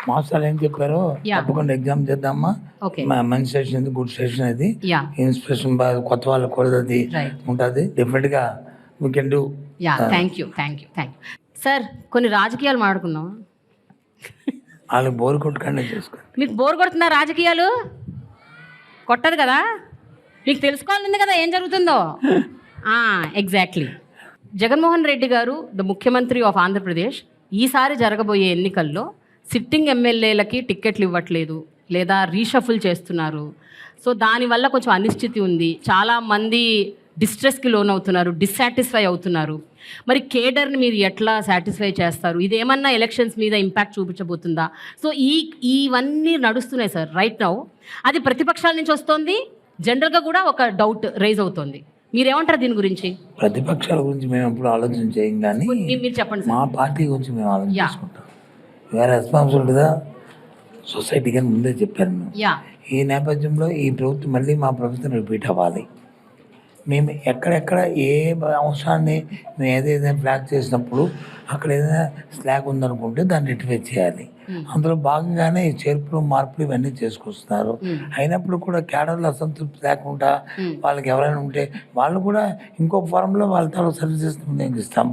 మాస్టర్లు ఏం చెప్పారు, తప్పకుండా ఎగ్జామ్ చేద్దామా, మంచి సెషన్ ఇది, గుడ్ సెషన్ ఇది, ఇన్స్పిరేషన్ బాగా కొత్త వాళ్ళకి కూడా అది ఉంటుంది. డెఫినెట్గా we can do. Thank you sir. కొన్ని రాజకీయాలు మాట్లాడుకుందాం. వాళ్ళకి బోర్ కొట్టుకండి చేసుకోండి. మీకు బోర్ కొడుతున్నా రాజకీయాలు? కొట్టదు కదా, మీకు తెలుసుకోవాలని కదా ఏం జరుగుతుందో. ఎగ్జాక్ట్లీ. జగన్మోహన్ రెడ్డి గారు ద ముఖ్యమంత్రి ఆఫ్ ఆంధ్రప్రదేశ్ ఈసారి జరగబోయే ఎన్నికల్లో సిట్టింగ్ ఎమ్మెల్యేలకి టిక్కెట్లు ఇవ్వట్లేదు లేదా రీషఫుల్ చేస్తున్నారు. సో దానివల్ల కొంచెం అనిశ్చితి ఉంది. చాలామంది డిస్ట్రెస్కి లోన్ అవుతున్నారు, డిస్సాటిస్ఫై అవుతున్నారు. మరి కేడర్ని మీరు ఎట్లా సాటిస్ఫై చేస్తారు? ఇదేమన్నా ఎలక్షన్స్ మీద ఇంపాక్ట్ చూపించబోతుందా? సో ఇవన్నీ నడుస్తున్నాయి సార్ రైట్ నౌ. అది ప్రతిపక్షాల నుంచి వస్తుంది, జనరల్గా కూడా ఒక డౌట్ రైజ్ అవుతుంది. మీరేమంటారు దీని గురించి? ప్రతిపక్షాల గురించి మేము ఎప్పుడు ఆలోచన చేయం, కానీ మీరు చెప్పండి. మా పార్టీ గురించి మేము ఆలోచన చేసుకుంటాం. వేరే రెస్పాన్సిబిలిటీగా సొసైటీకి అని ముందే చెప్పాను మేము. ఈ నేపథ్యంలో ఈ ప్రభుత్వం మళ్ళీ మా ప్రభుత్వం రిపీట్ అవ్వాలి. మేము ఎక్కడెక్కడ ఏ అంశాన్ని మేము ఏదైనా ఫ్లాగ్ చేసినప్పుడు అక్కడ ఏదైనా స్లాగ్ ఉందనుకుంటే దాన్ని రెక్టిఫై చేయాలి. అందులో భాగంగానే ఈ చేర్పులు, మార్పులు ఇవన్నీ చేసుకొస్తున్నారు. అయినప్పుడు కూడా క్యాడర్లో అసంతృప్తి లేకుండా వాళ్ళకి ఎవరైనా ఉంటే వాళ్ళు కూడా ఇంకో ఫారంలో వాళ్ళ తాలూ సర్వీసెస్ వినియోగిస్తాం.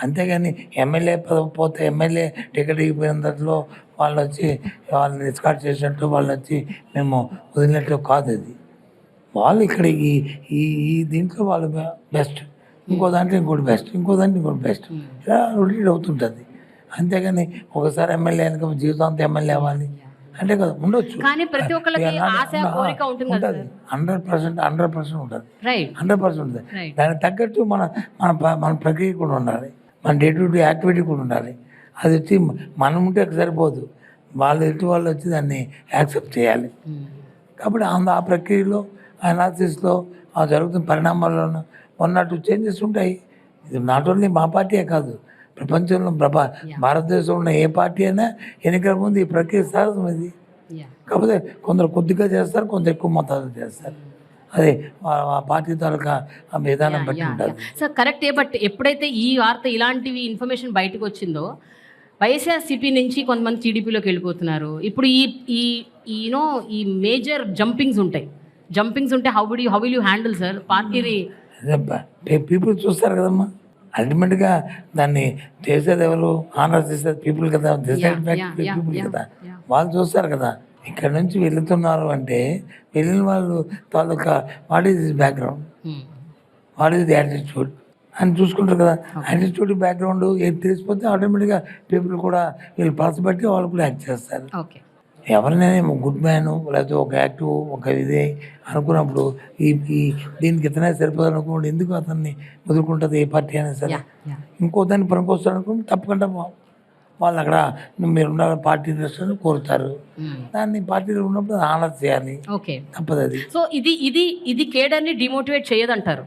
అంతేగాని ఎమ్మెల్యే పదవి పోతే ఎమ్మెల్యే టికెట్ ఇగిపోయిన దాంట్లో వాళ్ళు వచ్చి వాళ్ళని డిస్కార్డ్ చేసినట్టు వాళ్ళు వచ్చి మేము వదిలినట్టు కాదు. అది వాళ్ళు ఇక్కడ ఈ దీంట్లో వాళ్ళు బెస్ట్, ఇంకో దాంట్లో ఇంకోటి బెస్ట్, ఇంకో దాంట్లో ఇంకోటి బెస్ట్, ఇలా రొటేట్ అవుతుంటుంది. అంతేగాని ఒకసారి ఎమ్మెల్యే అయినాక జీవితాంతం ఎమ్మెల్యే అవ్వాలి అంటే కదా ఉండొచ్చు. కానీ ప్రతి ఒక్కరికి ఆశ కోరిక ఉంటుంది కదా. 100% ఉంటుంది, 100% ఉంటుంది. దానికి తగ్గట్టు మన ప్రక్రియ కూడా ఉండాలి, మన డే టు డే యాక్టివిటీ కూడా ఉండాలి. అది వచ్చి మనం ఉంటే సరిపోదు, వాళ్ళు ఎటు వాళ్ళు వచ్చి దాన్ని యాక్సెప్ట్ చేయాలి. కాబట్టి ఆ ప్రక్రియలో, అనాలిసిస్లో, ఆ జరుగుతున్న పరిణామాల్లోనూ 1 or 2 చేంజెస్ ఉంటాయి. ఇది నాట్ ఓన్లీ మా పార్టీయే కాదు, ప్రపంచంలో భారతదేశంలో ఉన్న ఏ పార్టీ అయినా ఎన్నికల ముందు ఈ ప్రక్రియ సహజం. ఇది కాకపోతే కొందరు కొద్దిగా చేస్తారు, కొందరు ఎక్కువ మొత్తాలు చేస్తారు. అది ఆ పార్టీ తాలూకా ఆ విధానం బట్టి ఉంటుంది. సార్ కరెక్టే. బట్ ఎప్పుడైతే ఈ వార్త, ఇలాంటివి ఇన్ఫర్మేషన్ బయటకు వచ్చిందో, వైఎస్ఆర్సీపీ నుంచి కొంతమంది టీడీపీలోకి వెళ్ళిపోతున్నారు. ఇప్పుడు ఈ మేజర్ జంపింగ్స్ ఉంటాయి. How will you handle sir పార్టీని? పీపుల్ చూస్తారు కదమ్మా, అల్టిమేట్గా దాన్ని చేసేది ఎవరు? ఆనర్ చేసేది పీపుల్ కదా, పీపుల్ కదా, వాళ్ళు చూస్తారు కదా. ఇక్కడ నుంచి వెళుతున్నారు అంటే వెళ్ళిన వాళ్ళు తాలూకా what is this background, what is the attitude అని చూసుకుంటారు కదా. యాటిట్యూడ్, బ్యాక్గ్రౌండ్ ఏది తెలిసిపోతే ఆటోమేటిక్గా పీపుల్ కూడా వీళ్ళు పర్స్ బట్టి వాళ్ళు కూడా యాక్ట్ చేస్తారు. ఎవరినైనా గుడ్ మ్యాన్ లేకపోతే ఒక యాక్టివ్ ఒక ఇదే అనుకున్నప్పుడు దీనికి ఇతనే సరిపోదు అనుకోండి, ఎందుకు అతన్ని వదులుకుంటుంది ఏ పార్టీ అయినా సరే. ఇంకో దాన్ని పనికొస్తాడు అనుకుంటే తప్పకుండా వాళ్ళు అక్కడ మీరు ఉన్న పార్టీ ఇంట్రెస్ట్ కోరుతారు. దాన్ని పార్టీలో ఉన్నప్పుడు ఆనర్ చేయాలి, తప్పదు అది. సో ఇది కేడర్ని డిమోటివేట్ చేయదంటారు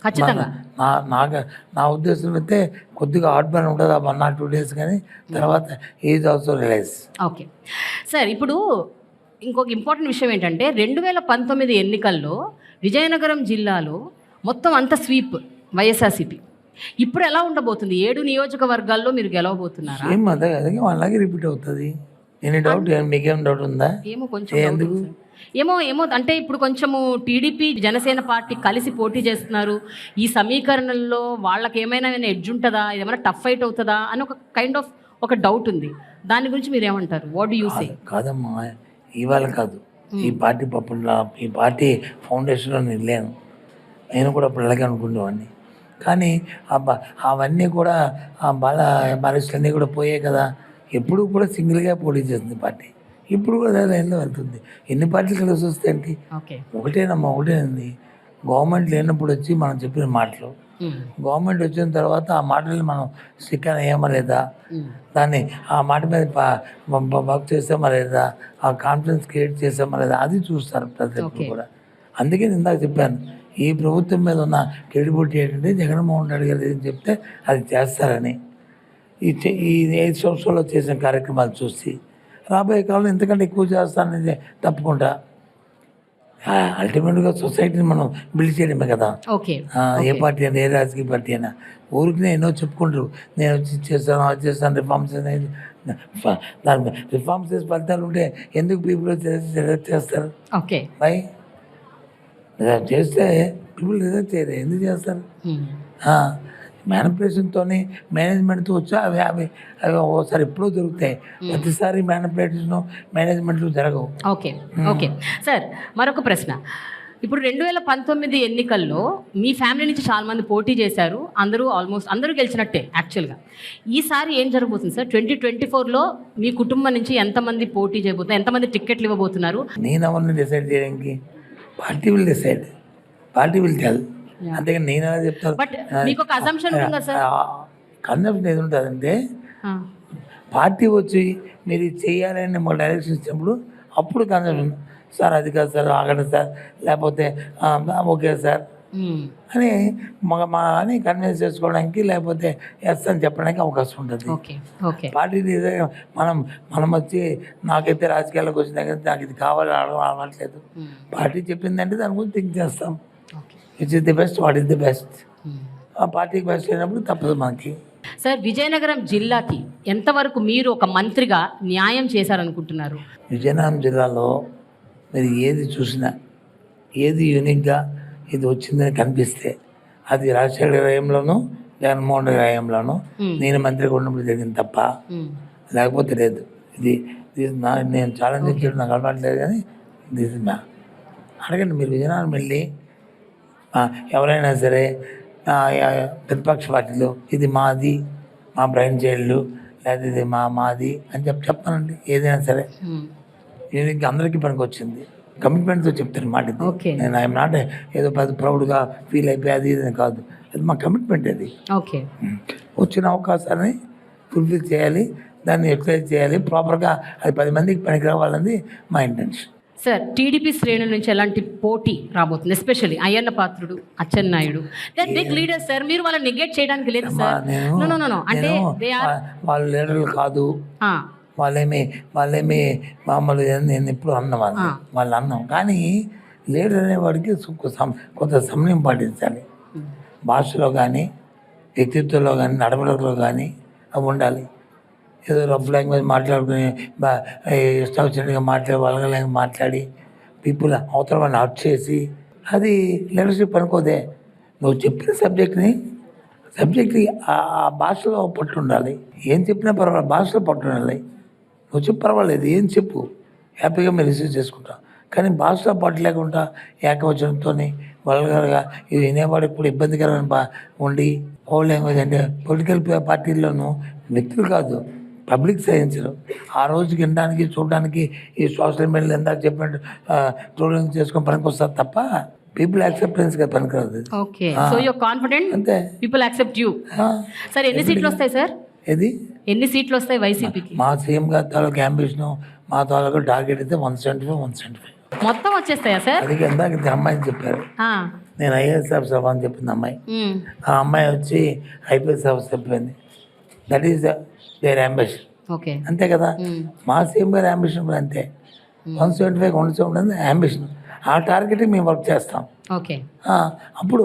ఖచ్చితంగా. నా ఉద్దేశం అయితే కొద్దిగా హార్ట్ బర్న్ ఉంటుంది 1 or 2 days, కానీ తర్వాత is also realise. Okay sir. ఇప్పుడు ఇంకొక ఇంపార్టెంట్ విషయం ఏంటంటే 2019 ఎన్నికల్లో విజయనగరం జిల్లాలో మొత్తం అంత స్వీప్ వైఎస్ఆర్సీపీ. ఇప్పుడు ఎలా ఉండబోతుంది? 7 నియోజకవర్గాల్లో మీరు గెలవబోతున్నారా? ఏం అదే అలాగే రిపీట్ అవుతుంది. Any doubt? మీకేం డౌట్ ఉందా? ఏమో కొంచెం ఎందుకు ఏమో అంటే ఇప్పుడు కొంచెము టీడీపీ, జనసేన పార్టీ కలిసి పోటీ చేస్తున్నారు. ఈ సమీకరణల్లో వాళ్ళకి ఏమైనా ఎడ్జ్ ఉంటుందా, ఏమైనా టఫ్ ఫైట్ అవుతుందా అని ఒక కైండ్ ఆఫ్ ఒక డౌట్ ఉంది. దాని గురించి మీరు ఏమంటారు? What do you say? కాదమ్మా, ఇవాళ కాదు, ఈ పార్టీ ఈ పార్టీ ఫౌండేషన్లో నేను లేను. నేను కూడా అప్పుడు అలాగే అనుకునేవాడిని. కానీ అవన్నీ కూడా ఆ బాలస్టులన్నీ కూడా పోయాయి కదా. ఎప్పుడు కూడా సింగిల్గా పోటీ చేస్తుంది పార్టీ, ఇప్పుడు కూడా అదే లైన్లో వెళ్తుంది. ఎన్ని పార్టీలు కలిసి వస్తాయండి? ఒకటేనమ్మా, ఒకటేనండి. గవర్నమెంట్ లేనప్పుడు వచ్చి మనం చెప్పిన మాటలు, గవర్నమెంట్ వచ్చిన తర్వాత ఆ మాటలు మనం స్టిక్కర్ అయ్యామా లేదా, దాన్ని ఆ మాట మీద వర్క్ చేసామా లేదా, ఆ కాన్ఫిడెన్స్ క్రియేట్ చేసామా లేదా, అది చూస్తారు ప్రతి ఒక్కరు కూడా. అందుకే నేను ఇందాక చెప్పాను, ఈ ప్రభుత్వం మీద ఉన్న క్రెడిబిలిటీ ఏంటంటే జగన్మోహన్ రెడ్డి గారు ఏం చెప్తే అది చేస్తారని. ఈ 5 సంవత్సరాల్లో చేసిన కార్యక్రమాలు చూసి రాబోయే కాలంలో ఎంతకంటే ఎక్కువ చేస్తానని తప్పకుండా. అల్టిమేట్గా సొసైటీని మనం బిల్డ్ చేయడమే కదా. ఏ పార్టీ అయినా, ఏ రాజకీయ పార్టీ అయినా ఊరికి ఎన్నో చెప్పుకుంటారు, నేను వచ్చి చేస్తాను, అది చేస్తాను, రిఫార్మ్స్ అనేది. దాని రిఫార్మ్స్ చేసే ఫలితాలు ఉంటే ఎందుకు పీపుల్ చేస్తారు? బై చేస్తే పీపుల్ రిజెక్ట్ చేయరు, ఎందుకు చేస్తారు? మ్యానిపులేషన్తో మేనేజ్మెంట్తో వచ్చా అవి అవి అవి ఒకసారి ఎప్పుడో దొరుకుతాయి, ప్రతిసారి మ్యానిపులేషన్ మేనేజ్మెంట్లు జరగవు. ఓకే సార్, మరొక ప్రశ్న. ఇప్పుడు 2019 ఎన్నికల్లో మీ ఫ్యామిలీ నుంచి చాలా మంది పోటీ చేశారు, ఆల్మోస్ట్ అందరూ గెలిచినట్టే యాక్చువల్గా. ఈసారి ఏం జరగబోతుంది సార్? 2024లో మీ కుటుంబం నుంచి ఎంతమంది పోటీ చేయబోతున్నారు, ఎంతమంది టికెట్లు ఇవ్వబోతున్నారు? నేను ఎవరిని డిసైడ్ చేయడానికి, party will decide, party will tell. అంతేగాని నేను ఎలా చెప్తాను? బట్ మీకు ఒక అసంప్షన్ ఉంది కదా సార్? కన్సెప్షన్ ఏది ఉంటుందంటే, పార్టీ వచ్చి మీరు చేయాలని మాకు డైరెక్షన్ ఇచ్చినప్పుడు అప్పుడు కన్సెప్షన్, సార్ అది కాదు సార్, ఆగండి సార్, లేకపోతే ఓకే సార్ అని అని కన్విన్స్ చేసుకోవడానికి, లేకపోతే ఎస్ అని చెప్పడానికి అవకాశం ఉంటుంది. పార్టీ మనం వచ్చి నాకైతే రాజకీయాల్లోకి వచ్చిన దగ్గర నాకు ఇది కావాలి అడగట్లేదు. పార్టీ చెప్పిందంటే దాని గురించి థింక్ చేస్తాం. Which is the best, what is the best. ఆ పార్టీకి బెస్ట్ అయినప్పుడు తప్పదు మనకి. సార్, విజయనగరం జిల్లాకి ఎంతవరకు మీరు ఒక మంత్రిగా న్యాయం చేశారనుకుంటున్నారు? విజయనగరం జిల్లాలో మీరు ఏది చూసినా, ఏది యూనిక్గా ఇది వచ్చిందని కనిపిస్తే అది రాజశేఖర హయాంలోనూ జగన్మోహన్ రెడ్డి హయాంలోనూ నేను మంత్రిగా ఉన్నప్పుడు జరిగింది తప్ప లేకపోతే లేదు. ఇది నేను ఛాలెంజ్ చేయడం నాకు అలవాట్లేదు, కానీ దిస్ ఇస్ అడగండి మీరు. విజయనగరం వెళ్ళి ఎవరైనా సరే ప్రతిపక్ష పార్టీలో ఇది మాది, మా బ్రైన్ చైల్డ్, లేదా ఇది మాది అని చెప్పానండి. ఏదైనా సరే యూనిక్గా అందరికీ పనికి వచ్చింది, కమిట్మెంట్తో చెప్తాను మాట. నేను ఐఎమ్ నాట్ ఏదో పెద్ద ప్రౌడ్గా ఫీల్ అయిపోయి అది ఇది కాదు, అది మా కమిట్మెంట్. అది వచ్చిన అవకాశాన్ని ఫుల్ఫిల్ చేయాలి, దాన్ని యూటిలైజ్ చేయాలి ప్రాపర్గా, అది 10 మందికి పనికి రావాలన్నది మా ఇంటెన్షన్. సార్, టీడీపీ శ్రేణుల నుంచి ఎలాంటి పోటీ రాబోతుంది? Especially Ayyanna Patrudu, Atchannaidu, they big leaders sir. మీరు వాళ్ళని నెగ్లెక్ట్ చేయడానికి లేదు సార్. అంటే వాళ్ళు లీడర్లు కాదు, వాళ్ళేమి మామూలు నేను ఎప్పుడు అన్న వాళ్ళు అన్నాం. కానీ లీడర్ అనేవాడికి కొంత సమయం పాటించాలి. భాషలో కానీ, వ్యక్తిత్వంలో కానీ, నడవడిలో కానీ అవి ఉండాలి. ఏదో రఫ్ లాంగ్వేజ్ మాట్లాడుకుని ఇష్టం వచ్చినట్టుగా వల్గర్ మాట్లాడి పీపుల్ అవతల వాళ్ళని హర్ట్ చేసి అది లీడర్షిప్ అనుకోదే. నువ్వు చెప్పిన సబ్జెక్ట్ని ఆ భాషలో పట్టు ఉండాలి. ఏం చెప్పినా పర్వాలేదు, భాషలో పట్టు ఉండాలి. నువ్వు చెప్పు పర్వాలేదు, ఏం చెప్పు, హ్యాపీగా మేము రిసీవ్ చేసుకుంటాం. కానీ భాషలో పట్టు లేకుండా ఏకవచనంతో వల్గర్గా ఇది వినేవాడికి కూడా ఇబ్బందికరమైన ఉండి ఓల్డ్ లాంగ్వేజ్ అంటే పొలిటికల్ పార్టీల్లోనూ వ్యక్తులు కాదు, పబ్లిక్ సైన్స్లు ఆ రోజుకి వినడానికి చూడడానికి ఈ సోషల్ మీడియాలో ఎందాక చెప్పినట్టు ట్రోలింగ్ చేసుకొని పనికి వస్తారు తప్ప పీపుల్ యాక్సెప్టెన్స్ గా పనికిరాదు. Okay, so you are confident అంతే, పీపుల్ యాక్సెప్ట్ యు. సార్, ఎన్ని సీట్లు వస్తాయి సార్? ఎన్ని సీట్లు వస్తాయి వైసీపీకి? మా సీఎం గారి తాలూకు అంబిషన్, మా తాలూకు టార్గెట్ అయితే 175 మొత్తం వచ్చేస్తాయా సార్? అది ఎందాక అమ్మాయిని చెప్పారు, నేను ఐఏఎస్ ఆఫీసర్ అని చెప్పింది అమ్మాయి. ఆ అమ్మాయి వచ్చి ఐపీఎస్ ఆఫీసర్ చెప్పింది. That is there ambition. అంతే కదా, మా సీఎం గారి అంబిషన్ కూడా అంతే. 175 అంబిషన్, ఆ టార్గెట్ మేము వర్క్ చేస్తాం. అప్పుడు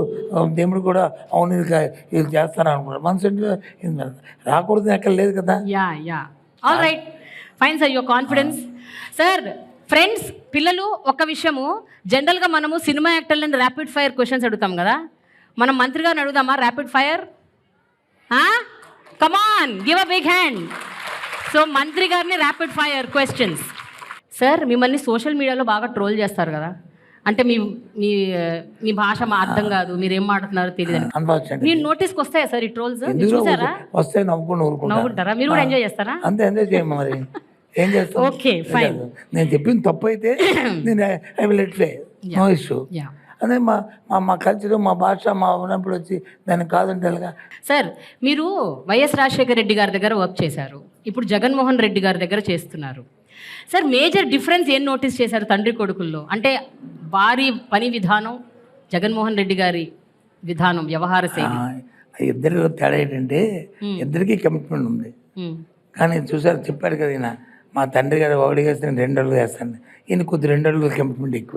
దేవుడు కూడా అవును ఇది చేస్తాను అనుకుంటారు. 175 రాకూడదు ఎక్కడ లేదు కదా. All right, fine sir, your confidence. Sir, friends, పిల్లలు, ఒక విషయము, జనరల్గా మనము సినిమా యాక్టర్లని ర్యాపిడ్ ఫైర్ క్వశ్చన్స్ అడుగుతాం కదా, మనం మంత్రి గారిని అడుగుదామా rapid fire? Come on, give a big hand. So మంత్రి గారిని ర్యాపిడ్ ఫైర్ క్వశ్చన్స్. సార్, మిమ్మల్ని సోషల్ మీడియాలో బాగా ట్రోల్ చేస్తారు కదా, అంటే మీ మీ మీ భాష మా అర్థం కాదు, మీరు ఏం మాట్లాడుతున్నారో తెలియదు. అన్ఫార్చునేట్ మీ నోటీస్కి వస్తాయా సార్ ఈ ట్రోల్స్? చూసారా? వస్తే నవ్వుకుని నవ్వుకుంటారా? మీరు కూడా ఎంజాయ్ చేస్తారా? అంతే ఎంజాయ్ చేయము మరి ఏం చేస్తాం. Okay fine. నేను చెప్పింది తప్పు అయితే నేను I will let play, no issue. అదే మా మా కల్చర్, మా భాష, మా ఉన్నప్పుడు వచ్చి దాన్ని కాదంటే ఎలాగా? సార్ మీరు వైఎస్ రాజశేఖర రెడ్డి గారి దగ్గర వర్క్ చేశారు, ఇప్పుడు జగన్మోహన్ రెడ్డి గారి దగ్గర చేస్తున్నారు. సార్ మేజర్ డిఫరెన్స్ ఏం నోటీస్ చేశారు తండ్రి కొడుకుల్లో? అంటే వారి పని విధానం, జగన్మోహన్ రెడ్డి గారి విధానం, వ్యవహార శైలి. ఇద్దరిలో తేడా ఏంటంటే ఇద్దరికీ కమిట్మెంట్ ఉంది. కానీ చూసారు, చెప్పాడు కదా ఈయన, మా తండ్రి గారు ఒకటి చేస్తే నేను 2 అడుగులు వేస్తాను, ఈయన కొద్ది 2 అడుగులు కమిట్మెంట్ ఎక్కువ.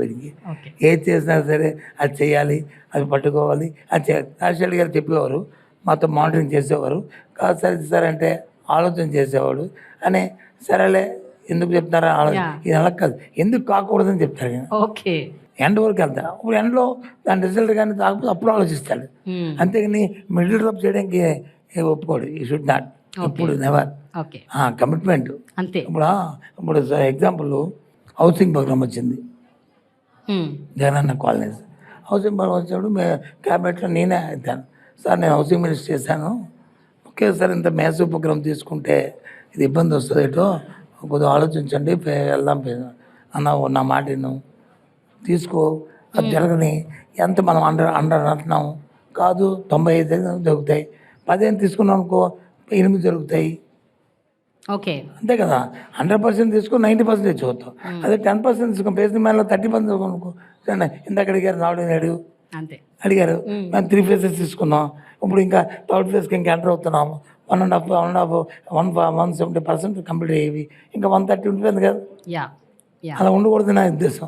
ఏది చేసినా సరే అది చేయాలి, అది పట్టుకోవాలి, అది చేయాలి. రాజశేఖర్ గారు చెప్పేవారు, మాతో మానిటరింగ్ చేసేవారు. కాదు సార్ అంటే ఆలోచన చేసేవాడు. అని సరేలే ఎందుకు చెప్తారా ఇది అలా కాదు, ఎందుకు కాకూడదని చెప్తారు. ఓకే, ఎండ్ వరకు వెళ్తాడు. అప్పుడు ఎండ్లో దాని రిజల్ట్ కానీ కాకపోతే అప్పుడు ఆలోచిస్తాడు. అంతేగాని మిడిల్ డ్రాప్ చేయడానికి ఒప్పుకోడు. ఈ షుడ్ నాట్, ఇప్పుడు నెవర్. కమిట్మెంట్ అంతే. ఇప్పుడు ఎగ్జాంపుల్ హౌసింగ్ ప్రోగ్రామ్ వచ్చింది, జగనన్న కాలనీస్ హౌసింగ్ ప్రోగ్రామ్ వచ్చినప్పుడు క్యాబినెట్లో నేనే అవుతాను. సార్ నేను హౌసింగ్ మినిస్టర్ చేశాను, ఓకే సార్ ఇంత మ్యాసివ్ ప్రోగ్రామ్ తీసుకుంటే ఇది ఇబ్బంది వస్తుంది, ఏటో కొద్దిగా ఆలోచించండి, వెళ్దాం అన్న, నా మాట తీసుకో, అది జరగని. ఎంత మనం అండర్ అంటున్నాము కాదు, 95 జరుగుతాయి. 10 తీసుకున్నాం అనుకో, 8 జరుగుతాయి. ఓకే, అంతే కదా. 100% తీసుకో, 90% చూద్దాం. అదే 10% తీసుకో, పేసిన మేలో 30% తీసుకోనుకో. ఇందాక అడిగారు, నాడు అంతే అడిగారు, మేము 3 phases తీసుకున్నాం. ఇప్పుడు ఇంకా 3rd phase ఇంకా ఎంటర్ అవుతున్నాము. 170% కంప్లీట్ అయ్యేవి, ఇంకా 130 ఉంటుంది కదా. అలా ఉండకూడదు నా ఉద్దేశం.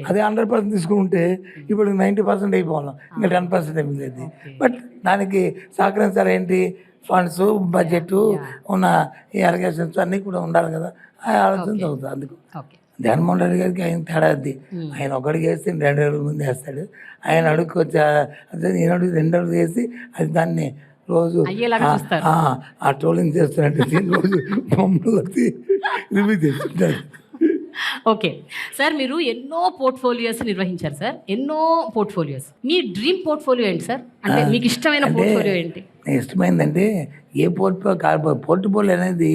అదే 100% తీసుకుంటే ఇప్పుడు 90% అయిపోవాలి, ఇంకా 10% అయిపోయింది. బట్ దానికి సహకరించాలి ఏంటి, ఫండ్స్, బడ్జెట్, ఉన్న ఈ అలిగేషన్స్ అన్నీ కూడా ఉండాలి కదా. ఆ ఆలోచన అవుతుంది. అందుకు జగన్మోహన్ రెడ్డి గారికి ఆయన తేడా అది. ఆయన ఒకటికి వేస్తే 2 అడుగుల ముందు వేస్తాడు. ఆయన అడుగుకి వచ్చి నేను అడుగు 2 అడుగులు వేసి అది దాన్ని రోజు ఆ ట్రోలింగ్ చేస్తున్నట్టు రోజు మమ్మల్ని రివ్యూ చేస్తుంటారు. ఓకే సార్, మీరు ఎన్నో పోర్ట్ఫోలియోస్ నిర్వహించారు సార్, ఎన్నో పోర్ట్ఫోలియోస్. మీ డ్రీమ్ పోర్ట్ఫోలియో ఏంటి సార్? అంటే మీకు ఇష్టమైన పోర్ట్ఫోలియో ఏంటి? ఇష్టమైందంటే ఏ పోర్ట్ఫోలియో అనేది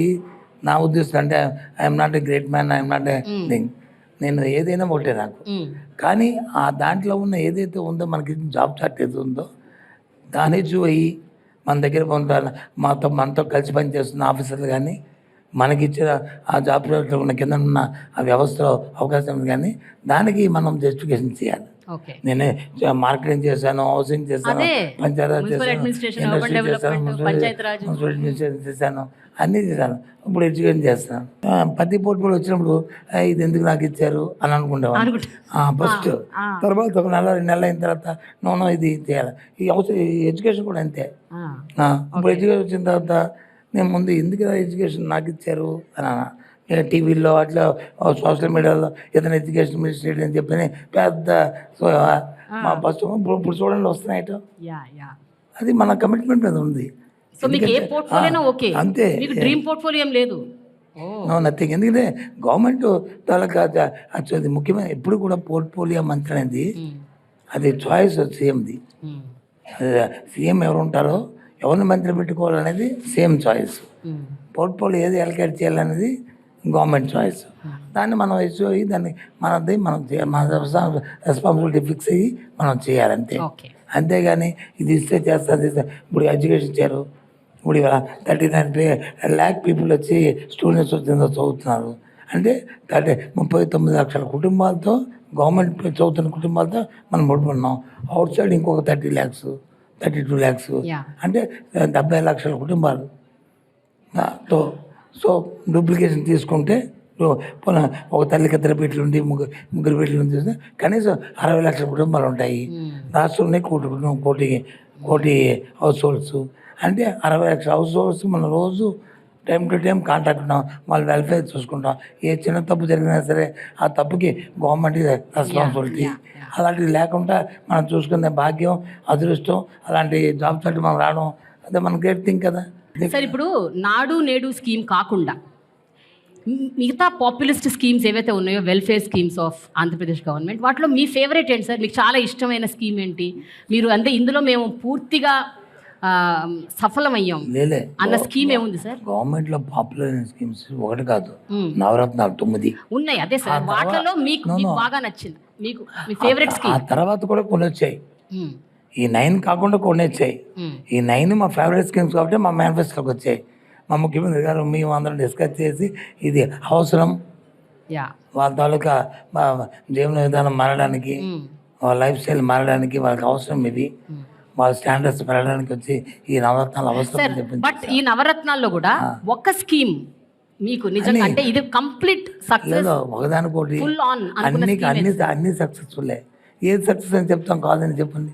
నా ఉద్దేశం. అంటే I'm not a great man, I'm not a thing. నేను ఏదైనా ఒకటే నాకు. కానీ ఆ దాంట్లో ఉన్న ఏదైతే ఉందో, మనకి జాబ్ షార్టేజ్ ఉందో దాన్ని చూయి మన దగ్గర ఉంటారు, మనతో కలిసి పనిచేస్తున్న ఆఫీసర్లు కానీ, మనకిచ్చిన ఆ జాబ్ ఉన్న కింద ఉన్న ఆ వ్యవస్థలో అవకాశం కానీ దానికి మనం జస్టిఫికేషన్ చేయాలి. నేనే మార్కెటింగ్ చేశాను, హౌసింగ్ చేశాను, పంచాయతీ చేశాను, ఇండస్ట్రీ చేశాను, మున్సిపల్ అడ్మినిస్ట్రేషన్ చేశాను, అన్నీ చేశాను. ఇప్పుడు ఎడ్యుకేషన్ చేస్తాను. ప్రతి పోర్ట్ఫోలియో వచ్చినప్పుడు ఇది ఎందుకు నాకు ఇచ్చారు అని అనుకుంటాను ఫస్ట్. తర్వాత ఒక 1-2 నెలలు అయిన తర్వాత నో ఇది చేయాలి. ఈ ఎడ్యుకేషన్ కూడా అంతే. ఇప్పుడు ఎడ్యుకేషన్ వచ్చిన తర్వాత నేను ముందు ఎందుకు ఎడ్యుకేషన్ నాకు ఇచ్చారు అని టీవీలో అట్లా సోషల్ మీడియాలో ఏదైనా ఎడ్యుకేషన్ మినిస్టర్ అని చెప్పని పెద్ద ఫస్ట్ ఇప్పుడు చూడండి వస్తున్నాయట. అది మన కమిట్మెంట్ మీద ఉంది. అంతే, నథింగ్. ఎందుకంటే గవర్నమెంట్ అది ముఖ్యమైన ఎప్పుడు కూడా పోర్ట్ఫోలియో మంత్రి అనేది అది చాయిస్ సీఎంది. సీఎం ఎవరు ఉంటారో ఎవరిని మంత్రి పెట్టుకోవాలనేది సేమ్ చాయిస్. పోర్ట్ఫోలియో ఏది అలకేట్ చేయాలనేది గవర్నమెంట్ చాయిస్. దాన్ని మనం ఇష్యూ అయ్యి దాన్ని మనం చేయాలి, మన రెస్పాన్సిబిలిటీ ఫిక్స్ అయ్యి మనం చేయాలంతే. అంతేగాని ఇది ఇస్తే చేస్తుంది. ఇప్పుడు ఎడ్యుకేషన్ ఇచ్చారు, ఇప్పుడు 39 lakh పీపుల్ వచ్చి స్టూడెంట్స్ వచ్చి చదువుతున్నారు. అంటే 39 లక్షల కుటుంబాలతో, గవర్నమెంట్ చదువుతున్న కుటుంబాలతో మనం ముడిపడినాం. అవుట్ సైడ్ ఇంకొక 30 lakhs 32 lakhs అంటే 70 లక్షల కుటుంబాలు. సో డూప్లికేషన్ తీసుకుంటే ఒక తల్లికి 2 బిడ్డలు ఉండి ముగ్గురు బిడ్డలు చూస్తే కనీసం 60 లక్షల కుటుంబాలు ఉంటాయి. రాష్ట్రంలో కోటి హౌస్ హోల్డ్స్. అంటే 60 లక్షల హౌస్ హోల్డ్స్ మనం రోజు టైం టు టైం కాంటాక్ట్ ఉన్నాం, వాళ్ళ వెల్ఫేర్ చూసుకుంటాం. ఏ చిన్న తప్పు జరిగినా సరే ఆ తప్పుకి గవర్నమెంట్ రెస్పాన్సిబిలిటీ. అలాంటివి లేకుండా మనం చూసుకునే భాగ్యం, అదృష్టం, అలాంటి జాబ్ తోటి మనం రావడం అదే మన గ్రేట్ థింగ్ కదా. సార్ ఇప్పుడు నాడు నేడు స్కీమ్ కాకుండా మిగతా పాపులిస్ట్ స్కీమ్స్ ఏవైతే ఉన్నాయో welfare schemes of Andhra Pradesh government, వాటిలో మీ ఫేవరెట్ ఏంటి సార్? మీకు చాలా ఇష్టమైన స్కీమ్ ఏంటి? మీరు అంటే ఇందులో మేము పూర్తిగా సఫలమయ్యాం అన్న స్కీమ్ ఏముంది సార్? గవర్నమెంట్లో పాపులర్ స్కీమ్స్ ఒకటి కాదు, నవరత్నాలు 9 ఉన్నాయి. అదే సార్, వాటిలో మీకు బాగా నచ్చింది, మీకు మీ ఫేవరెట్ ఆ స్కీమ్? తర్వాత కూడా కొన్ని వచ్చాయి, ఈ 9 కాకుండా కొన్ని వచ్చాయి. ఈ 9 మా ఫేవరెట్ స్కీమ్స్ కాబట్టి మా మేనిఫెస్టోకి వచ్చాయి. మా ముఖ్యమంత్రి గారు మేము అందరం డిస్కస్ చేసి ఇది అవసరం, వాళ్ళ తాలూకా జీవన విధానం మారడానికి, వాళ్ళ లైఫ్ స్టైల్ మారడానికి వాళ్ళకి అవసరం, ఇది వాళ్ళ స్టాండర్డ్స్ పెరగడానికి వచ్చి ఈ నవరత్నాలు అవసరం చెప్పింది. బట్ ఈ నవరత్నాల్లో కూడా ఒక స్కీమ్ మీకు నిజంగా అంటే ఇది కంప్లీట్ సక్సెస్, ఒకదానికోటి ఫుల్ ఆన్ అన్ని సక్సెస్ఫుల్లే. ఏది సక్సెస్ అని చెప్తాం, కాదని చెప్పండి.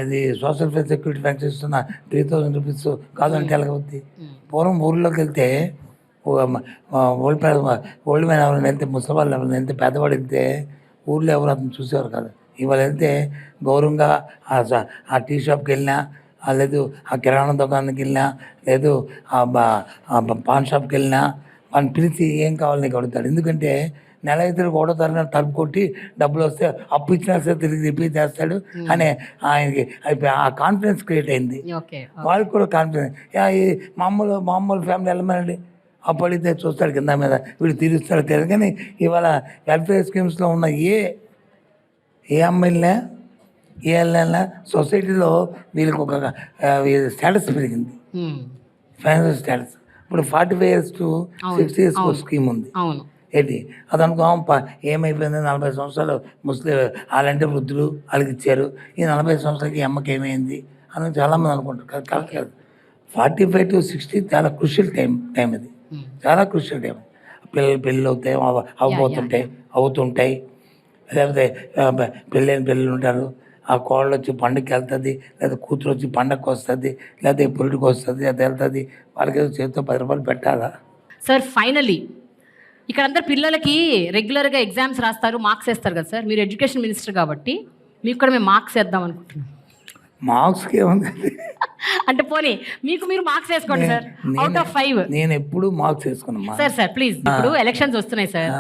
ఇది సోషల్ సెక్యూరిటీ పెన్షన్ ఇస్తున్న 3000 రూపీస్ కాదంటే ఎలాగవుద్ది? పూర్వం ఊళ్ళోకి వెళ్తే ఓల్డ్ మ్యాన్ ఎవరైనా వెళ్తే, ముసలి వాళ్ళు ఎవరైనా వెళ్తే, పెద్దవాడు వెళ్తే ఊళ్ళో ఎవరు అతను చూసేవారు కాదు. ఇవాళ వెళ్తే గౌరవంగా ఆ టీ షాప్కి వెళ్ళినా, లేదు ఆ కిరాణా దుకాణానికి వెళ్ళినా, లేదు ఆ పాన్ షాప్కి వెళ్ళినా వాళ్ళని పిలిచి ఏం కావాలి నీకు అడుగుతాడు. ఎందుకంటే నెల అయితే 1వ తారీఖున తలుపు కొట్టి డబ్బులు వస్తే అప్పు ఇచ్చినా సరే తిరిగి రిపీట్ చేస్తాడు అనే ఆయనకి ఆ కాన్ఫిడెన్స్ క్రియేట్ అయింది. వాళ్ళకి కూడా కాన్ఫిడెన్స్, మామూలు ఫ్యామిలీ వెళ్ళమనండి, అప్పు అడిగితే చూస్తాడు కింద మీద, వీడు తీరుస్తాడు తెలియదు. కానీ ఇవాళ వెల్ఫేర్ స్కీమ్స్లో ఉన్న ఏ అమ్మాయిలనే ఏ వెళ్ళినా సొసైటీలో వీళ్ళకి ఒక స్టేటస్ పెరిగింది, ఫైనాన్షియల్ స్టేటస్. ఇప్పుడు 45 years to 60 years స్కీమ్ ఉంది. ఏంటి అది అనుకో, ఏమైపోయింది 40 సంవత్సరాలు ముస్లిం వాళ్ళంటే వృద్ధులు వాళ్ళకి ఇచ్చారు, ఈ 40 సంవత్సరాలకి అమ్మకి ఏమైంది అని చాలామంది అనుకుంటారు. కరెక్ట్ కాదు. 45 to 60 చాలా క్రూషియల్ టైం ఇది, చాలా క్రూషియల్ టైం. పెళ్ళి అవుతాయి, అవుతుంటాయి, లేకపోతే పెళ్ళిళ్ళు ఉంటారు, ఆ కోళ్ళు వచ్చి పండుగకి వెళ్తుంది, లేదా కూతురు వచ్చి పండగకి వస్తుంది, లేదా పొలిటికి వస్తుంది, అది వెళ్తుంది. వాళ్ళకి చేతితో 10 రూపాయలు పెట్టాలా సార్? ఫైనలీ ఇక్కడ అందరు పిల్లలకి రెగ్యులర్గా ఎగ్జామ్స్ రాస్తారు, మార్క్స్ వేస్తారు కదా సార్. మీరు ఎడ్యుకేషన్ మినిస్టర్ కాబట్టి మీకు కూడా మేము మార్క్స్ వేద్దాం అనుకుంటున్నాం. మార్క్స్కి ఏముంది అంటే పోనీ మీకు మీరు మార్క్స్ వేసుకోండి సార్, అవుట్ ఆఫ్ 5. నేను ఎప్పుడు మార్క్స్ వేసుకున్నా సార్ ప్లీజ్. ఇప్పుడు ఎలక్షన్స్ వస్తున్నాయి సార్,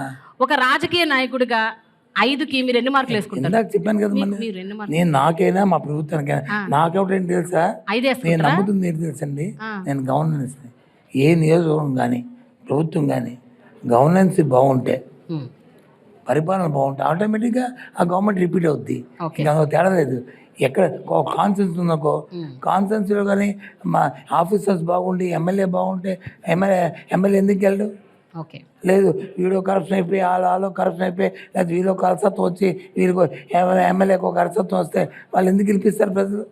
ఒక రాజకీయ నాయకుడిగా 5కి మీరు ఎన్ని మార్కులు వేసుకుంటారు? ఇందాక చెప్పాను కదా, నేను నాకైనా మా ప్రభుత్వానికైనా నాకెవటేంటి తెలుసా, నేను నమ్ముతుంది ఏంటి తెలుసండి, నేను గవర్నెన్స్, ఏ నియోజకవర్గం కానీ ప్రభుత్వం కానీ గవర్నెన్స్ బాగుంటే, పరిపాలన బాగుంటే ఆటోమేటిక్గా ఆ గవర్నమెంట్ రిపీట్ అవుద్ది. అందులో తేడా లేదు. ఎక్కడ కాన్సెన్స్ ఉందనుకో, కాన్సెన్స్లో కానీ మా ఆఫీసర్స్ బాగుండి, ఎమ్మెల్యే బాగుంటే ఎమ్మెల్యే ఎందుకు వెళ్ళడు? లేదు వీడియో కరప్షన్ అయిపోయి వాళ్ళు కరప్షన్ అయిపోయి, లేదా వీళ్ళు కరసత్వం వచ్చి వీళ్ళకి ఎమ్మెల్యేకి ఒక కరసత్వం వస్తే వాళ్ళు ఎందుకు గెలిపిస్తారు ప్రజలు?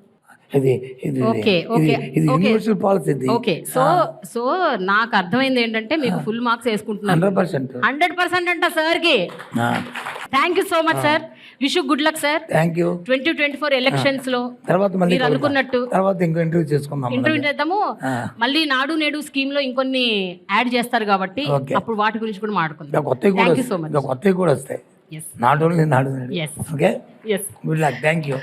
ఇది యూనివర్సల్ పాలసీ. ఓకే, సో నాకు అర్థమైంది ఏంటంటే మీకు ఫుల్ మార్క్స్ వేసుకుంటున్నారు 100% అంట సార్కి. Thank you so much sir, wish you good luck sir. Thank you. 2024 elections లో మీరు అనుకున్నట్టు ఇంటర్వ్యూ చేద్దాము. మళ్ళీ నాడు నేడు స్కీమ్ లో ఇంకొన్ని యాడ్ చేస్తారు కాబట్టి అప్పుడు వాటి గురించి కూడా మాట్లాడుకుందాం. కొత్తవి కూడా వస్తాయి, నాట్ ఓన్లీ నాడు నేడు. Okay, good luck, thank you.